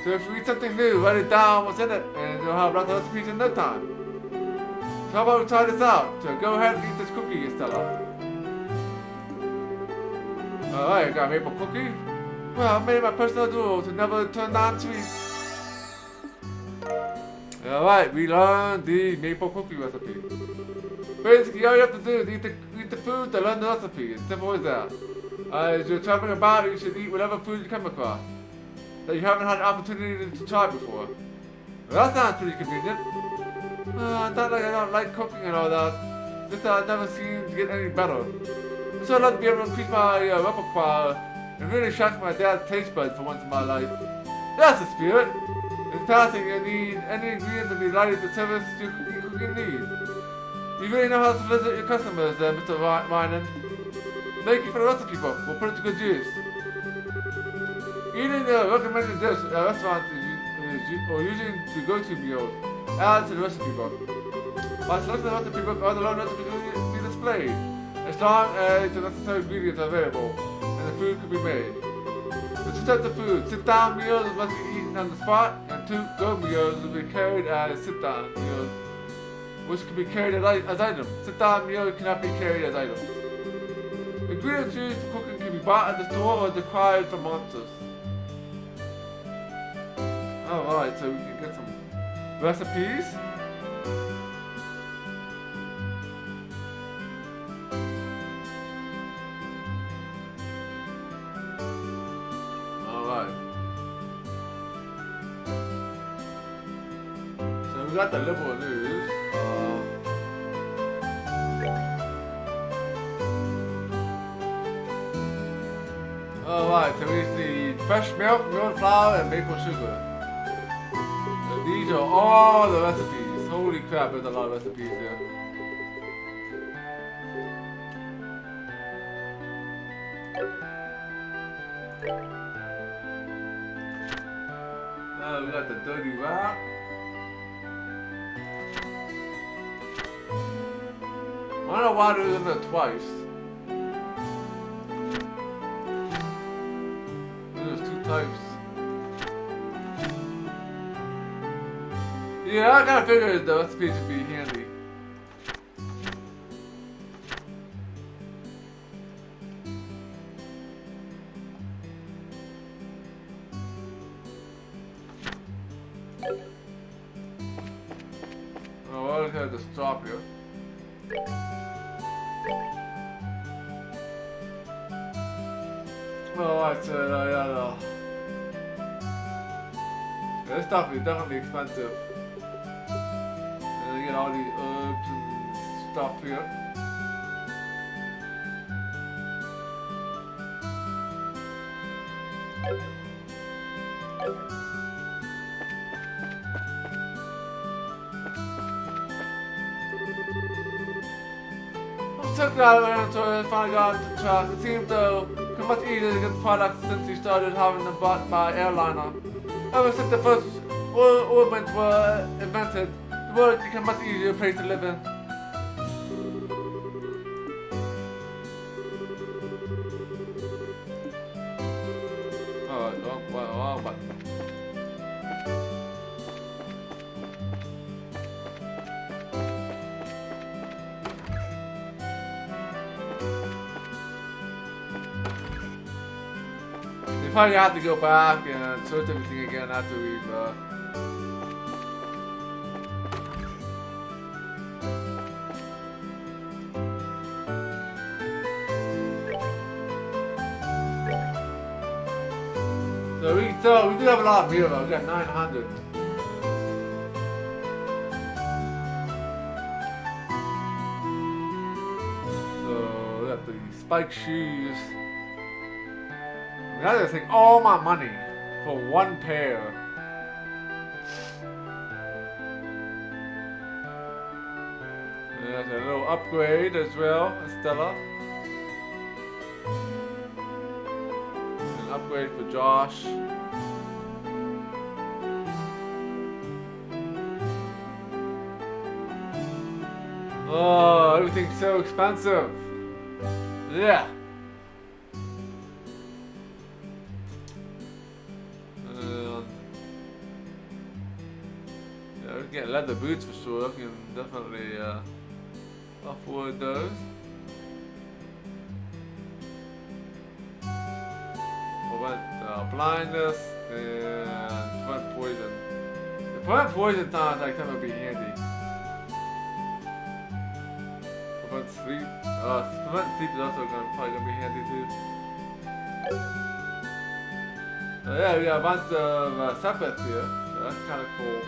So if you eat something new, write it down what's in it, and you'll have lots of recipes in no time. So how about we try this out? So go ahead and eat this cookie, Estella. Alright, got a maple cookie. Well, I made my personal rule to never turn down sweets. Alright, we learned the maple cookie recipe. Basically, all you have to do is eat the food to learn the recipe. It's simple as that. As you're traveling about, you should eat whatever food you come across that you haven't had an opportunity to try before. Well, that sounds pretty convenient. Not like I don't like cooking and all that. Just that I've never seen to get any better. So I'd love to be able to increase my repertoire and really shock my dad's taste buds for once in my life. That's the spirit. In passing, you need any ingredients to be lighted to service your cooking needs. You really know how to visit your customers, Mr. Rynan. Thank you for the recipe book. We'll put it to good use. Eating the recommended dish at a restaurant or using the go-to meals add to the recipe book. By selecting the recipe book, all the learned recipes will be displayed, as long as the necessary ingredients are available and the food can be made. The two types of food: sit-down meals must be eaten on the spot, and two go meals will be carried as sit-down meals, which can be carried as items. Sit-down meals cannot be carried as items. Ingredients used for cooking can be bought at the store or acquired from monsters. Alright, so we can get some recipes. Alright. So we got the liberal news. Alright, so we need fresh milk, milk flour, and maple sugar. So these are all the recipes. Holy crap, there's a lot of recipes here. Now we got the dirty wrap. I don't know why they're doing it twice. There's two types. Yeah, I kind of figured the recipe would be handy. Oh, I'll just have to stop here. Oh, I said I gotta. This stuff is definitely expensive. And I get all these herbs and stuff here. I'm so glad I finally got into track. It seems to be much easier to get the products since we started having them bought by airliner. Ever since the first orbits were invented, the world became a much easier place to live in. But we probably have to go back and search everything again after we've so we do have a lot of beer though. We got 900. So we got the spike shoes. I gotta take all my money for one pair. And there's a little upgrade as well, Estella. An upgrade for Josh. Oh, everything's so expensive. Yeah. Yeah, we can get leather boots for sure. I can definitely afford those. Prevent blindness and prevent poison. The prevent poison sounds like that would be handy. prevent sleep. Prevent sleep is also probably gonna be handy too. Yeah, we got a bunch of sepets here, so that's kind of cool.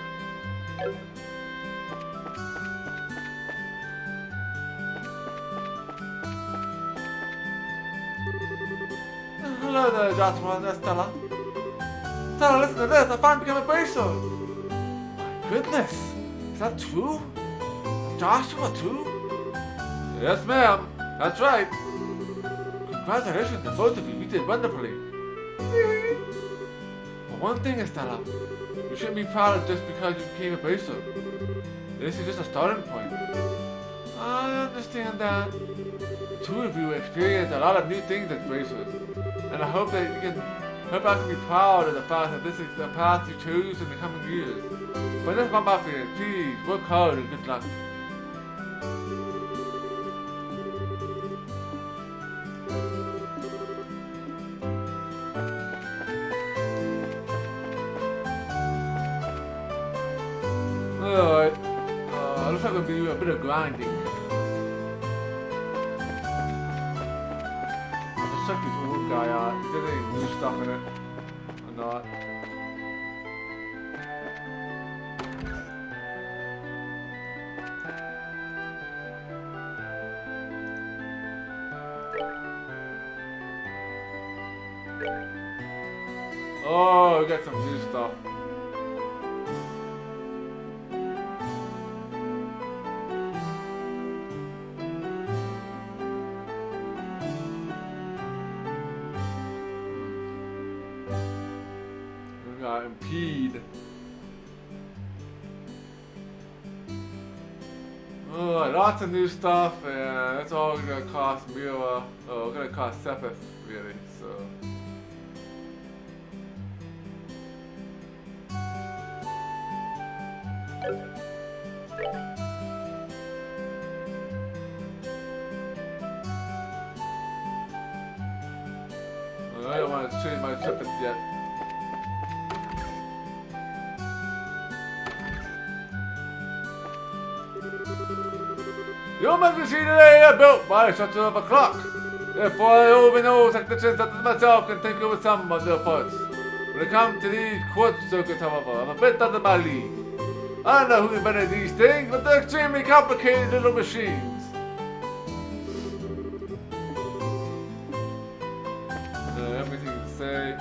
Hello there, Joshua and Stella. Stella, listen to this. I finally became a bracer. My goodness, is that true? Joshua too? Yes, ma'am. That's right. Congratulations to both of you. You did wonderfully. But one thing, Estella, you shouldn't be proud of just because you became a bracer. This is just a starting point. I understand that. Two of you experienced a lot of new things as bracers, and I hope that I can be proud of the fact that this is the path you choose in the coming years. But that's my feeling. Please work hard and good luck. Alright, looks like we'll be doing a bit of grinding. I'll just check this wood guy out. Is there any new stuff in it? Or not? Oh, we got some new stuff. Impede. Oh, lots of new stuff, and it's all gonna cost Mira. Oh, gonna cost Sepith, really. So. I don't want to change my Sepith yet. Your machine today are built by such of a clock. Therefore, I over know technicians such as myself can think over some of their parts. When it comes to these quartz circuits, however, I'm a bit under my league. I don't know who invented these things, but they're extremely complicated little machines. Everything to say.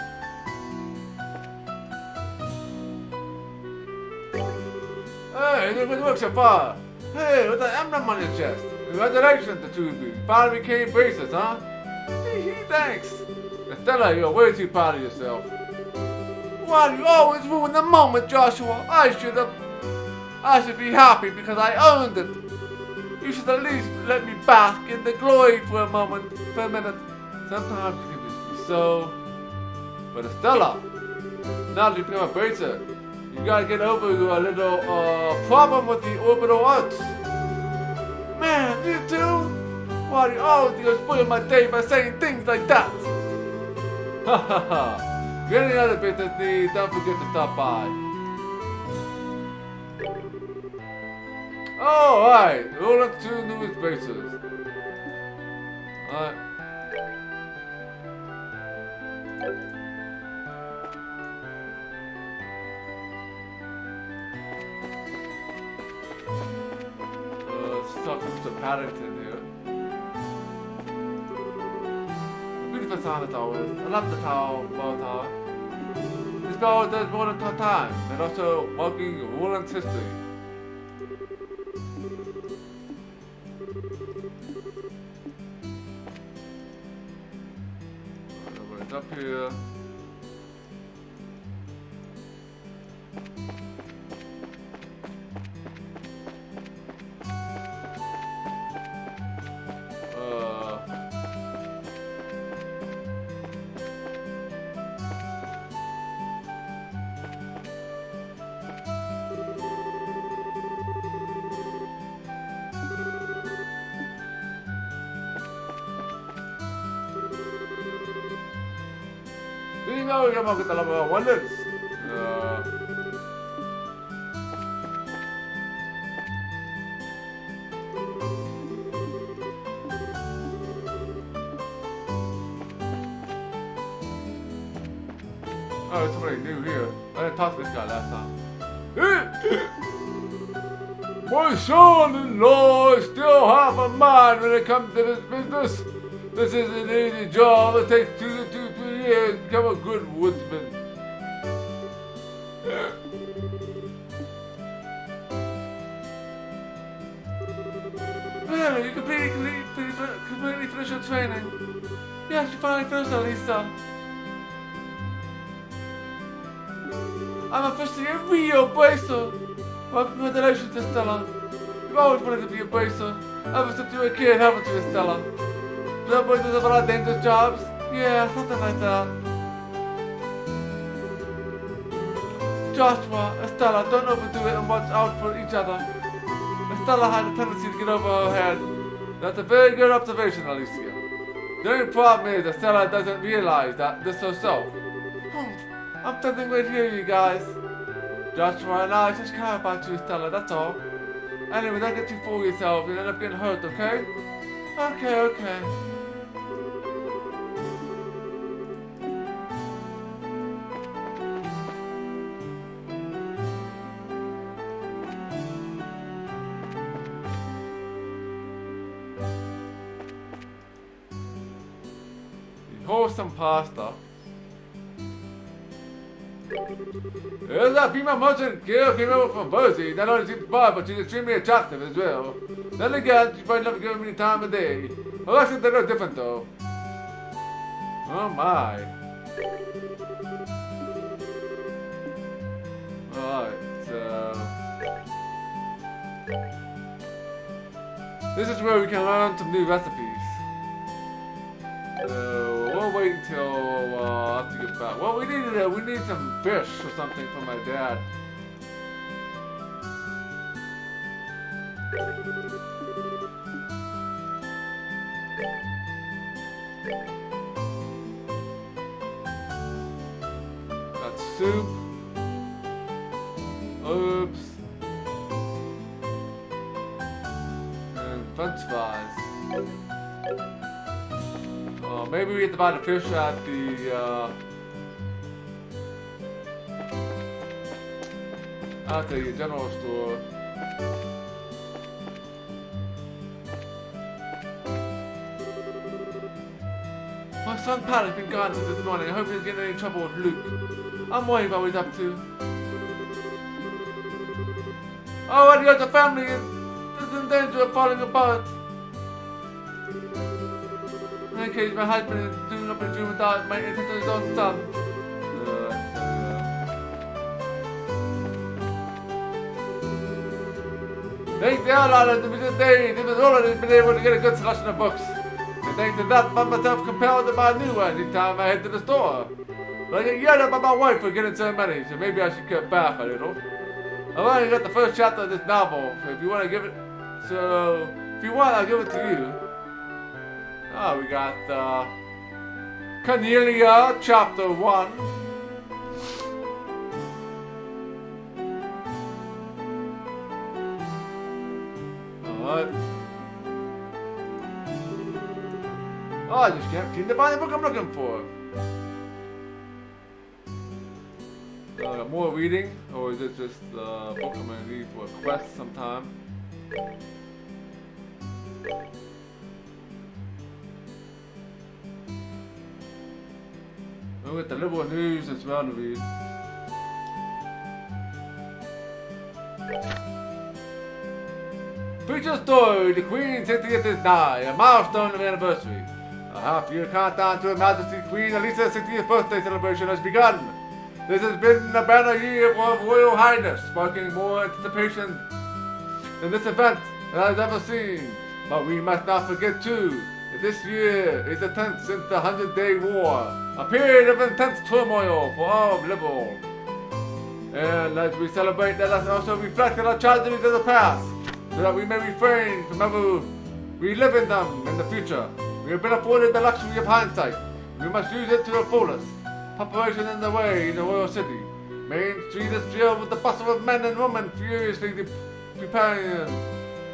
Hey, it works so far. Hey, what's that emblem on your chest? Congratulations, the two of you. You finally became braces, huh? Thanks. Estella, you're way too proud of yourself. Why do you always ruin the moment, Joshua? I should be happy because I owned it. You should at least let me bask in the glory for a minute. Sometimes you can just be so. But Estella, now that you become a bracer, you gotta get over your little problem with the orbital arts. Man, you too? Why do you always gonna spoil my day by saying things like that? Ha ha ha. Get any other business needs, don't forget to stop by. Oh, alright. Roll up 2 new spaces. Alright. Let's talk to Mr. Paddington here. Beautiful sound as always. I love the ball tower. This ball does more than time, and also walking Roland's history. It's up here. Hindi nga ako yung mga talaga wallet. Oh, there's somebody new here. I didn't talk to this guy last time. My son-in-law is still half a mind when it comes to this business. This isn't an easy job. It takes 2 to 3 years to become a good woodsman. Really? You completely finished your training? Yes, you finally finished it, Lisa. I'm officially a real bracer. Well, congratulations, Estella. You've always wanted to be a bracer. Ever since you were a kid, haven't you, Estella? Real bracers have a lot of dangerous jobs. Yeah, something like that. Joshua, Estella, don't overdo it and watch out for each other. Estella has a tendency to get over her head. That's a very good observation, Alicia. The only problem is Estella doesn't realize that this herself. I'm sensing right here, you guys. Joshua and I just care about you, Estella, that's all. Anyway, don't get too full of yourself and end up getting hurt, okay? Okay. Wholesome pasta. There's that female merchant girl came over from Jersey. Not only seems fine, but she's extremely attractive as well. Then again, she's probably never given me time of day. Well, I think they're no different though. Oh my. Alright, so this is where we can learn some new recipes. We'll wait until after you get back. Well, we need some fish or something from my dad. Got soup, herbs, and French fries. Maybe we get to buy the fish at the general store. My son Pat has been gone since this morning. I hope he doesn't get in any trouble with Luke. I'm worried about what he's up to. Oh, and the other family is in danger of falling apart. In any case, my husband is doing up his room without my attention to his own son. Thanks to all of them today, this has already been able to get a good selection of books. And thanks to that, I find myself compelled to buy a new one anytime I head to the store. But I get yelled at by my wife for getting so many, so maybe I should cut back a little. I've only got the first chapter of this novel, so if you want to give it, I'll give it to you. Oh, we got Cornelia, chapter 1. Alright. Oh, I just can't seem to find the book I'm looking for. More reading, or is it just a book I'm gonna need for a quest sometime? We'll get the liberal news as well to read. Feature story, the Queen's 60th is nigh, a milestone of anniversary. A half-year countdown to Her Majesty Queen Elisa's 60th birthday celebration has begun. This has been a banner year of Royal Highness, sparking more anticipation than this event has ever seen. But we must not forget too, that this year is the 10th since the 100-Day War, a period of intense turmoil for all of Liberal. And as we celebrate, let us also reflect on our tragedies of the past, so that we may refrain from ever reliving them in the future. We have been afforded the luxury of hindsight. We must use it to the fullest. Preparation in the way in the royal city. Main Street is filled with the bustle of men and women furiously preparing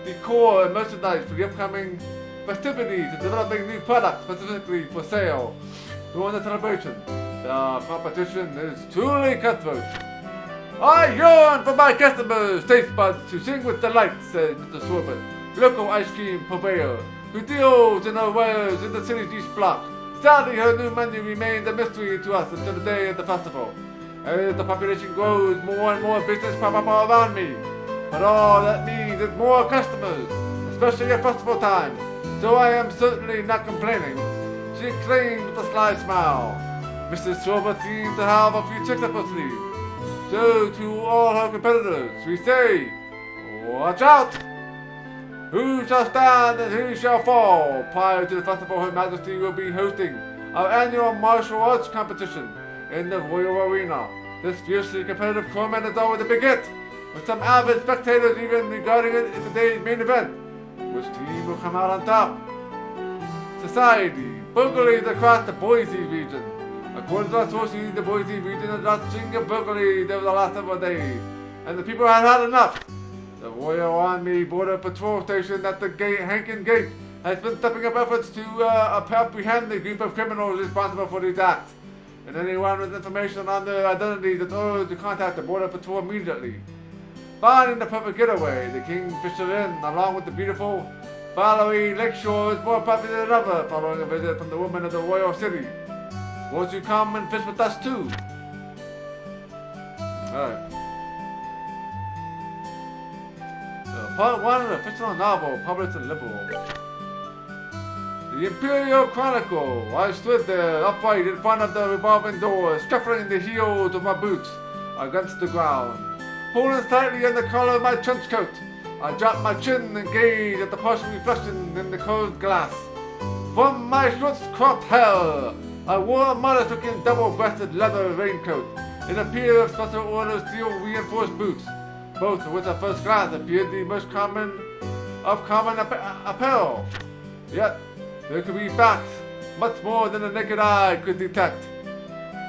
decor and merchandise for the upcoming festivities and developing new products specifically for sale during the celebration. The competition is truly cutthroat. I yearn for my customers' taste buds to sing with delight, said Mr. Swervin, local ice cream purveyor, who deals in her wares in the city's east block. Sadly, her new menu remains a mystery to us until the day of the festival. As the population grows, more and more business pop up all around me. But all that means is more customers, especially at festival time. So I am certainly not complaining. She exclaimed with a sly smile. Mrs. Swervin seems to have a few tricks up her sleeve. So to all her competitors, we say, watch out! Who shall stand and who shall fall? Prior to the festival, Her Majesty will be hosting our annual martial arts competition in the Royal Arena. This fiercely competitive tournament is always a big hit, with some avid spectators even regarding it as the day's main event. Which team will come out on top? Society, burglaries across the Boise region. According to our sources, the Boise region has lost a string of burglaries over the last several days, and the people have had enough. The Royal Army Border Patrol Station at the Hankin Gate has been stepping up efforts to apprehend the group of criminals responsible for these acts. And anyone with information on their identities is urged to contact the Border Patrol immediately. Finding the perfect getaway, the Kingfisher Inn, along with the beautiful Valerie Lakeshore, is more popular than ever following a visit from the woman of the Royal City. Won't you come and fish with us too? Alright. Part 1 of a fictional novel published in Liberal. The Imperial Chronicle. I stood there, upright in front of the revolving door, scuffling the heels of my boots against the ground. Pulling slightly in the collar of my trench coat, I dropped my chin and gazed at the partial reflection in the closed glass. From my short-cropped hair, I wore a modest-looking double-breasted leather raincoat and a pair of special order steel-reinforced boots, both of which at first glance appeared the most common of common apparel. Yet, there could be facts much more than the naked eye could detect.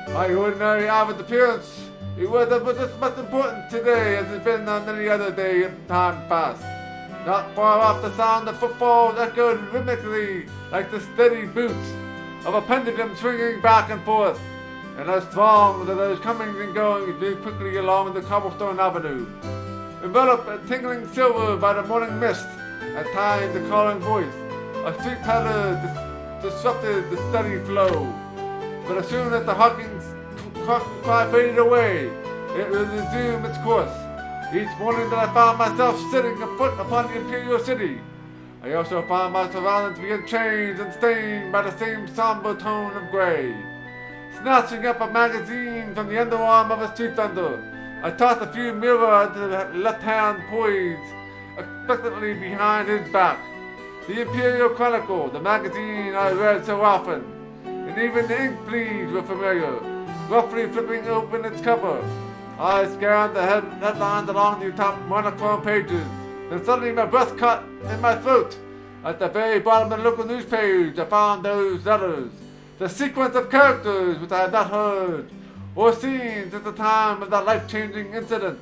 My ordinary average appearance, it was as much important today as it's been on any other day in time past. Not far off, the sound of footfalls echoed rhythmically like the steady boots of a pendulum swinging back and forth, and as throngs of those coming and going moved quickly along the cobblestone avenue. Enveloped in tingling silver by the morning mist, at times a calling voice, a street patter disrupted the steady flow. But as soon as the honking cry faded away, it would resume its course. Each morning that I found myself sitting afoot upon the Imperial City, I also found my surroundings being changed and stained by the same somber tone of gray. Snatching up a magazine from the underarm of a street vendor, I tossed a few mirrors into the left hand poised expectantly behind his back. The Imperial Chronicle, the magazine I read so often, and even the ink bleeds were familiar. Roughly flipping open its cover, I scanned the headlines along the top monochrome pages. Then suddenly my breath caught in my throat. At the very bottom of the local news page, I found those letters. The sequence of characters which I had not heard or seen since the time of that life-changing incident.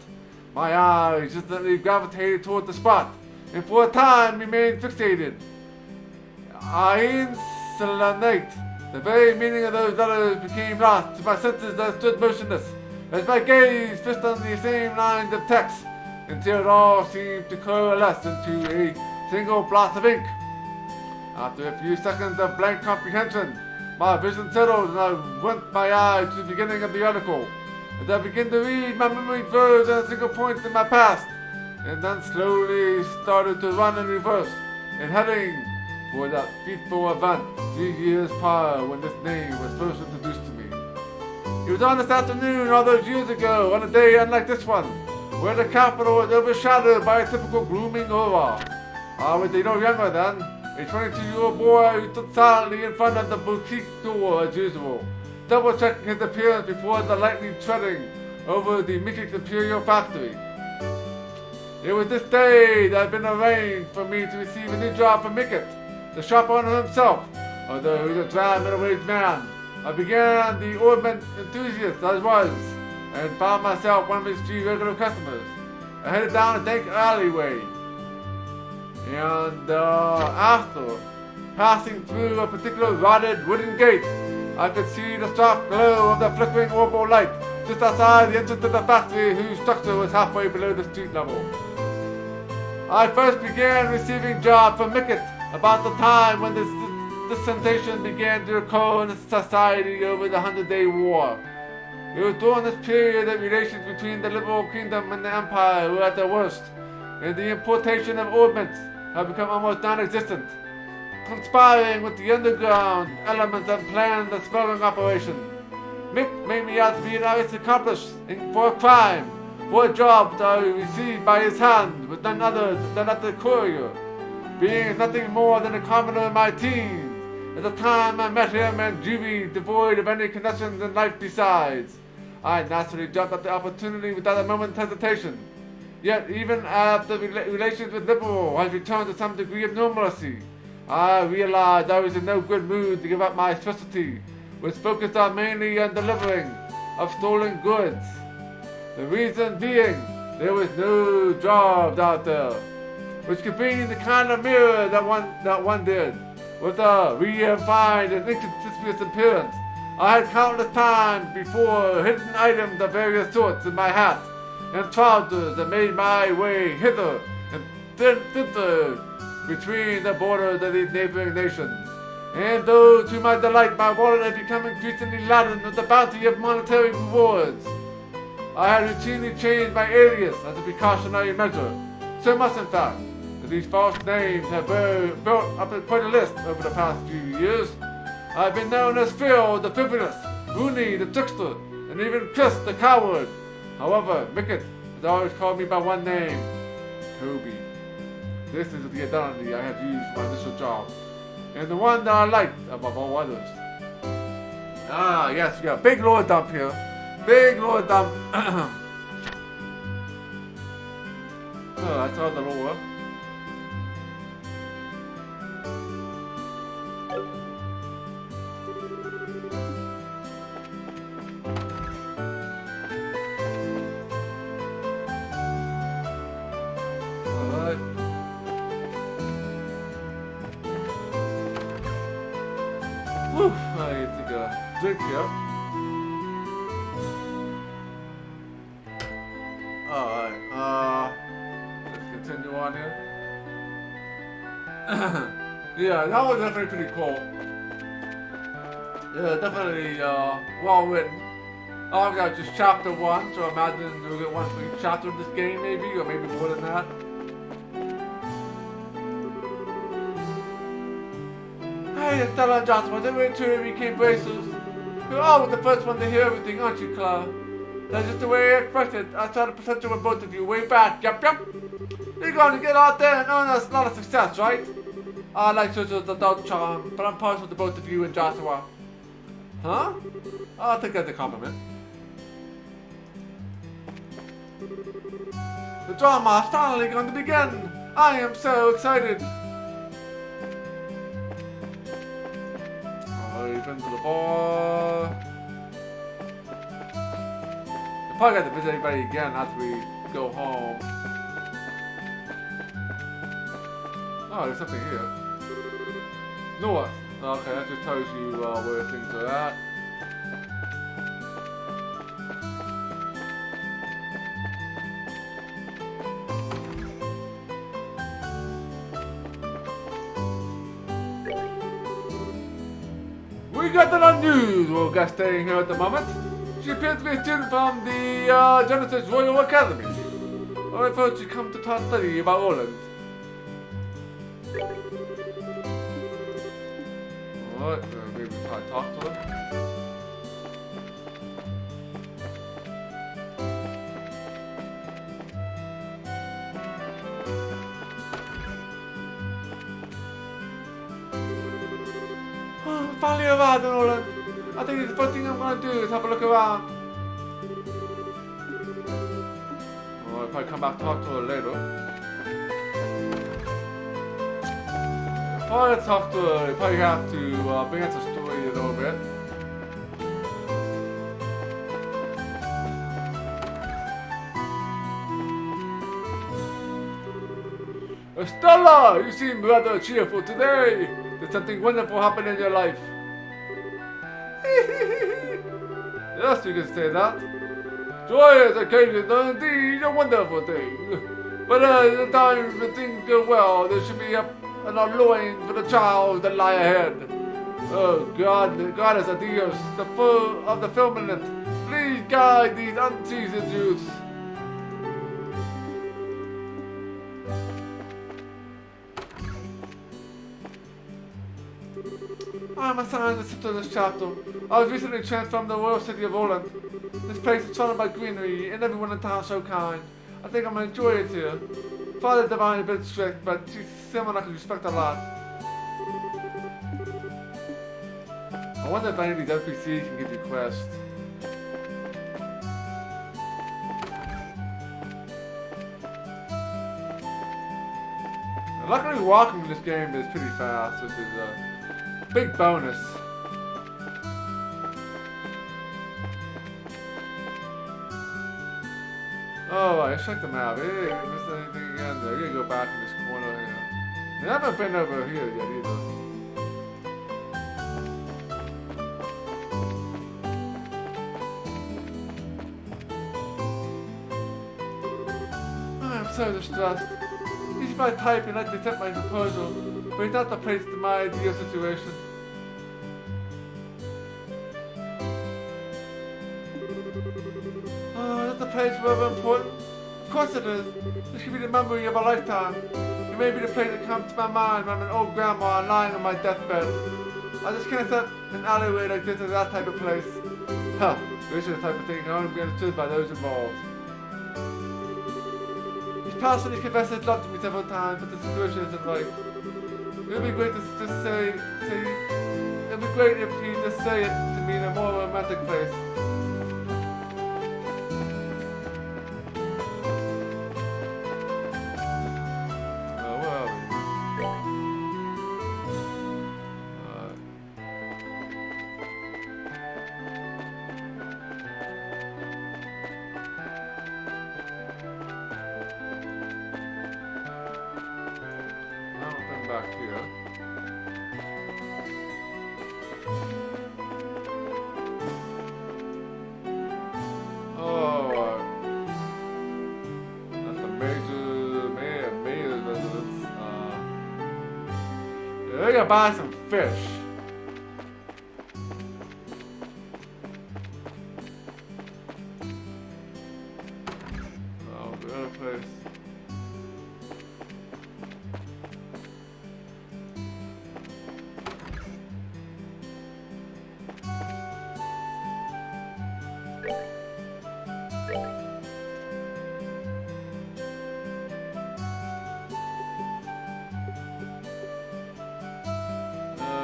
My eyes instantly gravitated toward the spot, and for a time remained fixated. Einselenate. The very meaning of those letters became lost to my senses as I stood motionless, as my gaze fixed on the same lines of text, until it all seemed to coalesce into a single blot of ink. After a few seconds of blank comprehension, my vision settled and I went my eye to the beginning of the article. As I began to read, my memory froze at a single point in my past, and then slowly started to run in reverse, and heading for that fateful event 3 years prior when this name was first introduced to me. It was on this afternoon all those years ago, on a day unlike this one, where the capital was overshadowed by a typical glooming aura. I was no younger then, a 22-year-old boy who stood silently in front of the boutique door as usual, double-checking his appearance before the lightly treading over the Mickey's Imperial factory. It was this day that had been arranged for me to receive a new job from Mickett, the shop owner himself, although he was a drab middle-aged man. I began the ornament enthusiast I was, and found myself one of his few regular customers. I headed down a dank alleyway, and after passing through a particular rotted wooden gate, I could see the soft glow of the flickering orbital light just outside the entrance to the factory whose structure was halfway below the street level. I first began receiving jobs from Mickett about the time when this sensation began to occur in society over the 100-Day War. It was during this period that relations between the liberal kingdom and the empire were at their worst, and the importation of ordnance had become almost non-existent, conspiring with the underground elements that planned the smuggling operation. Mick made me out to be an honest accomplice for a crime, for a job that I received by his hand with none other than at the courier, being nothing more than a commoner in my teens. At the time I met him and juvie, devoid of any connections in life besides, I naturally jumped at the opportunity without a moment's hesitation. Yet even after relations with Liberal had returned to some degree of normalcy, I realized I was in no good mood to give up my specialty, which focused on mainly on delivering of stolen goods. The reason being, there was no jobs out there, which could bring the kind of mirror that one did, with a refined and inconspicuous appearance. I had countless times before hidden items of various sorts in my hat and trousers and made my way hither and thither between the borders of these neighboring nations. And though to my delight my wallet had become increasingly laden with the bounty of monetary rewards, I had routinely changed my alias as a precautionary measure. So much in fact, that these false names have built up quite a list over the past few years. I've been known as Phil the Frivolous, Rooney the Trickster, and even Chris the Coward. However, Mickett has always called me by one name, Toby. This is the identity I had used for my initial job, and the one that I liked above all others. Ah, yes, we got big lower dump here. Big lower dump. Oh, I saw the lower. I need to take a drink here. Alright, let's continue on here. Yeah, that was definitely pretty cool. Yeah, definitely well written. I've got just chapter 1, so I imagine you'll get one for each chapter of this game maybe, or maybe more than that. Hey, Stella and Joshua, they were two we became bracers. You're always the first one to hear everything, aren't you, Clara? That's just the way I expected. I saw the potential with both of you way back. Yep. You're going to get out there and earn us a lot of success, right? I like Susan's adult charm, but I'm partial to both of you and Joshua. Huh? I'll take that as a compliment. The drama is finally going to begin. I am so excited. We've been to the bar. We'll probably have to visit everybody again after we go home. Oh, there's something here. North. Okay, that just tells you where things are at. We got an unusual guest staying here at the moment. She appears to be a student from the Genesis Royal Academy. I thought she'd come to talk study about Roland. Alright, maybe try to talk to her. Finally arrived in Roland. I think the first thing I'm gonna do is have a look around. I'll probably come back and talk to her later. Probably talk to her, you probably have to bring us a story a little bit. Stella, you seem rather cheerful today. Did something wonderful happen in your life? Yes, you can say that. Joyous occasions are indeed a wonderful thing. But the time the things go well, there should be an allowing for the child that lie ahead. Oh God, the goddess of Dios, the full of the firmament, please guide these unseasoned youths. I am assigned to sit in this chapel. I was recently transformed to the royal city of Orland. This place is surrounded by greenery, and everyone in town is so kind. I think I'm gonna enjoy it here. Father Divine is a bit strict, but she's someone I can respect a lot. I wonder if any of these NPCs can give you quests. Luckily, walking in this game is pretty fast, which is a big bonus. Oh, let's check the map. Hey, I missed anything again there. I gotta go back in this corner here. I haven't been over here yet either. I'm so distressed. He's my type and I'd accept my proposal, but he's not the place to my ideal situation. Oh, is that the place forever important? Of course it is. This could be the memory of a lifetime. It may be the place that comes to my mind when I'm an old grandma lying on my deathbed. I just can't accept an alleyway like this as that type of place. Huh, this is the type of thing I only be understood by those involved. He's personally confessed his love to me several times, but the situation isn't right. It would be great to just say, it would be great if he just say it to me in a more romantic place. Back here. Oh, that's a major residence. Yeah, they're gonna buy some fish. Oh, the other place.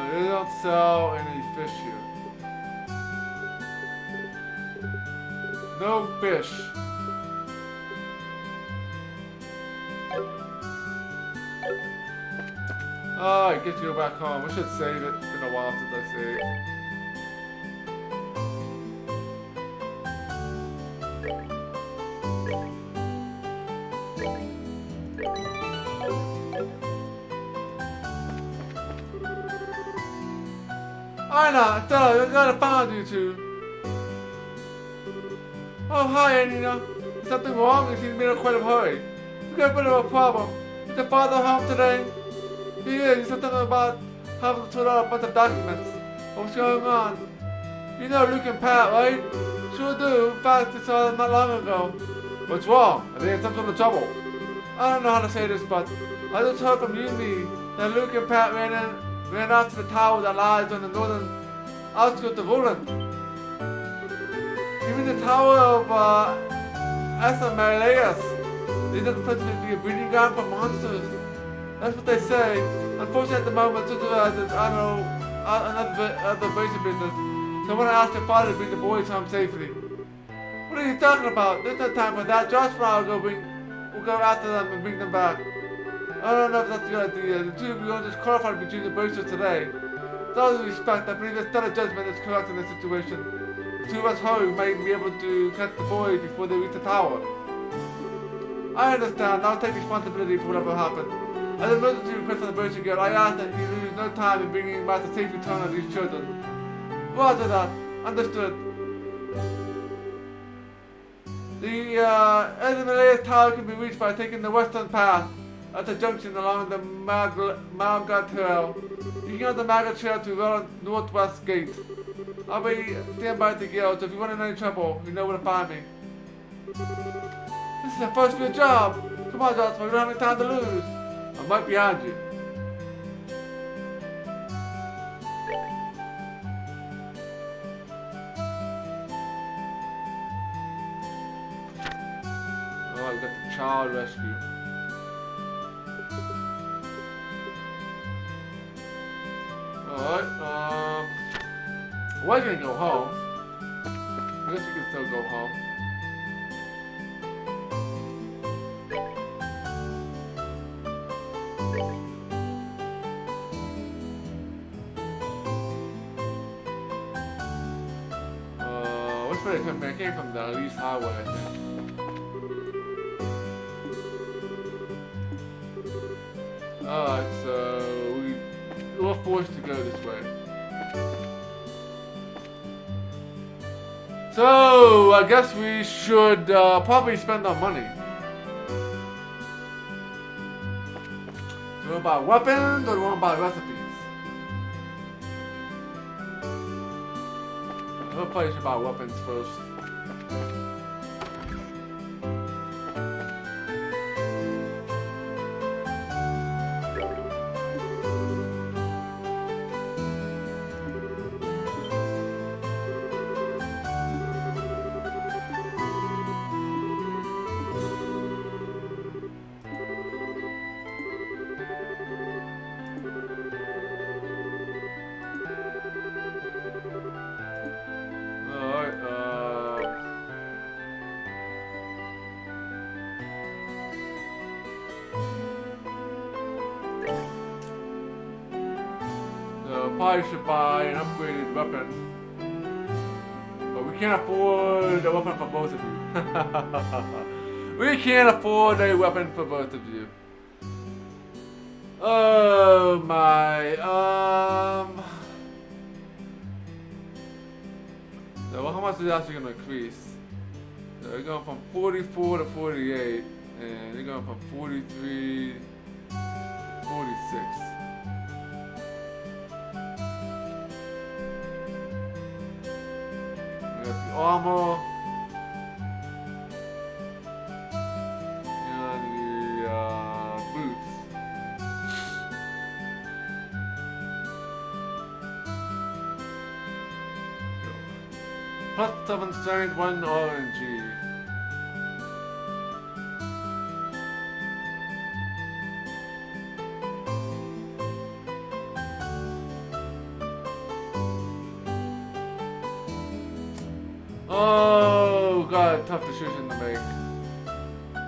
They don't sell any fish here. No fish. Oh, I get to go back home. I should save it. It's been a while since I saved. Anna, Stella, I gotta find you two. Oh, hi, Anina. Is something wrong? You seem to be in quite a hurry. We got a bit of a problem. Is the father home today? He is. He's something about having to sort out a bunch of documents. What's going on? You know Luke and Pat, right? Sure do. In fact, I saw them not long ago. What's wrong? Are they in some sort of trouble? I don't know how to say this, but I just heard from Yumi that Luke and Pat ran out to the tower that lies on the northern outskirts of Orland. You mean the tower of Asamalayas? Is that supposed to be a breeding ground for monsters? That's what they say. Unfortunately, at the moment, just I don't know, another basic business. So when I asked your father to bring the boys home safely. What are you talking about? There's no time for that. Josh and I will go after them and bring them back. I don't know if that's a good idea. The two of you are just qualified between the boosters today. With all due respect, I believe that stellar judgment is correct in this situation. The two of us home might be able to catch the boys before they reach the tower. I understand. I'll take responsibility for whatever happened. As an emergency request from the Booster Guild, I ask that you lose no time in bringing back the safe return of these children. Roger that. Understood. The Edmund's Tower can be reached by taking the western path at the junction along the Malga Trail. You can go the Malga Trail to the northwest gate. I'll be standby at the guild, so if you run into any trouble, you know where to find me. This is the first real job. Come on, Joshua, we don't have any time to lose. I'm right behind you. Oh, we got the child rescue. Alright, we're gonna go home. I guess we can still go home. Which way did I came from the East Highway, I think. Alright, so we're forced to go this way. So, I guess we should probably spend our money. Do we want to buy weapons or do we want to buy recipes? We'll probably should buy weapons first. Probably should buy an upgraded weapon, but we can't afford a weapon for both of you. We can't afford a weapon for both of you. Oh my, so how much is it actually gonna increase? So we're going from 44 to 48, and they're going from 43 to 46. The armor and the boots. Plus 7 strength, 1 RNG. Oh god, tough decision to make.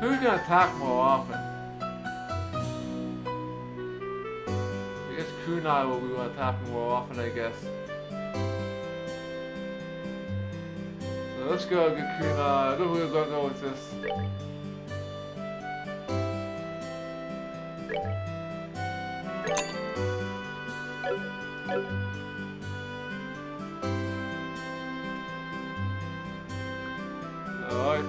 Who's gonna attack more often? I guess Kunai will be attacking more often, I guess. So let's go get Kunai. I think we're gonna go with this. Alright,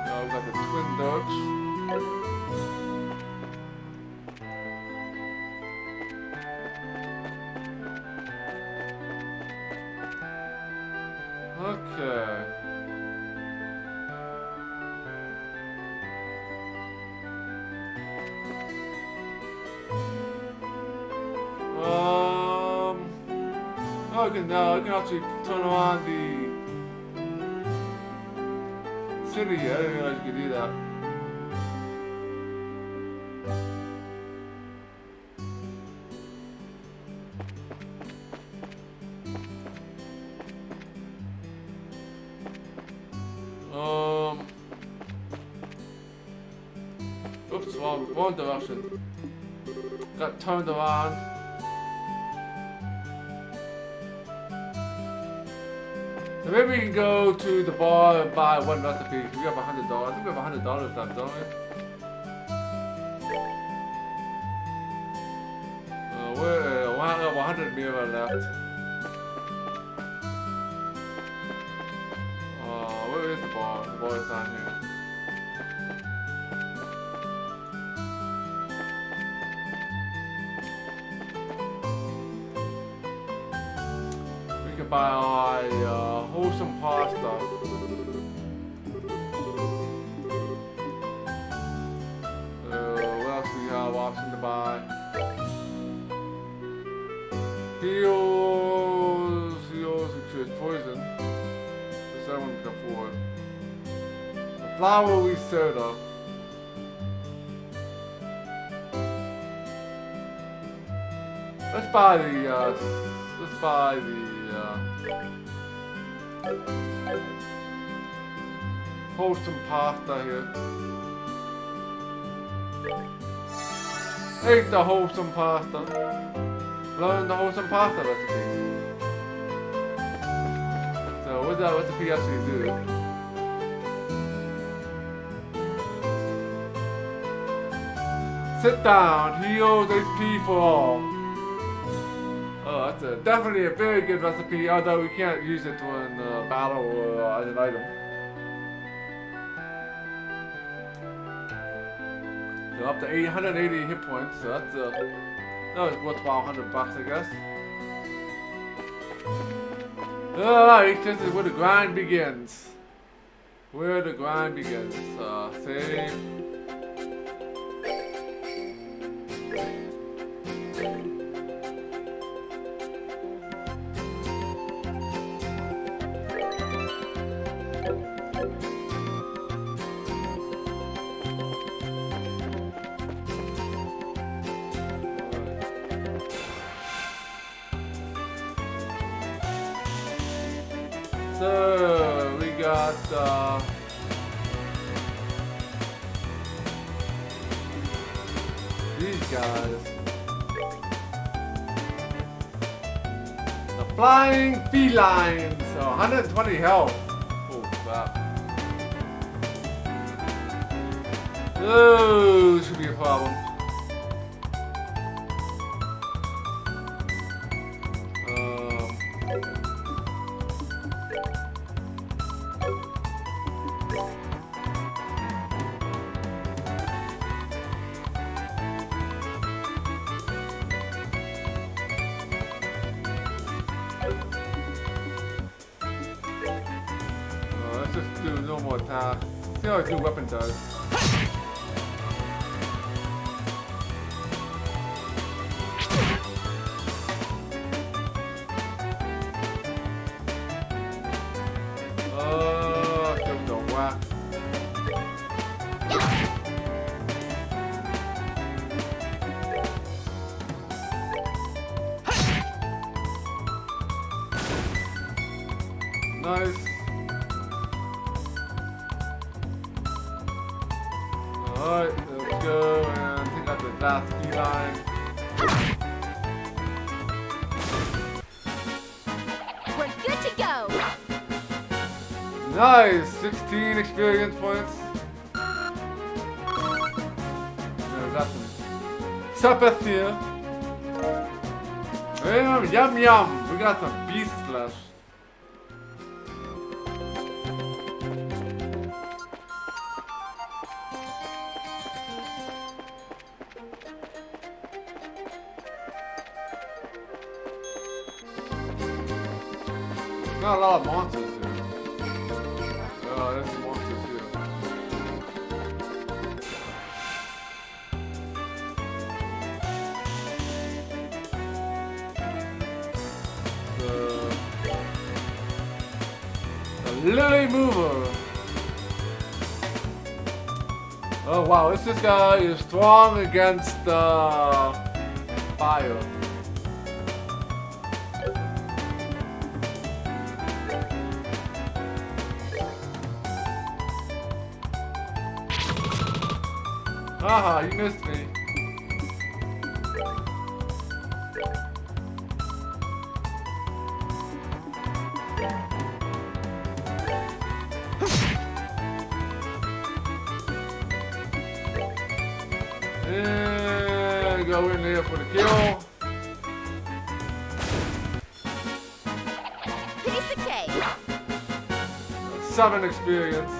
now we got the twin dogs. Okay. Okay, now I can actually turn on the city. I didn't realize you could do that. Oops, wrong direction. Got turned around. So maybe we can go to the bar and buy one recipe. We have $100. I think we have $100 left, don't we? We're 100 mirror left. Where is the bar? The bar is down here. We can buy wholesome pasta. What else we have option to buy? Heals, which is poison. This everyone can afford. The flowery soda. Let's buy the, wholesome pasta here. Eat the wholesome pasta. Learn the wholesome pasta recipe. So what's that recipe actually do? Sit down, heals HP for all. Oh, that's definitely a very good recipe, although we can't use it in battle or as an item. So up to 880 hit points, so that's that was worthwhile, $100, I guess. Alright, this is where the grind begins. Where the grind begins. Save. So we got these guys. The flying felines. So 120 health. Oh crap. Oh, this should be a problem. Let's just do no more attack. See how a new weapon does. Give him the whack. Nice. Alright, let's go and take out the last feline. We're good to go. Nice! 16 experience points. Now we got some suppers here. Yum yum! We got some beast flesh. Not a lot of monsters here. Oh, there's some monsters here. The Lily Mover. Oh wow, this guy is strong against fire. Haha, you missed me. go in there for the kill. Piece of cake. 7 experience.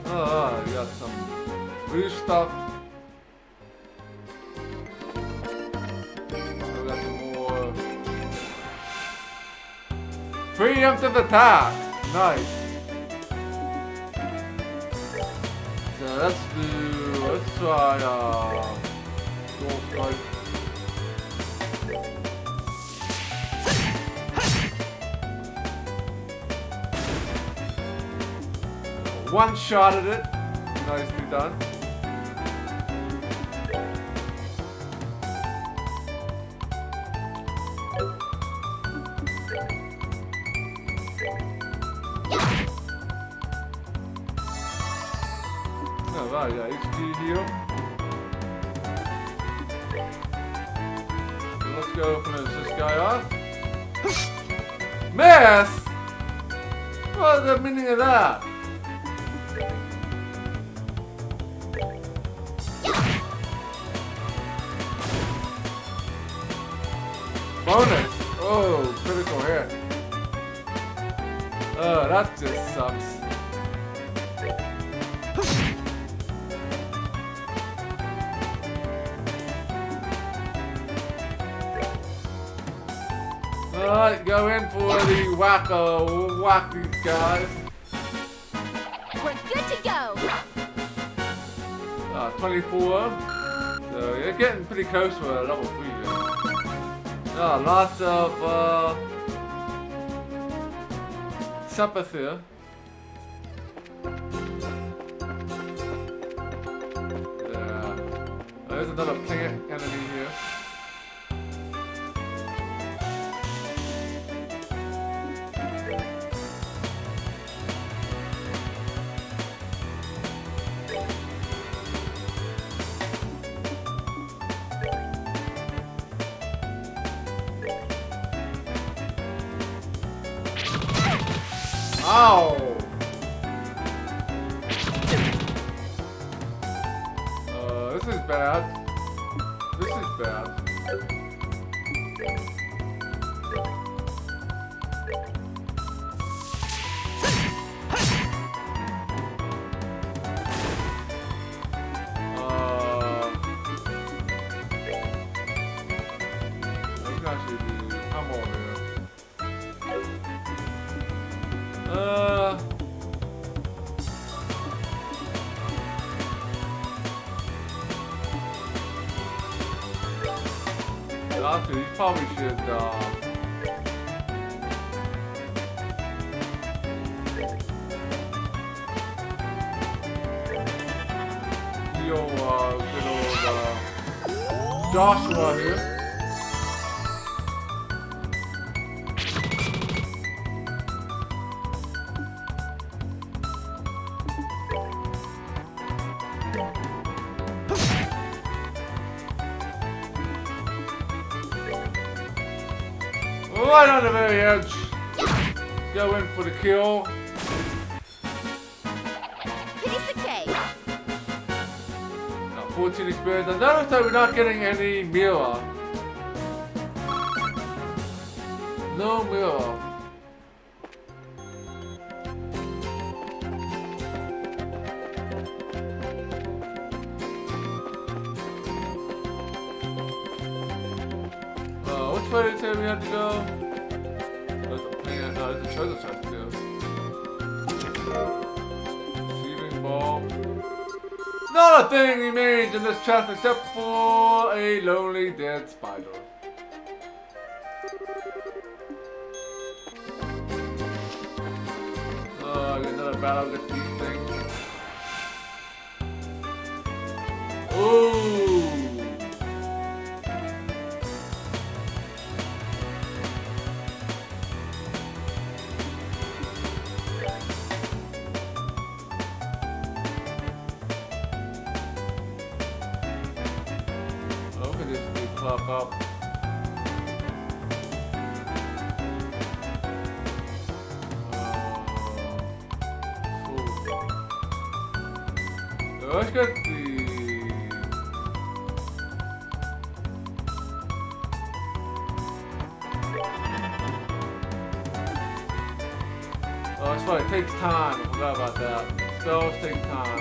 Oh, you got some blue stuff. We got some more. Preemptive attack. Nice. So let's try gold strike. One shot at it. Nicely done. Alright, yeah, HP heal. So let's go finish this guy off. Miss? What's the meaning of that? Bonus! Oh, critical hit. Oh, that just sucks. Alright, go in for the wacko. Whack these guys. We're good to go. 24. So you're getting pretty close for a level 3 here. Lots of sympathy. Yeah. There's another plant enemy here. Ow! This is bad. This is bad. Let's actually do pummel here. Actually, you probably should, heal, good old, Joshua here. Right on the very edge. Go in for the kill. Piece of cake. Now 14 experience. I noticed that we're not getting any mirror. No mirror. Which way did you say we had to go? There's a plan. No, there's a treasure chest too. Receiving ball. Not a thing remains in this chest except for a lonely dead spider. Oh, get another battle with these things. Ooh. Pop up. Cool. So let's get the right, it takes time. I forgot about that. Spells take time.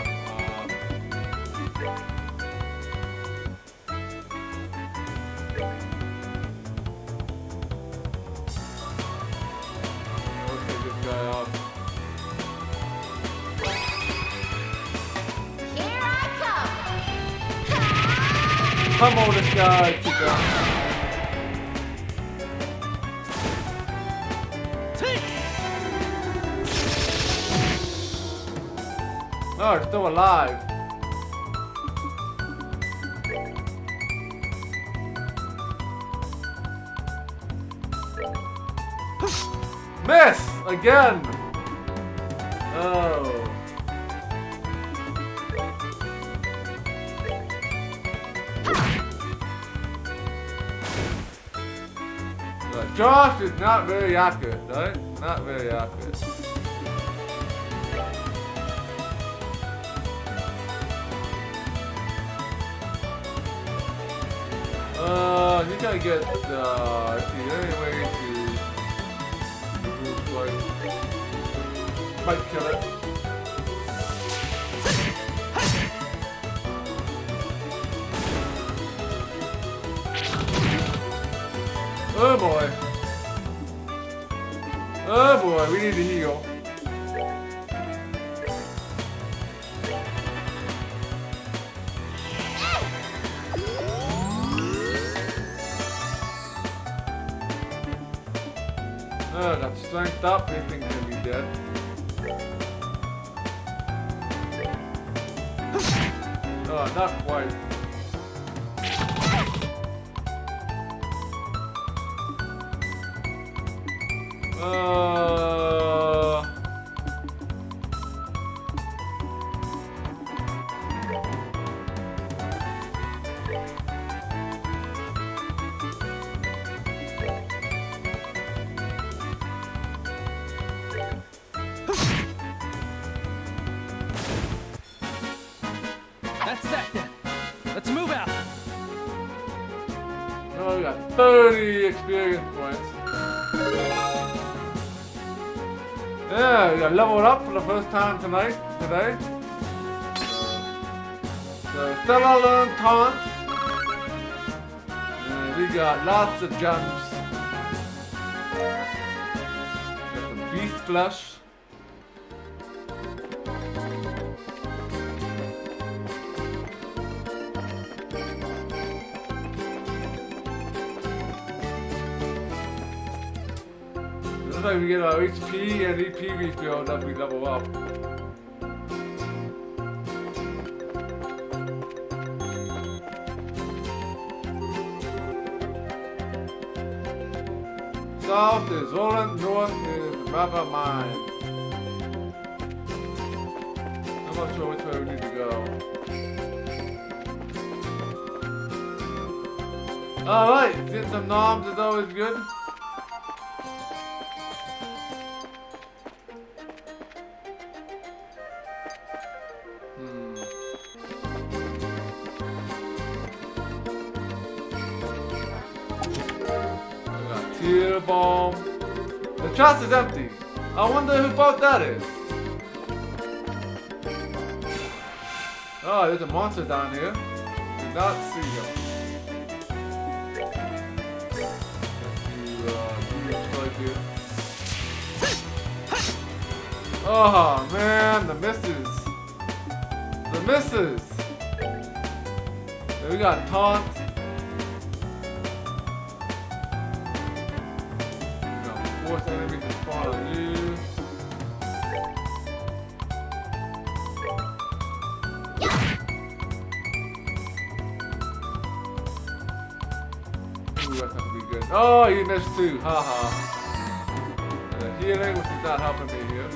Let's take this guy off. Here I come. Come on, this guy. Keep going. Oh, it's still alive. Miss! Again! Oh. Josh is not very accurate, right? Not very accurate. You gotta get let's see, any way to like might kill it. Oh boy. Oh boy, we need to heal. Oh, got strength up, they think he'll be dead. Oh, not quite. That's that then. Let's move out. Oh, we got 30 experience points. Yeah, we got leveled up for the first time today. So, Stella learned taunt. And we got lots of gems. Got the beast flesh. Looks like we get our HP and EP refilled as we level up. South is Roland, north is Rubber Mine. I'm not sure which way we need to go. Alright, getting some noms is always good. Tear bomb. The chest is empty. I wonder who boat that is. Oh, there's a monster down here. Did not see him. Oh man, the misses. The misses. Then we got taunt. Force enemy to spawn on you. Ooh, that's not gonna be good. Oh, you missed too. Haha. The healing, which is not helping me here.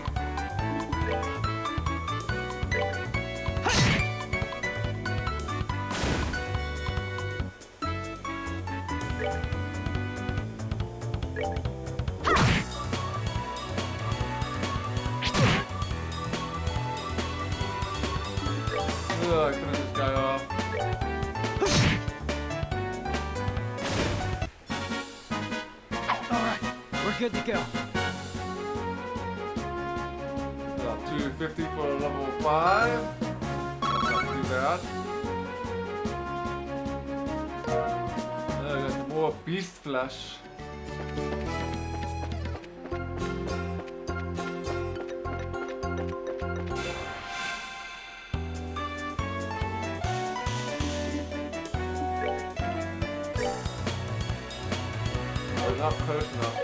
I finish this guy off. All right, we're good to go. 250 for level 5. That's not too bad. I got some more beast flesh. Oh, not close enough.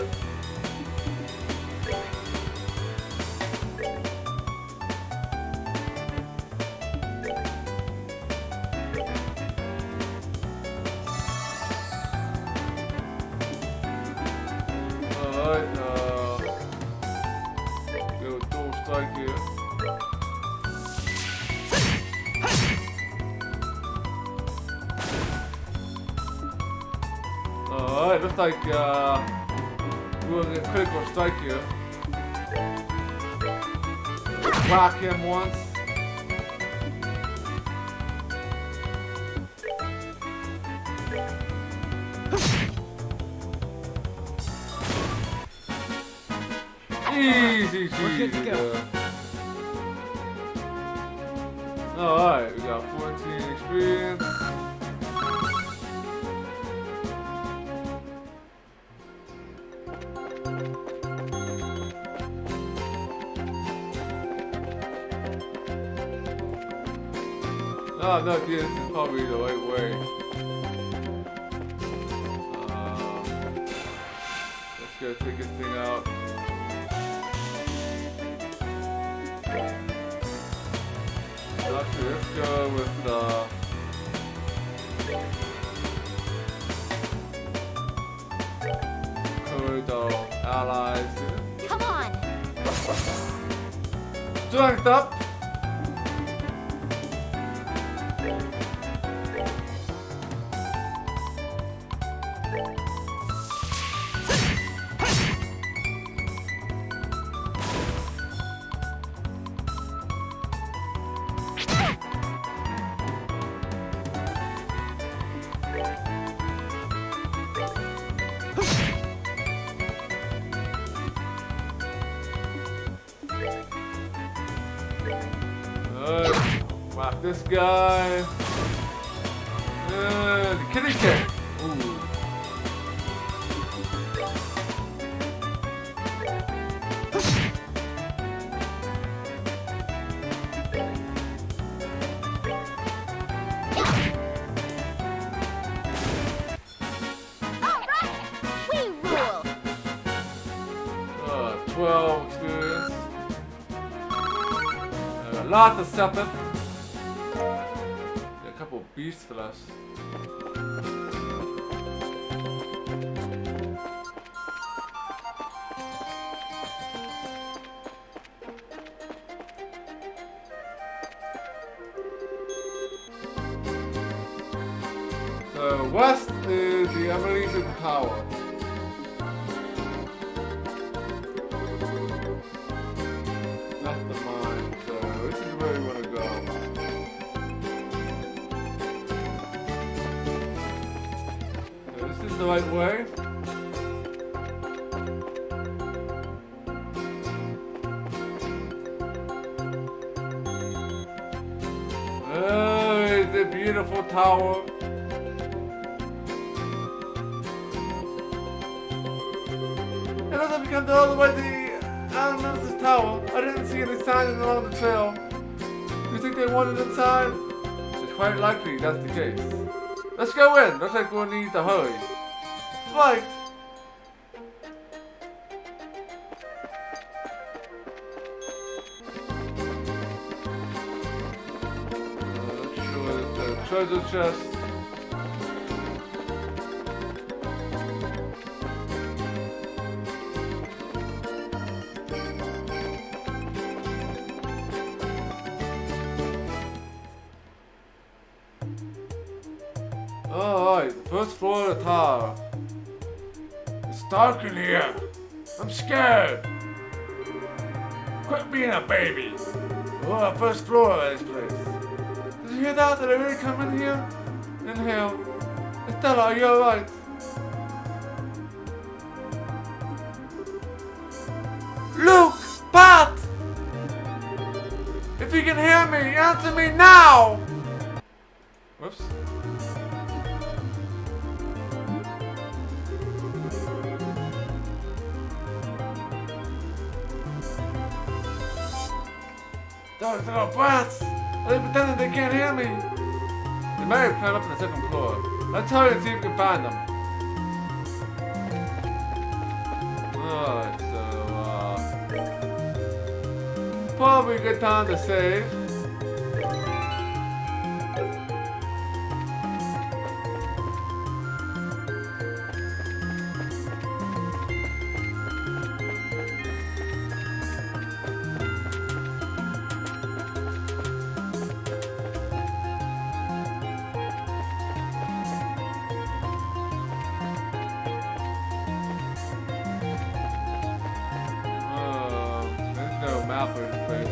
Alright, go dual strike here. Alright, looks like we're gonna get critical strike here. Whack him once. Easy We're good to cheesy. go. Alright, we got 14 experience. Oh no, this is probably the right way. Let's go take this thing out. Actually, let's go with corridor allies. Come on. Strength up. Whack this guy. The kitty cat. Ooh. All right. We rule. 12 experience. Lots of sepith. A couple beast flesh. So west is the Evolution Tower. That's the mine. So this is where we want to go. So this is the right way. Oh, the beautiful tower. It doesn't become all the way to the Alan Tower. I didn't see any signs along the trail. Do you think they wanted inside? It's quite likely that's the case. Let's go in. Looks like we'll need to hurry. Right. Let's show us the treasure chest. Alright, the first floor of the tower. It's dark in here. I'm scared. Quit being a baby. We're on the first floor of this place. Did you hear that? Did I really come in here? Inhale. Estella, are you alright? Luke! Pat! can hear me! Answer me now! Whoops. Those little brats! They're pretending they can't hear me! They may have climbed up to the second floor. Let's hurry and see if we can find them. Alright, so, probably a good time to save. Map or anything.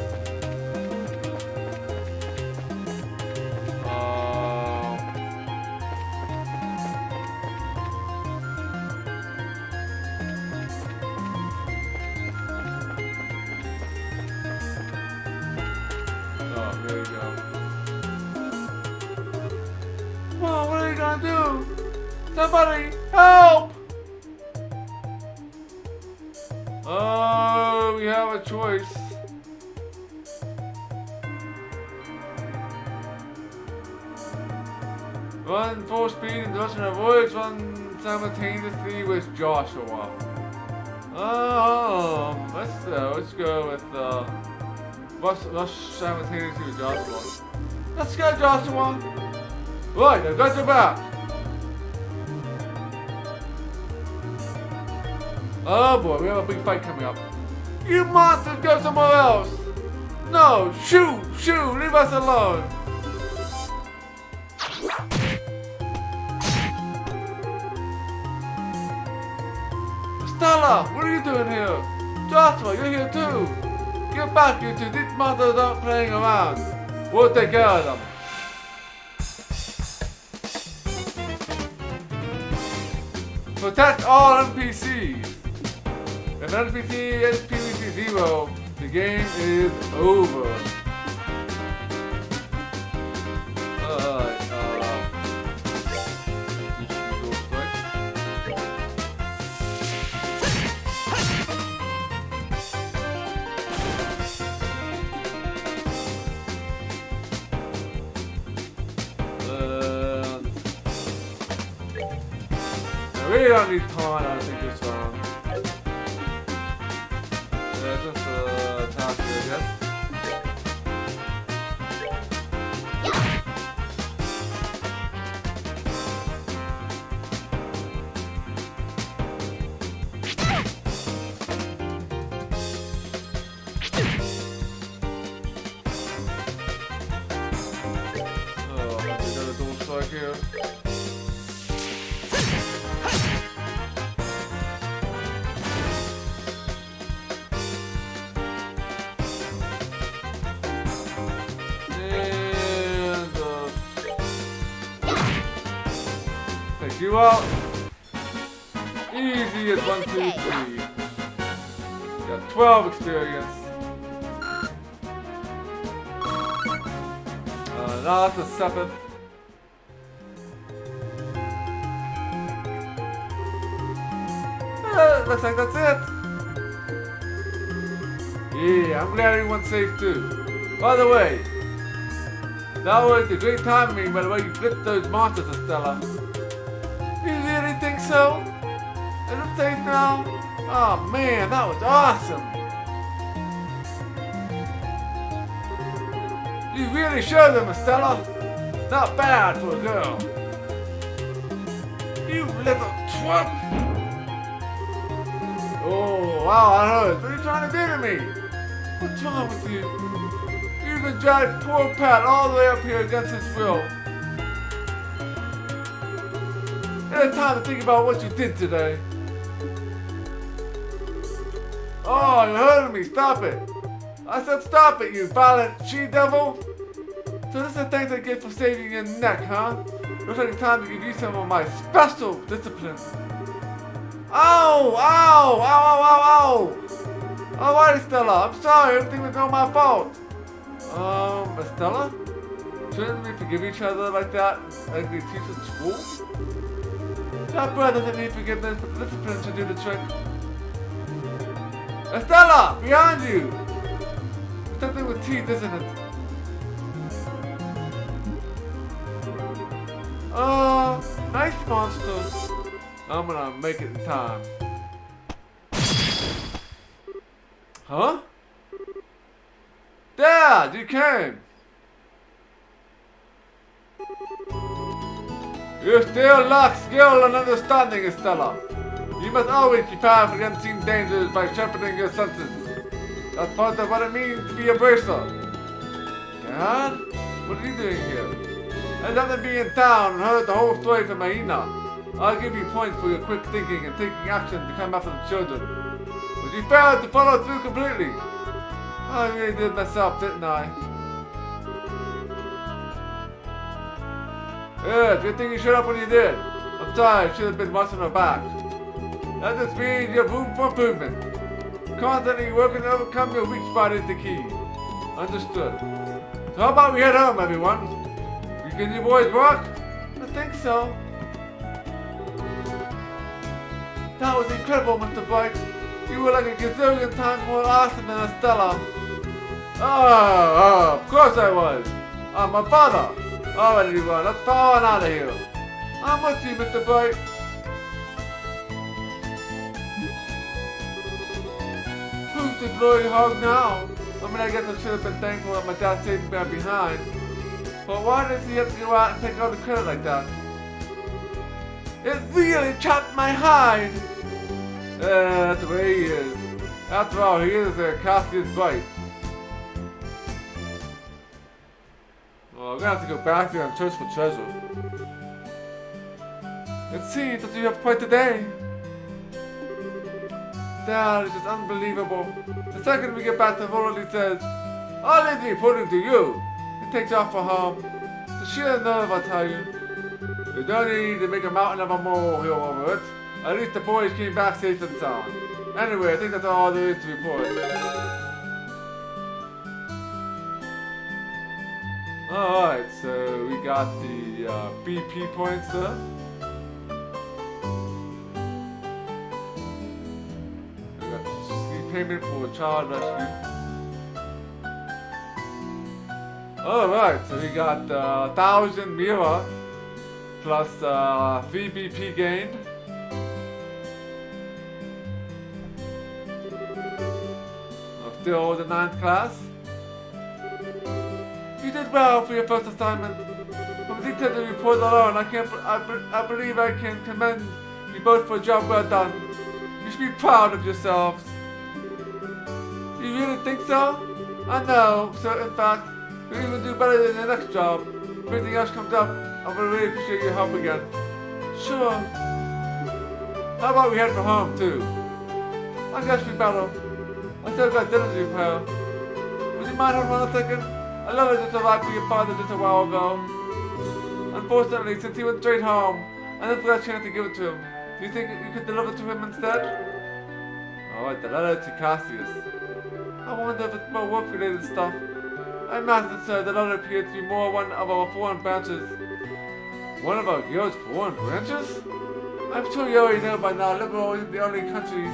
Oh, there you go. Whoa, what are you gonna do? Somebody help! Oh, we have a choice. Run full speed in the direction of woods, run simultaneously with Joshua. Let's go with rush simultaneously with Joshua. Let's go, Joshua. Right, I've got your back. Oh boy, we have a big fight coming up. You monsters, go somewhere else. No, shoo, leave us alone. Stella, what are you doing here? Joshua, you're here too. Get back, you two. These monsters aren't playing around. We'll take care of them. Protect all NPCs. If NPC is PvP 0, the game is over. I really don't need taunt, I think this round. Yeah, just attack here, I guess. Oh, we got a double strike here. Take you out. Easy as 1, 2, 3. Got 12 experience. Now that's a 7th. Looks like that's it. Yeah, I'm glad everyone's safe too. By the way, that was a great timing by the way you flipped those monsters, Estella. You really think so? Is it safe now? Oh man, that was awesome. You really showed them, Estella. Not bad for a girl. You little twerp. Oh, wow, I heard. What are you trying to do to me? What's wrong with you? You can drag poor Pat all the way up here against his will. You had time to think about what you did today. Oh, you heard me. Stop it. I said stop it, you violent she-devil. So this is the thanks I get for saving your neck, huh? Looks like it's time to give you some of my special discipline. Ow! Ow! Ow! Ow! Ow! Ow! Alright, Stella. I'm sorry. Everything was all my fault. Estella? Shouldn't we forgive each other like that, like they teach at school? That brother doesn't need forgiveness, but discipline should do the trick. Estella! Behind you! It's something with teeth, isn't it? Nice monsters. I'm gonna make it in time. Huh? Dad, you came! You still lack skill and understanding, Estella. You must always prepare for unseen dangers by sharpening your senses. That's part of what it means to be a bracer. Dad? What are you doing here? I just happened to be in town and heard the whole story from Hyena. I'll give you points for your quick thinking and taking action to come after the children. But you failed to follow through completely. I really did mess up, didn't I? Yeah, good thing you showed up when you did. I'm sorry, I should have been watching her back. That just means you have room for improvement. Constantly working to overcome your weak spot is the key. Understood. So how about we head home, everyone? Can you boys walk? I think so. That was incredible, Mr. Bright. You were like a gazillion times more awesome than Estella. Oh, of course I was. I'm my father. Alright, everyone, let's power on out of here. I'm with you, Mr. Bright. Who's the glory hog now? I mean, I guess I should have been thankful that my dad saved me behind. But why does he have to go out and take all the credit like that? It really chopped my hide! That's the way he is. After all, he is a Cassius Bright. Well, I'm gonna have to go back there and search for treasure. It seems that you have quite a day. That is just unbelievable. The second we get back to World, he says, "All is reporting to you." He takes off for home. The sheer nerve, I tell you. You don't need to make a mountain of a molehill over it. At least the boys came back safe and sound. Anyway, I think that's all there is to report. Alright, so we got the BP points there. We got the payment for child rescue. Alright, so we got 1,000 Mira plus 3 BP gained. Still the 9th class. You did well for your first assignment. From the details of the report alone, I believe I can commend you both for a job well done. You should be proud of yourselves. You really think so? I know, so in fact, you'll even do better than the next job. If anything else comes up, I would really appreciate your help again. Sure. How about we head for home, too? I guess we better. I still got dinner to prepare. Would you mind holding on a second? I love it just arrived for your father just a while ago. Unfortunately, since he went straight home, I never got a chance to give it to him. Do you think you could deliver it to him instead? Alright, the letter to Cassius. I wonder if it's more work-related stuff. I imagine, sir, the letter appeared to be more one of our foreign branches. One of our guild's foreign branches? I'm sure you already know by now, Liberal isn't the only country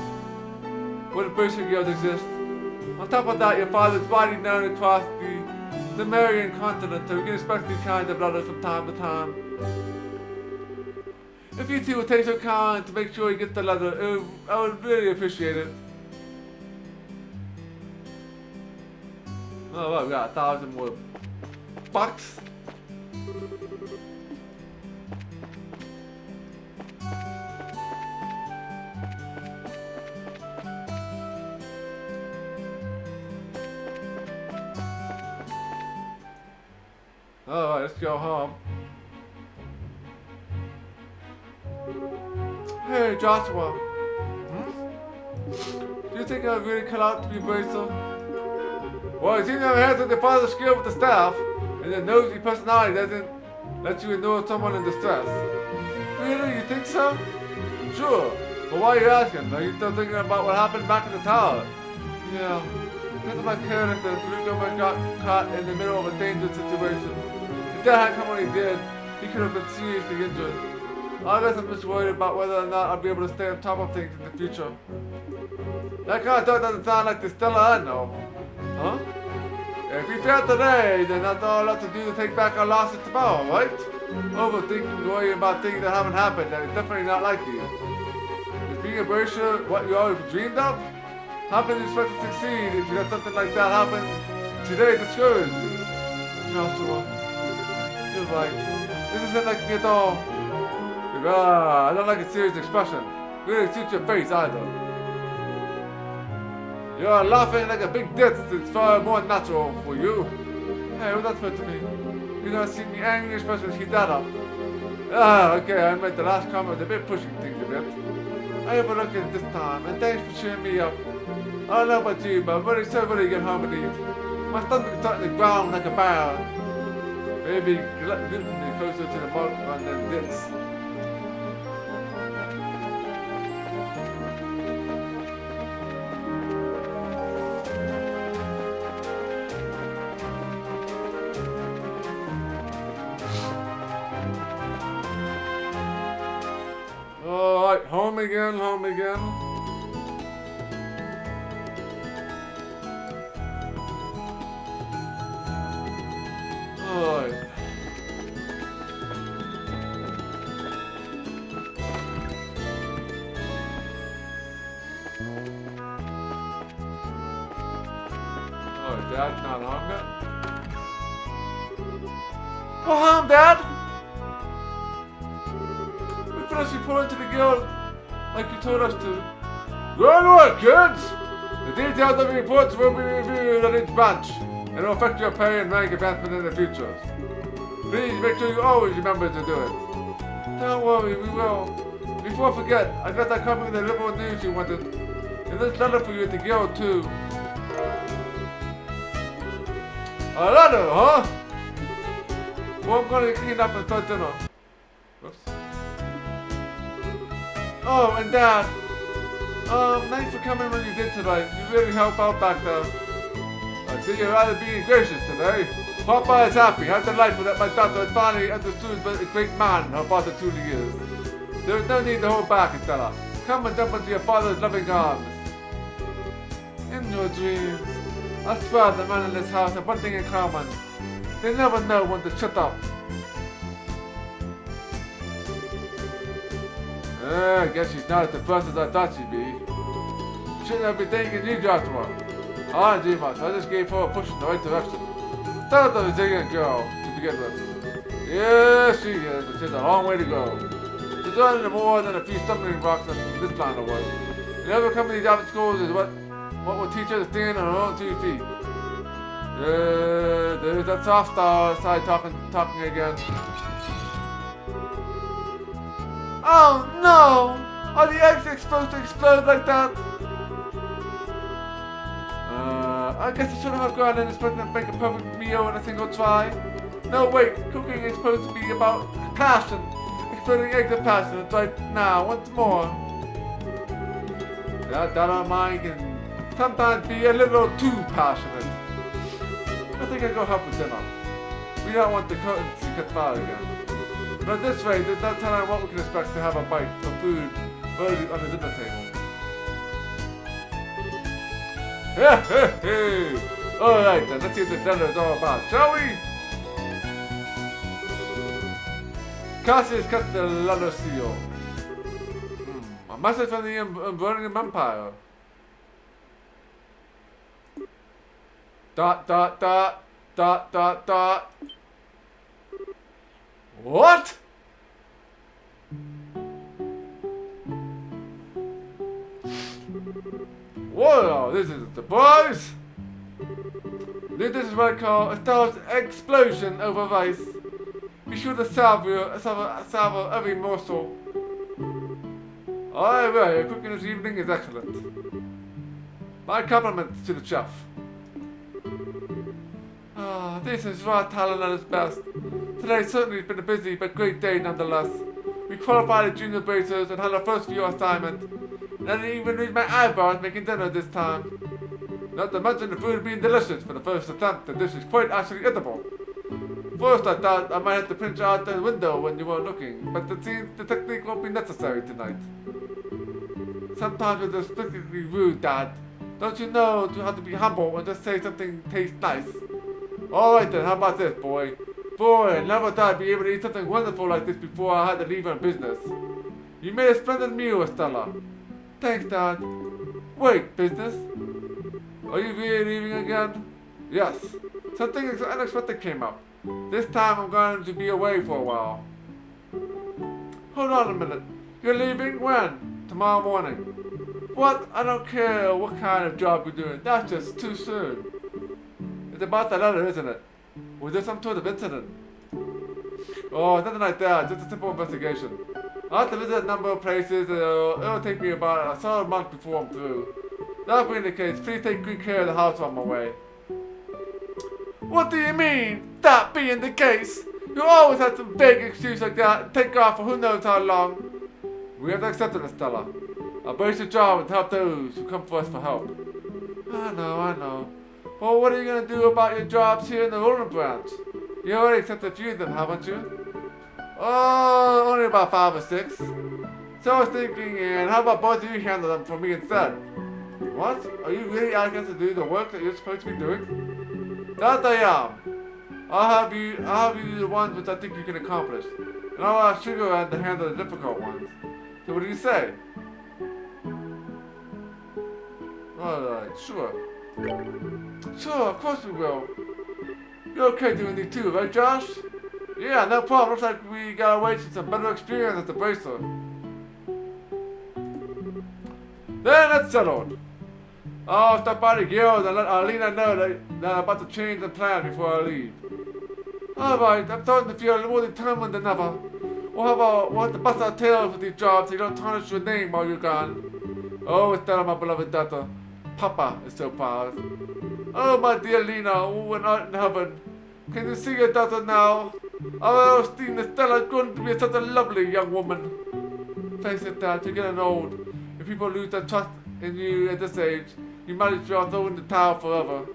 where the British Guild exists. On top of that, your father's widely known across the Marian continent, so we can expect these kinds of letters from time to time. If you two would take so kind to make sure you get the letter, I would really appreciate it. Oh, well, we got 1,000 more bucks. Alright, let's go home. Hey, Joshua. Do you think I would really cut out to be a bracer? Well, it seems to have had such a father's skill with the staff, and the nosy personality doesn't let you ignore someone in distress. Really? You think so? Sure. But why are you asking? Are you still thinking about what happened back in the tower? Yeah. This is my character. Luke got caught in the middle of a dangerous situation. If that had come when he did, he could have been seriously injured. I guess I'm just worried about whether or not I'll be able to stay on top of things in the future. That kind of talk doesn't sound like the Stella I know. Huh? If we fail today, then that's all I'll have to do to take back our losses tomorrow, right? Overthinking, worrying about things that haven't happened, that is definitely not like you. Is being a bracer what you always dreamed of? How can you expect to succeed if you let something like that happen today discouraged you? Joshua, you're right. This isn't like me at all. I don't like a serious expression. Really suits your face either. You're laughing like a big ditz. It's far more natural for you. Hey, what's that supposed to mean? You're gonna see me angry, especially heat that up. Okay, I admit the last comment was a bit pushing things a bit. I overlooked it this time, and thanks for cheering me up. I don't know about you, but I'm very sorry to get home and eat. My stomach's starting to ground like a barrel. Maybe gluten closer to the mark than this. Alright, home again, home again. Alright. Alright, Dad's not home yet. Go home, Dad! Finished reporting to the guild like you told us to. Good work, kids! The details of the reports will be reviewed at each branch and will affect your pay and rank advancement in the future. Please make sure you always remember to do it. Don't worry, we will. Before I forget, I got that copy of the liberal news you wanted. And this letter for you at the guild too. A letter, huh? Well, I'm gonna clean up and start dinner. Whoops. Oh, and Dad, thanks for coming when you did tonight. You really helped out back there. I see you're rather being gracious today. Papa is happy. I'm delightful that my daughter has finally understood what a great man her father truly is. There is no need to hold back, Estella. Come and jump into your father's loving arms. In your dreams, I swear the men in this house have one thing in common. They never know when to shut up. I guess she's not as depressed as I thought she'd be. Shouldn't have been thanking you, Joshua. I didn't do much. I just gave her a push in the right direction. That was a resilient girl to begin with. Yes, she is, but she's a long way to go. She's learning more than a few stumbling blocks in this line of work. And overcoming these obstacles is what will teach her to stand on her own 2 feet. There's that soft star side talking again. Oh no! Are the eggs supposed to explode like that? I guess I shouldn't have gone in expecting to make a perfect meal in a single try. No, wait, cooking is supposed to be about passion. Exploding eggs of passion. It's right now, once more. That our mind can sometimes be a little too passionate. I think I'll go help with dinner. We don't want the curtains to get fire again. But at this rate, there's no telling what we can expect to have a bite of food early on the dinner table. Alright then, let's see what the dinner is all about, shall we? Cassius cut the letter seal. A message from the Burning Empire. Dot. What? Whoa, this is a surprise! This is what I call a star's explosion over rice. Be sure to savor every morsel. Alright, your cooking this evening is excellent. My compliments to the chef. This is raw talent at its best. Today certainly has been a busy but great day nonetheless. We qualified as junior bracers and had our first few assignment. And I didn't even reach my eyebrows making dinner this time. Not to mention the food being delicious for the first attempt. The dish is quite actually edible. First, I thought I might have to pinch out the window when you weren't looking, but it seems the technique won't be necessary tonight. Sometimes it's despicably rude, Dad. Don't you know to have to be humble and just say something tastes nice? Alright then, how about this, boy? Boy, I never thought I'd be able to eat something wonderful like this before I had to leave on business. You made a splendid meal, Estella. Thanks, Dad. Wait, business? Are you really leaving again? Yes. Something unexpected came up. This time I'm going to be away for a while. Hold on a minute. You're leaving when? Tomorrow morning. What? I don't care what kind of job you're doing. That's just too soon. It's about the letter, isn't it? Was there some sort of incident? Oh, nothing like that. Just a simple investigation. I have to visit a number of places. It'll take me about a solid month before I'm through. That being the case, please take good care of the house on my way. What do you mean, that being the case? You always have some vague excuse like that and take off for who knows how long. We have to accept it, Estella. I'll brace your job and help those who come for us for help. I know. Well, what are you going to do about your jobs here in the Roland branch? You already accepted a few of them, haven't you? Oh, only about 5 or 6. So I was thinking, and how about both of you handle them for me instead? What? Are you really asking us to do the work that you're supposed to be doing? That I am. I'll have you do the ones which I think you can accomplish. And I'll ask Sugar and to handle the difficult ones. So what do you say? Alright, sure. Sure, of course we will. You're okay doing these too, right, Josh? Yeah, no problem. Looks like we got away to some better experience at the bracer. Then it's settled. I'll stop by the guild and let Alina know that I'm about to change the plan before I leave. Alright, I'm starting to feel more determined than ever. We'll have to bust our tails with these jobs so you don't tarnish your name while you're gone. Oh, Estella, my beloved daughter. Papa is so proud. Oh, my dear Lena, who in art in heaven. Can you see your daughter now? Our esteemed Estella is going to be such a lovely young woman. Face it, Dad, you're getting old. If people lose their trust in you at this age, you might as well throw in the towel forever.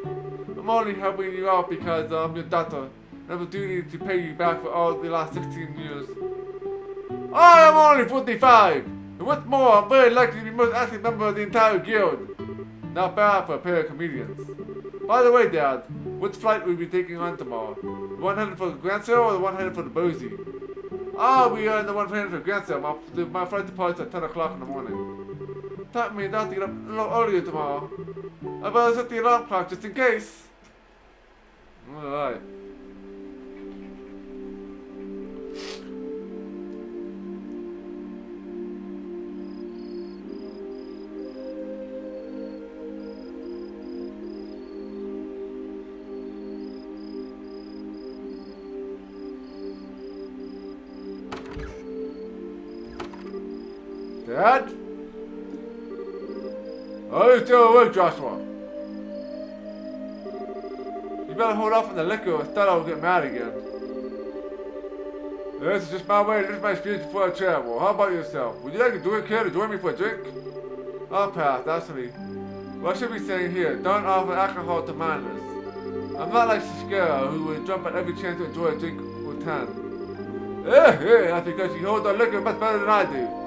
I'm only helping you out because I'm your daughter. I have a duty to pay you back for all the last 16 years. I am only 45! And what's more, I'm very likely to be the most active member of the entire guild. Not bad for a pair of comedians. By the way, Dad, which flight will we be taking on tomorrow? The one headed for the Grand Sale or the one headed for the Bozy? We are in the one headed for the Grand Sale. My flight departs at 10 o'clock in the morning. That means I have to get up a little earlier tomorrow. I better set the alarm clock just in case. Alright. Dad? Are you still awake, Joshua? You better hold off on the liquor or Stella will get mad again. This is just my way to live my experience before I travel. How about yourself? Would you like to drink here to join me for a drink? I'll pass, actually. What should we say here? Don't offer alcohol to minors. I'm not like this girl who would jump at every chance to enjoy a drink with 10. That's because you hold the liquor much better than I do.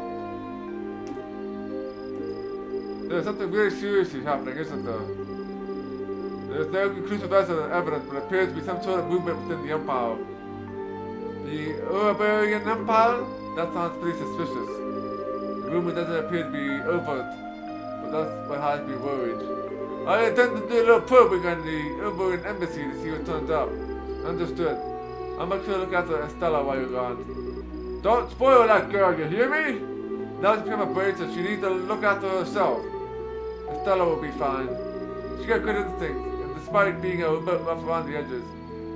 There's something very serious happening, isn't there? There's no conclusive evidence, but it appears to be some sort of movement within the Empire. The Urbarian Empire? That sounds pretty suspicious. The rumor doesn't appear to be overt, but that's what has me worried. I intend to do a little probing on the Urbarian Embassy to see what turns up. Understood. I'll make sure to look after Estella while you're gone. Don't spoil that girl, you hear me? Now she's become a bracer, she needs to look after herself. Estella will be fine. She's got good instincts, and despite being a bit rough around the edges,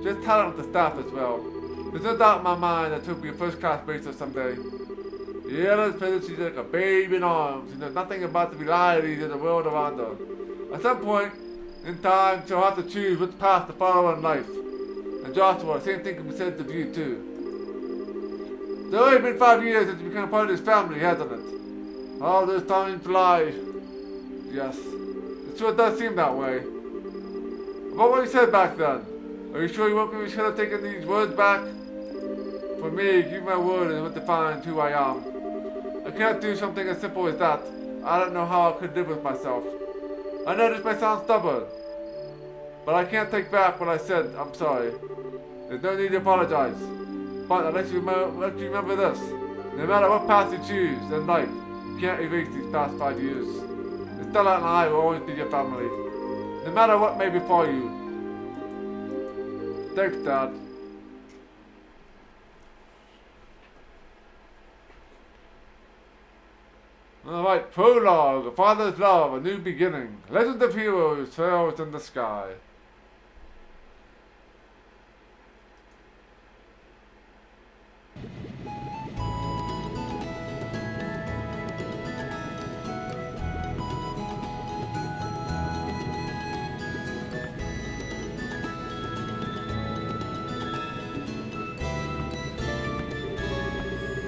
she has talent with the staff as well. There's no doubt in my mind that she'll be a first-class bracer someday. Yeah, let's say that she's like a baby in arms. She knows nothing about the realities of the world around her. At some point in time, she'll have to choose which path to follow in life. And Joshua, the same thing can be said of you too. It's only been 5 years since you became part of this family, hasn't it? All this time flies. Yes, it sure does seem that way. About what you said back then. Are you sure you won't be should have taken these words back? For me, keep my word is what defines who I am. I can't do something as simple as that. I don't know how I could live with myself. I know this may sound stubborn, but I can't take back what I said. I'm sorry. There's no need to apologize. But I'd let you remember this. No matter what path you choose in life, you can't erase these past 5 years. Stella and I will always be your family. No matter what may befall you. Thanks, Dad. Alright, prologue, a father's love, a new beginning. Legend of heroes, trails in the sky.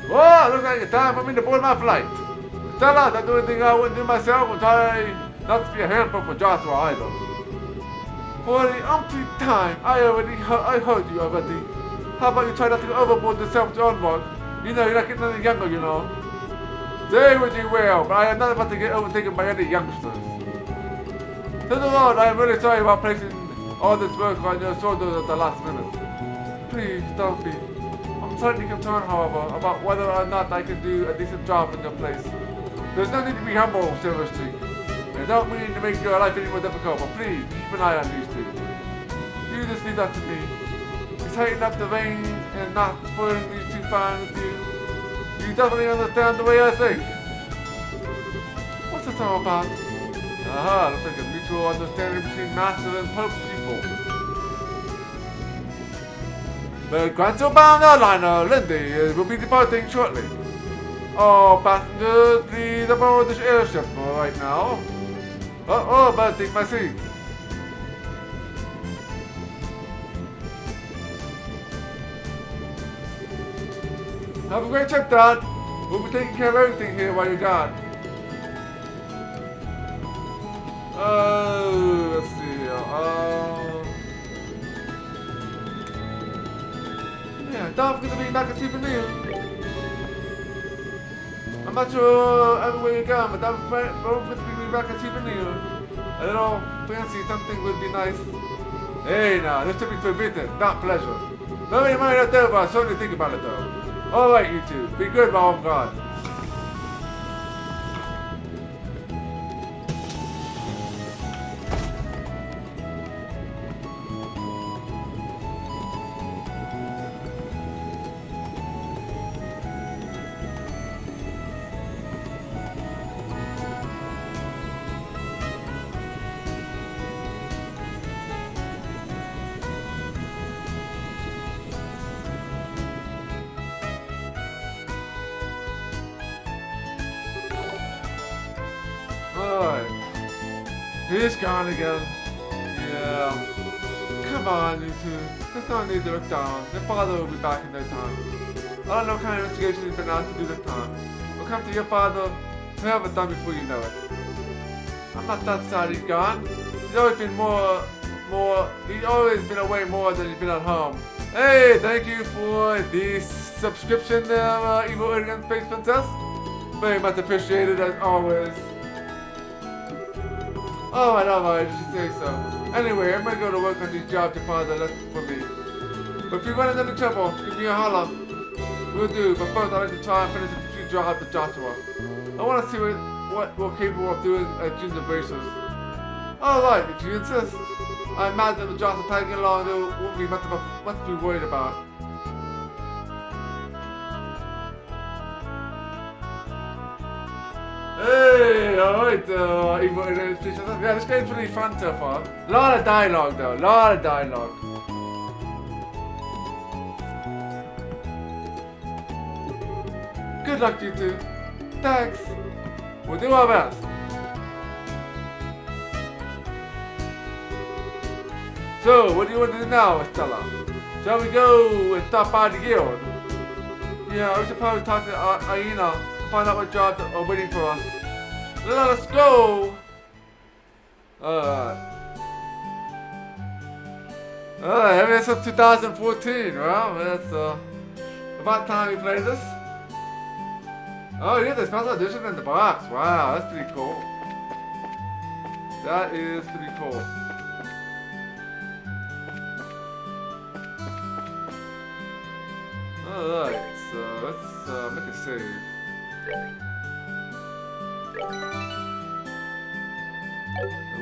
Whoa, looks like it's time for me to board my flight. Stella, that's the only thing I wouldn't do myself and try not to be a handful for Joshua either. For the umpteenth time, I heard you already. How about you try not to go overboard yourself with your own work? You know, you're not getting any younger, you know. Say what you will, but I am not about to get overtaken by any youngsters. To the Lord, I am really sorry about placing all this work on your shoulders at the last minute. Please, don't be. I'm slightly concerned, however, about whether or not I can do a decent job in your place. There's no need to be humble, Silver Streak. I don't mean to make your life any more difficult, but please, keep an eye on these two. You just leave that to me. Just tighten up the reins and not spoiling these two fine with you. You definitely understand the way I think. What's this all about? Aha, looks like a mutual understanding between master and pupil. The Grand Bound airliner, Lindy, will be departing shortly. All passengers, please aboard this airship right now. But take my seat. Have a great trip, Dad. We'll be taking care of everything here while you're gone. Let's see. Yeah, don't forget to bring back a souvenir. I'm not sure everywhere you go, but don't forget to bring me back a souvenir. A little fancy something would be nice. Hey now, this took me to a business, not pleasure. Don't really mind that over, I certainly think about it though. Alright you two, be good while I'm gone. Alright. He's gone again. Yeah. Come on, you two. There's no need to look down. Your father will be back in no time. I don't know what kind of investigation he's been asked to do this time. We'll come to your father. He'll have it done before you know it. I'm not that sad he's gone. He's always been he's always been away more than he's been at home. Hey, thank you for the subscription there, Evil Arrogant Space Princess. Very much appreciated as always. Alright, just say so. Anyway, I'm gonna go to work on these jobs your father left for me. But if you run into any trouble, give me a holler. We'll do, but first I'd like to try and finish a few jobs with Joshua. I want to see what we're capable of doing at Junior Bracers. Alright, if you insist. I imagine the Joshua tagging along there won't be much to be worried about. Hey, alright, yeah, this game's pretty fun so far. A lot of dialogue though, a lot of dialogue. Good luck, you two. Thanks. We'll do our best. So, what do you want to do now, Estella? Shall we go and stop by the guild? Yeah, we should probably talk to Aina. Find out what jobs are waiting for us. Let us go! Alright. Ever since 2014. Well, that's about time we played this. Oh, yeah, the special edition in the box. Wow, that's pretty cool. That is pretty cool. Alright, so let's make a save.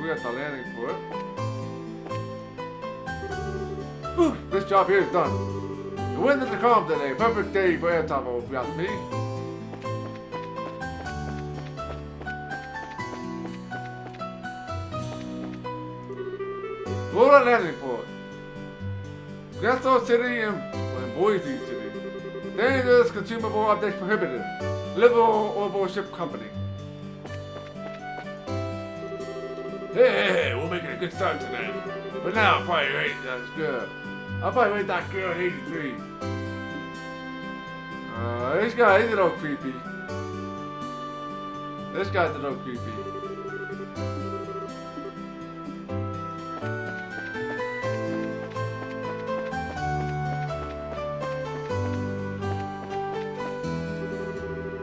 We got the landing port. Whew, this job here is done. The wind is to calm today. Perfect day for air travel, if you ask me. Roller landing port. Gasto City and Boise City. Dangerous consumable objects prohibited. Liberal Orbital Ship Company. Hey, we're making a good start today. But now I'll probably rate that girl. I'll probably rate that girl an 83. This guy is a little creepy. This guy's a little creepy.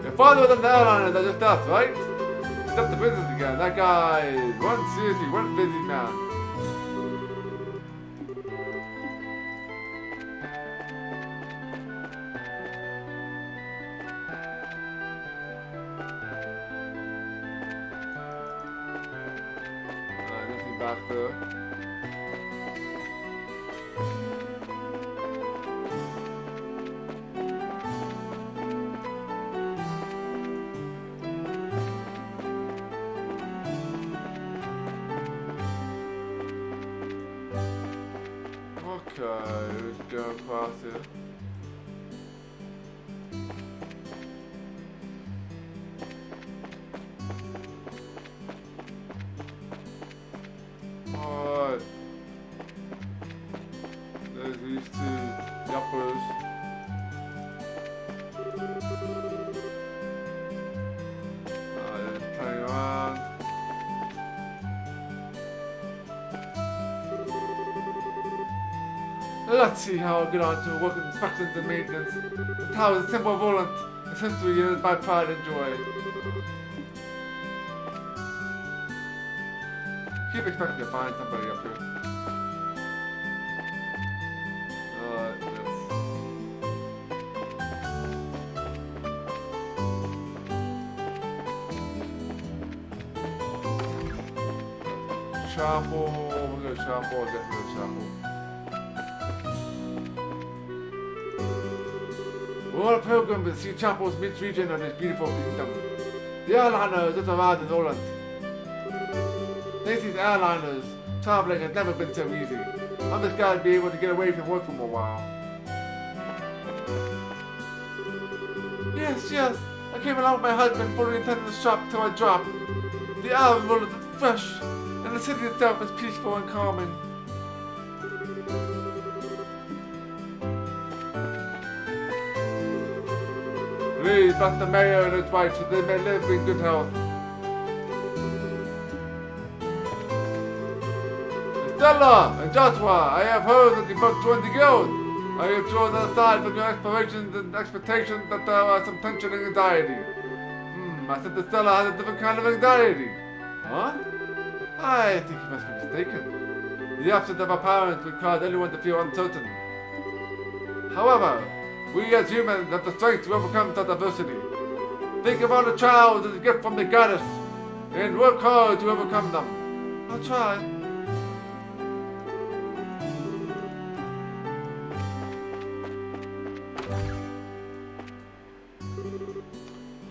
Your father was an airliner that just left, right? He's up to business again. That guy is one busy man. Nothing back there. Okay, let's go across here. Alright. There's these two yuppers. Just playing around. Let's see how I get on to work with inspections and maintenance. The tower is a simple volant, essentially used by pride and joy. Keep expecting to find somebody up here. Yes. Chapel, we'll go chapel, definitely chapel. We're on a pilgrim to see Chapel's mid-region of this beautiful kingdom. The airliner just arrived in Holland. Thanks to these airliners, traveling has never been so easy. I'm just glad to be able to get away from work for a while. Yes. I came along with my husband, fully intending to shop till I drop. The air is fresh, and the city itself is peaceful and calming. Please bless the mayor and his wife so they may live in good health. Stella and Joshua, I have heard that you both joined the guild. I have drawn aside from your aspirations and expectations that there are some tension and anxiety. I said that Stella has a different kind of anxiety. Huh? I think you must be mistaken. The absence of our parents would cause anyone to feel uncertain. However, we as humans have the strength to overcome such adversity. Think of all the trials as a gift from the goddess, and work hard to overcome them. I'll try.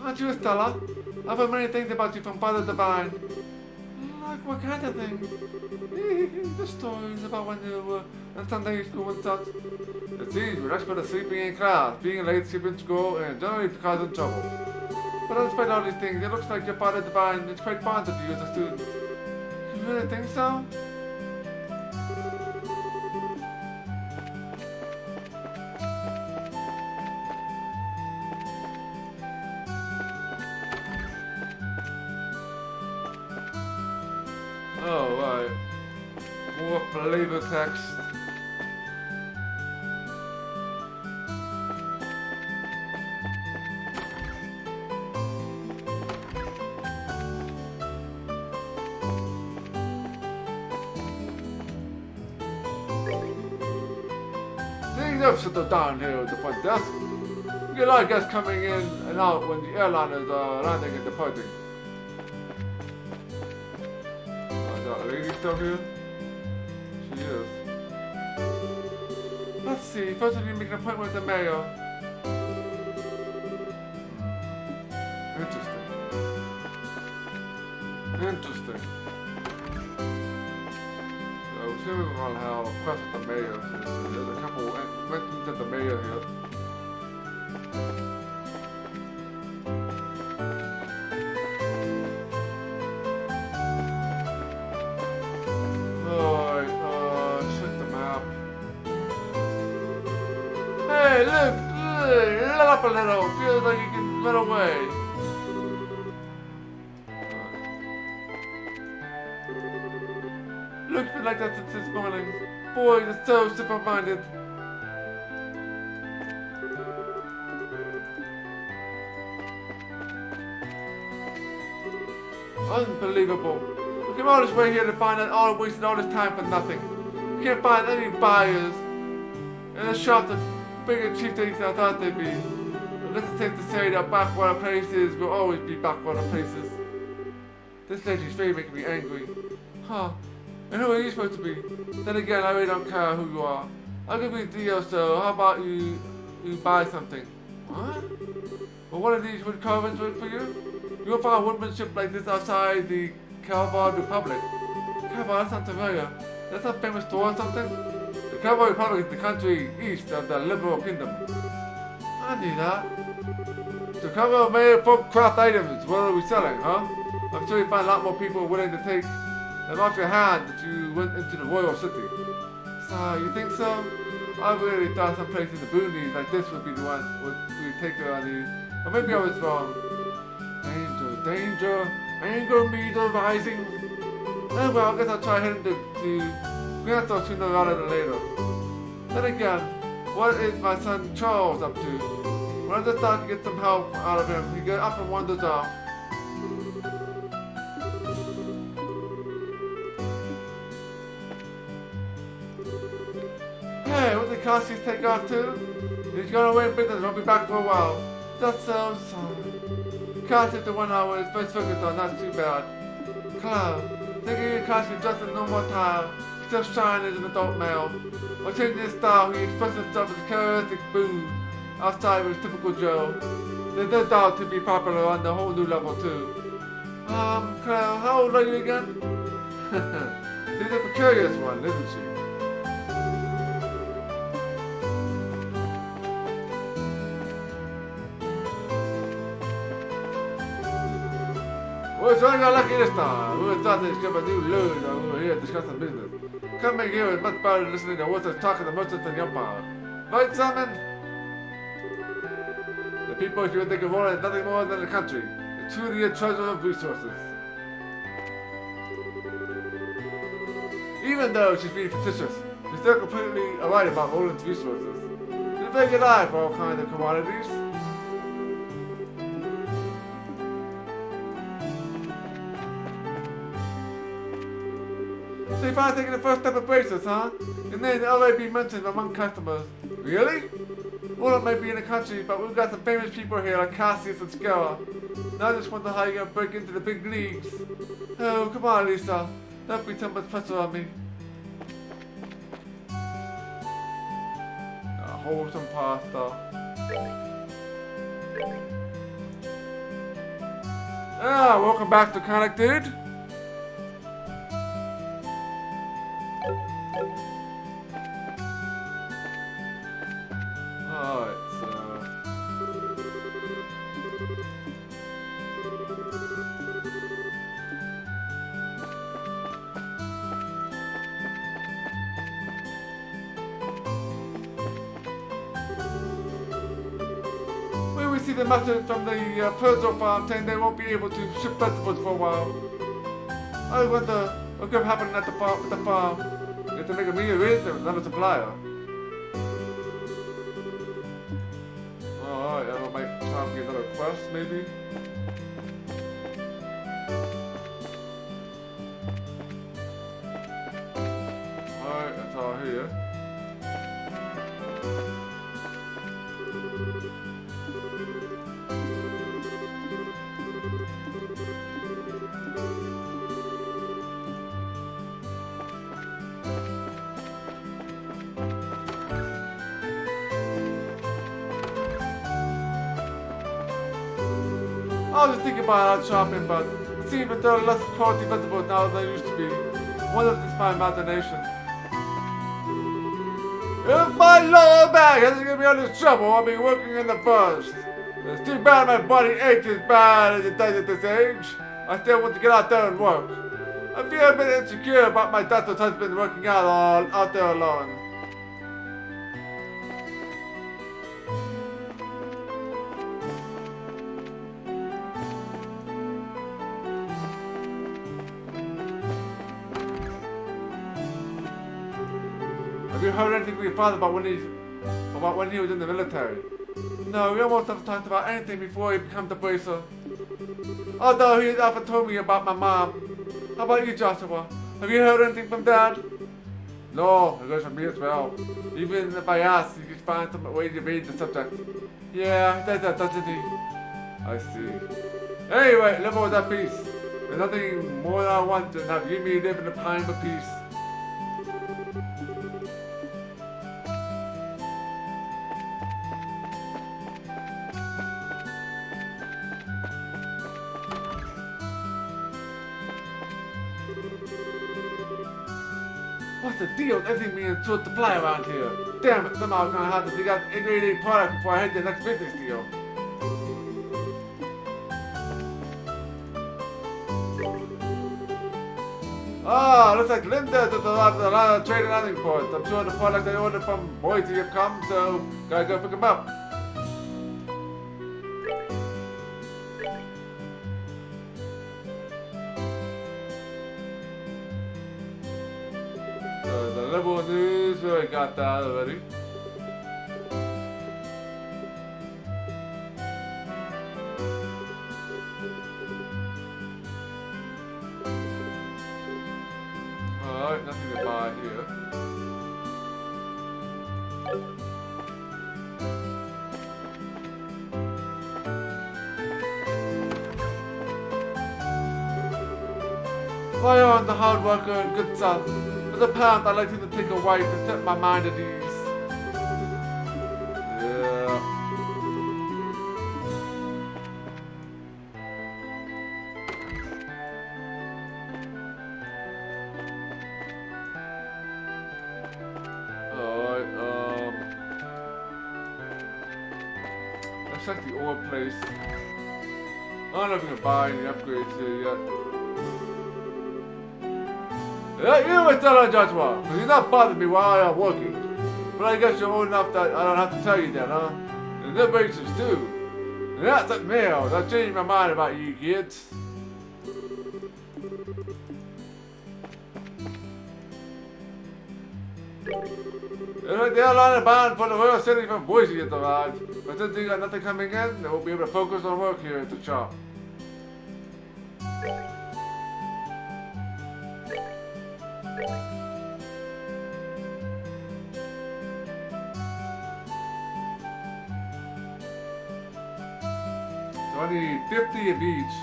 Aren't you Stella? I've heard many things about you from Father Divine. Like what kind of things? The stories about when you were in Sunday school and such. It seems you're expert at sleeping in class, being late, sleeping in school, and generally causing trouble. But despite all these things, it looks like your Father Divine is quite fond of you as a student. You really think so? Oh, right. More flavor text. Please don't sit down here at the front desk. We get a lot of guests coming in and out when the airliners are landing and departing. Is that lady still here? She is. Let's see. First, we need to make an appointment with the mayor. Interesting. Interesting. So, we're seeing on how impressed with the mayor. There's a couple mentions of the mayor here. Hey, look, let up a little. Feels like you can run away. Looks been like that since this morning. Boys are so simple-minded. Unbelievable. We came all this way here to find out all wasted all this time for nothing. We can't find any buyers. And the shops are bigger cheap than I thought they'd be. I guess it's safe to say that backwater places will always be backwater places. This lady's really making me angry. Huh. And who are you supposed to be? Then again, I really don't care who you are. I'll give you a deal, so how about you buy something? What? Well, one of these wood carvings work for you? You will find woodmanship like this outside the Cowboy Republic. Cowboy, that sounds familiar. That's a famous store or something? The Cowboy Republic is the country east of the Liberal Kingdom. I knew that. So Cowboy made folk craft items. What are we selling, huh? I'm sure you find a lot more people willing to take them off your hand if you went into the royal city. So, you think so? I really thought some place in the boonies like this would be the one would take her on these. Or maybe I was wrong. Danger, danger, anger me the rising. Oh well, I guess I'll try heading to Grantham sooner rather than later. Then again, what is my son Charles up to? When I just thought I could get some help out of him, he got up and wanders off. Hey, what did Cassius take off too? He's gone away in business, won't be back for a while. That's so sorry. Cassius the 1 hour is first focused on, not too bad. Cloud, thinking Cassius just a normal time, still shining as an adult male. While changing his style, he expressed himself as a charismatic boo outside of his typical Joe. There's no doubt to be popular on the whole new level too. Cloud, how old are you again? She's a precarious one, isn't she? Well, so I got lucky this time. We were thought to discover new lures and we were here discussing business. Coming here is much better than listening to what's talking to merchants in the empire. Right, Simon? The people here think of Rolla as nothing more than the country. It's truly a treasure of resources. Even though she's being fictitious, she's still completely right about Roland's resources. She's a very good eye for all kinds of commodities. So you finally taking the first step of bracelets, huh? Your name will already be mentioned among customers. Really? Roland may be in the country, but we've got some famous people here like Cassius and Scara. Now I just wonder how you're gonna break into the big leagues. Oh, come on, Lisa. Don't be too much pressure on me. Wholesome pasta. Ah, welcome back to Conic Dude. Alright, so when we see the message from the Perzo farm saying they won't be able to ship vegetables for a while. I wonder what could have happened at the farm with the farm. You have to make a media arrangement with another supplier. Alright, I might try to get another quest, maybe. Alright, that's all here. was just thinking about out shopping, but it seems that there are less quality vegetables now than there used to be. Wonder if it's my imagination. If my lower back hasn't given me all this trouble, I'll be working in the forest. It's too bad my body aches as bad as it does at this age. I still want to get out there and work. I feel a bit insecure about my daughter's husband working out there alone. Have you heard anything from your father about when he was in the military? No, we almost never talked about anything before he became the bracer. Although he often told me about my mom. How about you, Joshua? Have you heard anything from Dad? No, it goes from me as well. Even if I ask, you can find some way to evade the subject. Yeah, he does that, doesn't he? I see. Anyway, live with that peace. There's nothing more than I want than have you and me live in a time of peace. What's the deal with everything being in short supply around here? Damn it, somehow I'm gonna have to dig out the ingredient product before I head to the next business deal. Ah, looks like Linda does a lot of trading and imports. I'm sure the products I ordered from Boise have come, so gotta go pick them up. The liberal news, we got that already. Alright, nothing to buy here. My own, the hard worker and good son. As a parent, I like him to take a wife and set my mind at ease. Yeah. Alright, let's check the ore place. I don't know if we can buy any upgrades here yet. Yeah, you always tell her, Joshua, because you're not bothering me while I'm working. But I guess you're old enough that I don't have to tell you that, huh? And they're racist too. And that's like males. I've changed my mind about you kids. The airline bound for the Royal City from Boise has arrived. But since you got nothing coming in, they won't be able to focus on work here at the shop. 50 of each.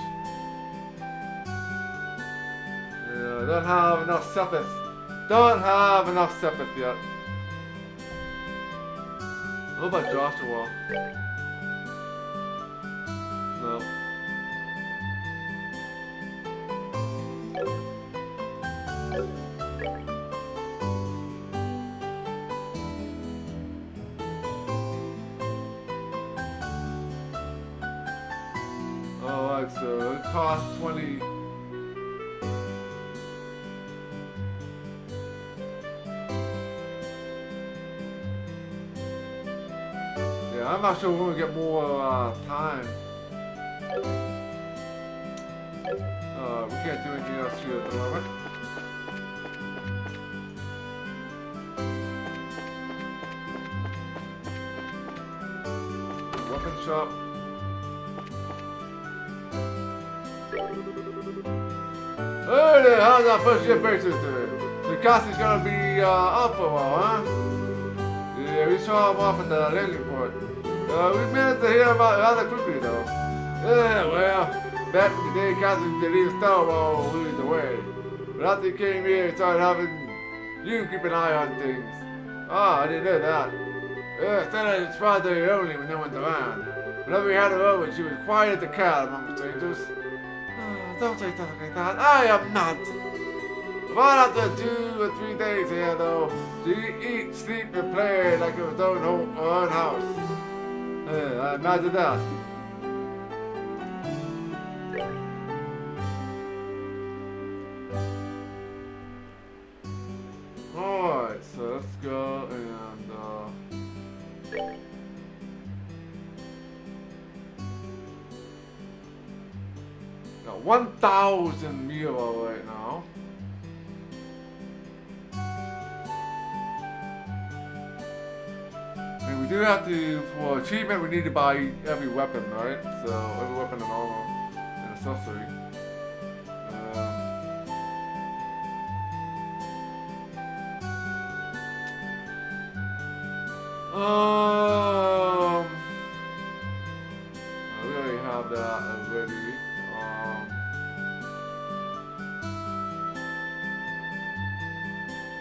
Don't have enough sepith. Don't have enough sepith yet. What about Joshua? No. Alright, so it costs 20. Yeah, I'm not sure we're gonna get more time. We can't do anything else here at the moment. Weapon shop. Hey there, how's our first year basis doing? The cost is gonna be up for a while, huh? Yeah, we saw him off at the landing port. We managed to hear about it rather quickly though. Yeah, well, back in the day, Cassie didn't leave Stonewall while we was away. But after he came here, he started having you keep an eye on things. Oh, I didn't know that. Yeah, said I was surprised they were only when no one's around. Whenever we had her over, she was quiet as a cat among strangers. Don't say something like that. I am not. About after 2 or 3 days here, though, she eat, sleep, and play like it was her own house. I imagine that. Alright, so let's go and got 1,000 Milo right now. And we do have to, for achievement, we need to buy every weapon, right? So, every weapon and armor and accessory. We already have that already.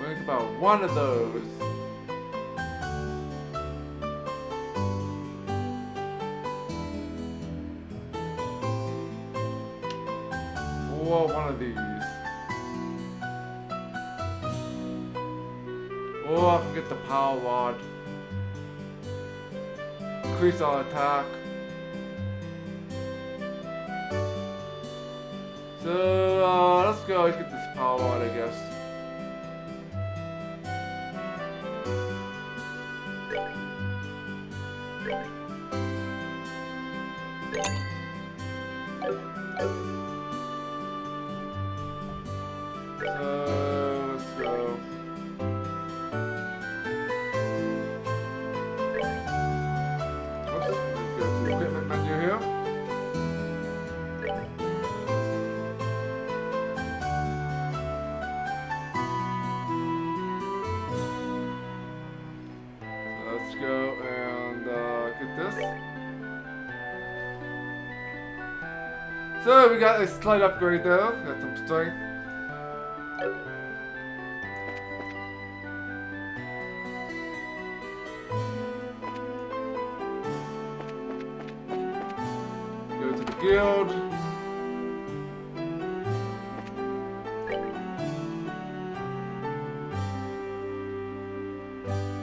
Think about one of those. Or one of these. Or I can get the power rod. Increase our attack. So let's go. Let's get this power rod, I guess. Let's go and get this. So we got a slight upgrade there. Got some strength. Go to the guild.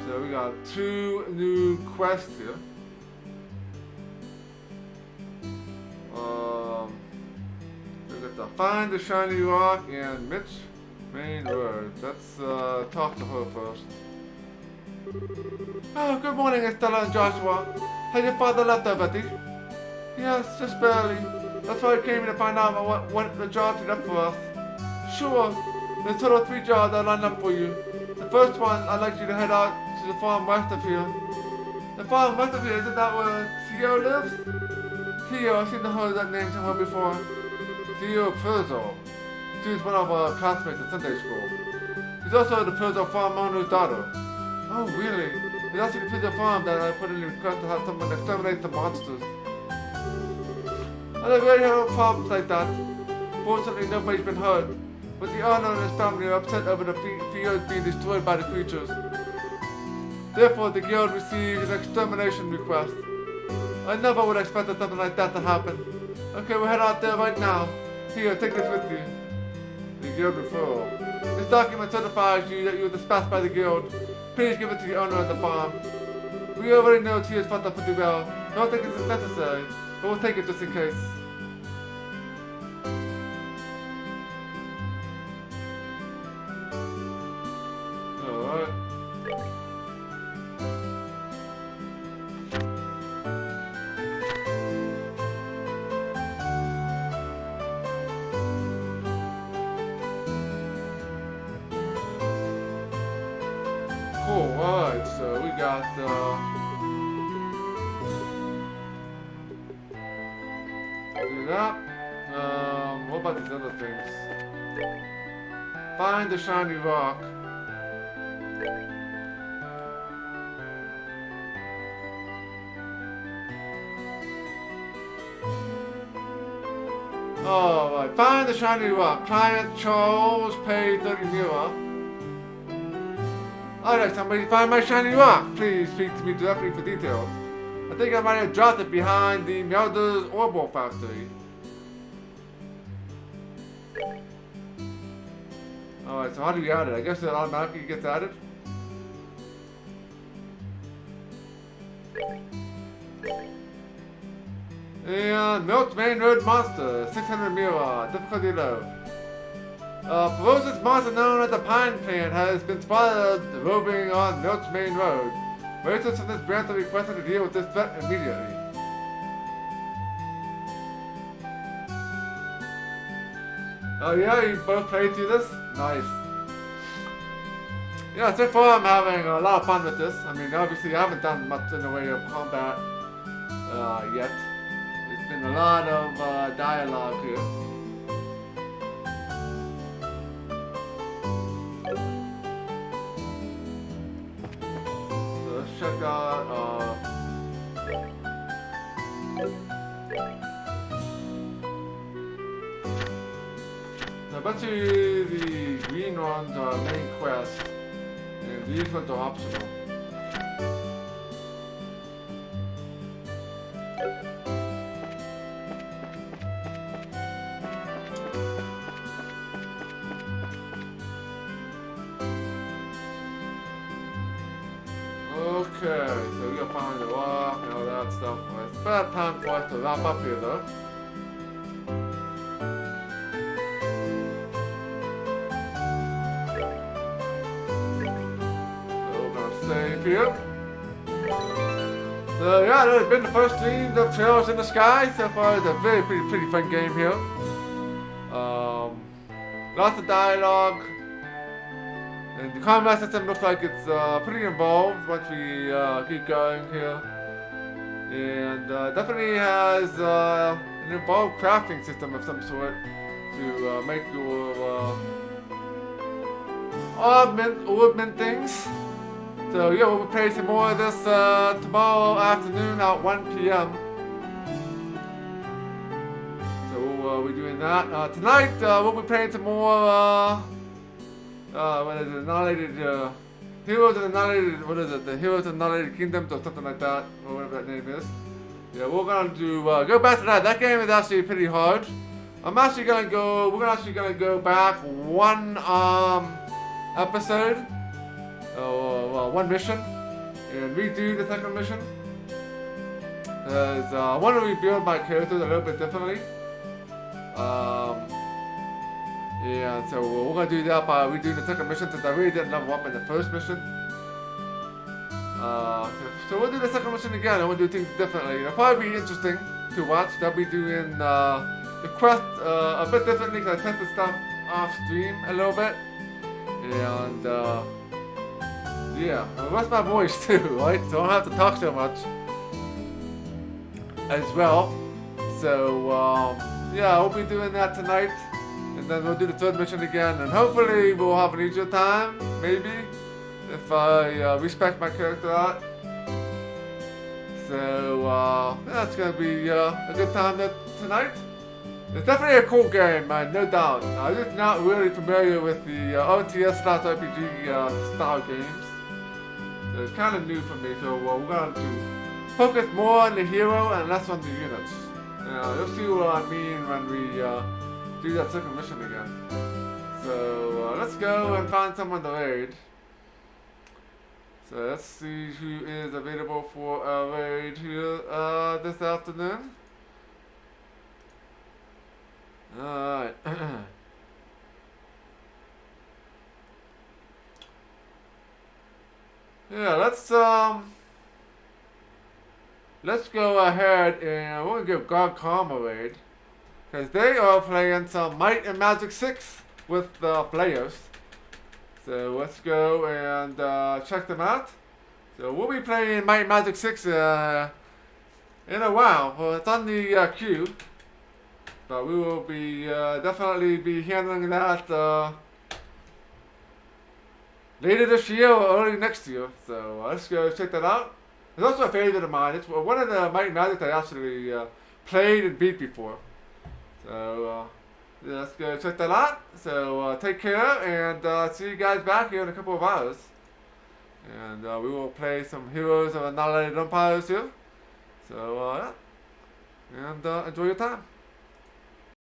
So we got 2 new quests here. We got the Find the Shiny Rock and Mitch main word. Let's talk to her first. Oh, good morning, Estella and Joshua. Has your father left already? Yes, just barely. That's why I came here to find out what the jobs he left for us. Sure, there's a total of 3 jobs I lined up for you. The first one, I'd like you to head out to the farm west of here. The farm west of here, isn't that where Theo lives? Theo, I've seen the heard that name somewhere before. Theo Purzo. She's one of our classmates at Sunday school. She's also the Purzo farm owner's daughter. Oh, really? It's actually the Purzo farm that I put in the request to have someone exterminate the monsters. I don't really have problems like that. Fortunately, nobody's been hurt. But the owner and his family are upset over the fields being destroyed by the creatures. Therefore, the guild received an extermination request. I never would have expected something like that to happen. Okay, we'll head out there right now. Here, take this with you. The guild referral. This document certifies you that you were dispatched by the guild. Please give it to the owner of the farm. We already know she is fought up pretty well. I don't think this is necessary, but we'll take it just in case. Alright. Cool, alright, so we got do that. What about these other things? Find the shiny rock. Alright, find the shiny rock. Client Charles, pay 30 euro. Alright, somebody find my shiny rock. Please speak to me directly for details. I think I might have dropped it behind the Melder's Orbital Factory. Alright, so how do you add it? I guess it automatically gets added. And Milk's Main Road Monster, 600 Mira, difficulty low. Ferocious monster known as the Pine Plant has been spotted roving on Milk's Main Road. Racers in this branch are requested to deal with this threat immediately. Oh yeah, you both played through this? Nice. Yeah, so far I'm having a lot of fun with this. I mean, obviously I haven't done much in the way of combat yet. There's been a lot of dialogue here. So let's check out I bet you the green ones are main quest, and these ones are optional. Okay, so we gotta find the rock and all that stuff. Well, it's about time for us to wrap up here though. Save here. So yeah, that has been the first stream of Trails in the Sky. So far, it's a very pretty fun game here. Lots of dialogue. And the combat system looks like it's pretty involved once we keep going here. And definitely has an involved crafting system of some sort to make your augment things. So yeah, we'll be playing some more of this tomorrow afternoon at 1 p.m. So we'll be doing that. Tonight we'll be playing some more what is it? Annihilated Heroes of the Annihilated, what is it? The Heroes of the Annihilated Kingdoms or something like that, or whatever that name is. Yeah, we're gonna do go back to that. That game is actually pretty hard. We're actually gonna go back one episode. One mission and redo the second mission because I want to rebuild my characters a little bit differently. Yeah, so we're gonna do that by redoing the second mission since I really didn't level up in the first mission. So we'll do the second mission again and we'll do things differently. It'll probably be interesting to watch. I'll be doing the quest a bit differently because I tested stuff off stream a little bit and yeah, well, that's my voice too, right? So I don't have to talk so much as well. So yeah, we'll be doing that tonight, and then we'll do the third mission again, and hopefully we'll have an easier time, maybe, if I respect my character out. So yeah, it's gonna be a good time tonight. It's definitely a cool game, no doubt. I'm just not really familiar with the RTS/RPG style games. So it's kind of new for me, so we're going to focus more on the hero and less on the units. You'll see what I mean when we do that second mission again. So let's go and find someone to raid. So let's see who is available for a raid here this afternoon. Alright. Yeah, let's go ahead and we're gonna give God Karma a raid. Because they are playing some Might and Magic 6 with the players. So let's go and check them out. So we'll be playing Might and Magic 6 in a while. Well, it's on the queue. But we will be definitely be handling that later this year or early next year. So let's go check that out. It's also a favorite of mine. It's one of the Might and Magic I actually played and beat before. So yeah, let's go check that out. So take care and see you guys back here in a couple of hours. And we will play some Heroes of Annihilated Empires here. So, yeah. And enjoy your time.